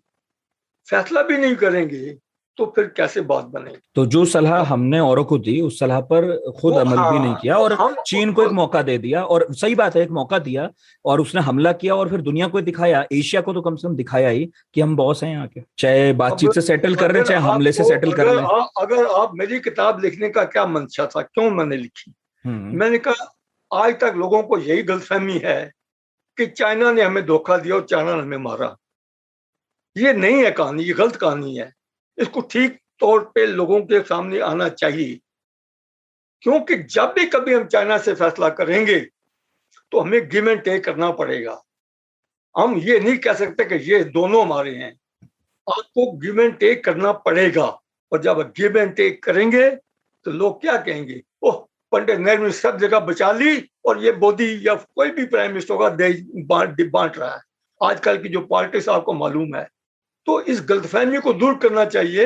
फैसला भी नहीं करेंगे, तो फिर कैसे बात बनेगी? तो जो सलाह हमने औरों को दी उस सलाह पर खुद अमल भी नहीं किया और चीन को एक मौका दे दिया। और सही बात है, एक मौका दिया और उसने हमला किया और फिर दुनिया को दिखाया, एशिया को तो कम से कम दिखाया ही कि हम बॉस हैं यहाँ के, चाहे बातचीत से सेटल कर रहे, चाहे हमले से सेटल कर रहे। अगर आप मेरी किताब लिखने का क्या मंशा था, क्यों मैंने लिखी? मैंने कहा आज तक लोगों को यही गलतफहमी है कि चाइना ने हमें धोखा दिया और चाइना ने हमें मारा। ये नहीं है कहानी, ये गलत कहानी है। इसको ठीक तौर पे लोगों के सामने आना चाहिए, क्योंकि जब भी कभी हम चाइना से फैसला करेंगे तो हमें गिव एंड टेक करना पड़ेगा। हम ये नहीं कह सकते कि ये दोनों हमारे हैं, आपको गिव एंड टेक करना पड़ेगा। और जब गिव एंड टेक करेंगे तो लोग क्या कहेंगे, ओह पंडित नेहरू ने सब जगह बचा ली और ये मोदी या कोई भी प्राइम मिनिस्टर होगा देश बांट रहा है। आजकल की जो पॉलिटिक्स आपको मालूम है। तो इस गलतफहमी को दूर करना चाहिए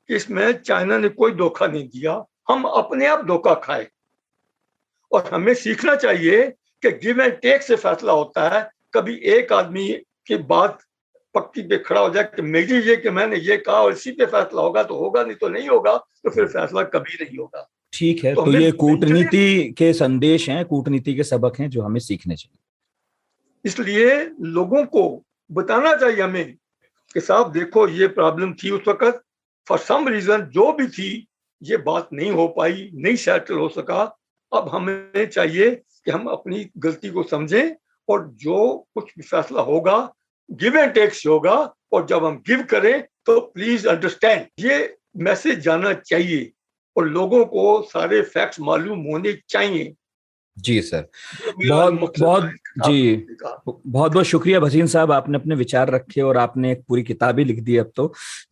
कि इसमें चाइना ने कोई धोखा नहीं दिया, हम अपने आप धोखा खाए। और हमें सीखना चाहिए कि गिव एंड टेक से फैसला होता है। कभी एक आदमी की बात पक्की पे खड़ा हो जाए कि मेरी ये कि मैंने ये कहा और इसी पे फैसला होगा तो होगा, नहीं तो नहीं होगा, तो फिर फैसला कभी नहीं होगा। ठीक है, तो ये कूटनीति के संदेश हैं, कूटनीति के सबक हैं जो हमें सीखने चाहिए। इसलिए लोगों को बताना चाहिए हमें कि साहब देखो ये प्रॉब्लम थी उस वक्त, फॉर सम रीजन जो भी थी ये बात नहीं हो पाई, नहीं सेटल हो सका, अब हमें चाहिए कि हम अपनी गलती को समझें और जो कुछ भी फैसला होगा गिव एंड टेक्स होगा, और जब हम गिव करें तो प्लीज अंडरस्टैंड, ये मैसेज जाना चाहिए और लोगों को सारे फैक्ट्स मालूम होने चाहिए। जी सर, बहुत बहुत शुक्रिया भसीन साहब, आपने अपने विचार रखे और आपने एक पूरी किताब ही लिख दी अब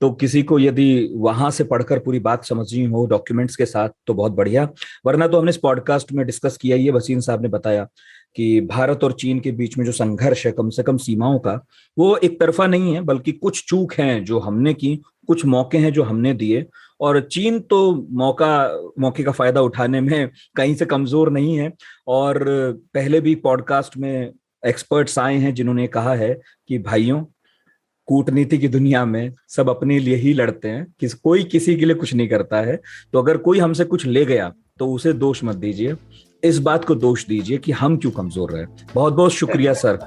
तो किसी को यदि वहां से पढ़कर पूरी बात समझनी हो डॉक्यूमेंट्स के साथ तो बहुत बढ़िया, वरना तो हमने इस पॉडकास्ट में डिस्कस किया ही है। भसीन साहब ने बताया कि भारत और चीन के बीच में जो संघर्ष है कम से कम सीमाओं का, वो एक तरफा नहीं है, बल्कि कुछ चूक हैं जो हमने की, कुछ मौके हैं जो हमने दिए, और चीन तो मौके का फायदा उठाने में कहीं से कमजोर नहीं है। और पहले भी पॉडकास्ट में एक्सपर्ट्स आए हैं जिन्होंने कहा है कि भाइयों, कूटनीति की दुनिया में सब अपने लिए ही लड़ते हैं, कोई किसी के लिए कुछ नहीं करता है। तो अगर कोई हमसे कुछ ले गया तो उसे दोष मत दीजिए, इस बात को दोष दीजिए कि हम क्यों कमजोर रहे। बहुत बहुत शुक्रिया सर।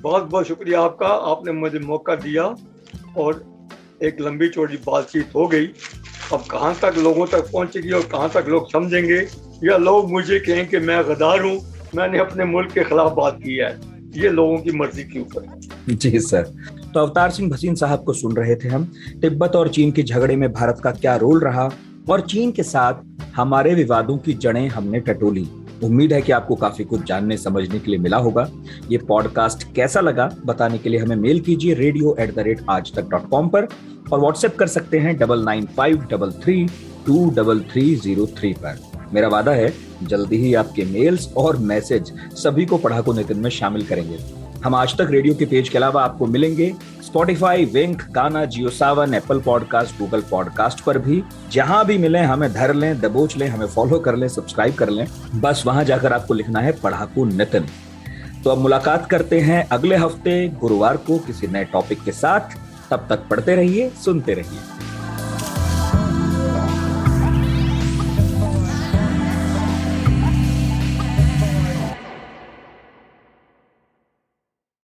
बहुत बहुत शुक्रिया आपका, आपने मुझे मौका दिया और एक लंबी चौड़ी बातचीत हो गई। अब कहाँ तक लोगों तक पहुंचेगी और कहाँ तक लोग समझेंगे, या लोग मुझे कहें कि मैं गद्दार हूँ, मैंने अपने मुल्क के खिलाफ बात की है, ये लोगों की मर्जी के ऊपर है। जी सर, तो अवतार सिंह भसीन साहब को सुन रहे थे हम। तिब्बत और चीन के झगड़े में भारत का क्या रोल रहा और चीन के साथ हमारे विवादों की जड़ें हमने टटोली। उम्मीद है कि आपको काफी कुछ जानने समझने के लिए मिला होगा। ये पॉडकास्ट कैसा लगा बताने के लिए हमें मेल कीजिए radio@aajtak.com पर, और व्हाट्सएप कर सकते हैं 9953323303 पर। मेरा वादा है जल्दी ही आपके मेल्स और मैसेज सभी को पढ़ाकू नितिन में शामिल करेंगे। हम आज तक रेडियो के पेज के अलावा आपको मिलेंगे स्पॉटिफाई, विंक, गाना, जियो सावन, एप्पल पॉडकास्ट, गूगल पॉडकास्ट पर भी। जहां भी मिले हमें धर लें, दबोच लें, हमें फॉलो कर लें, सब्सक्राइब कर लें। बस वहां जाकर आपको लिखना है पढ़ाकू नितिन। तो अब मुलाकात करते हैं अगले हफ्ते गुरुवार को किसी नए टॉपिक के साथ। तब तक पढ़ते रहिए, सुनते रहिए।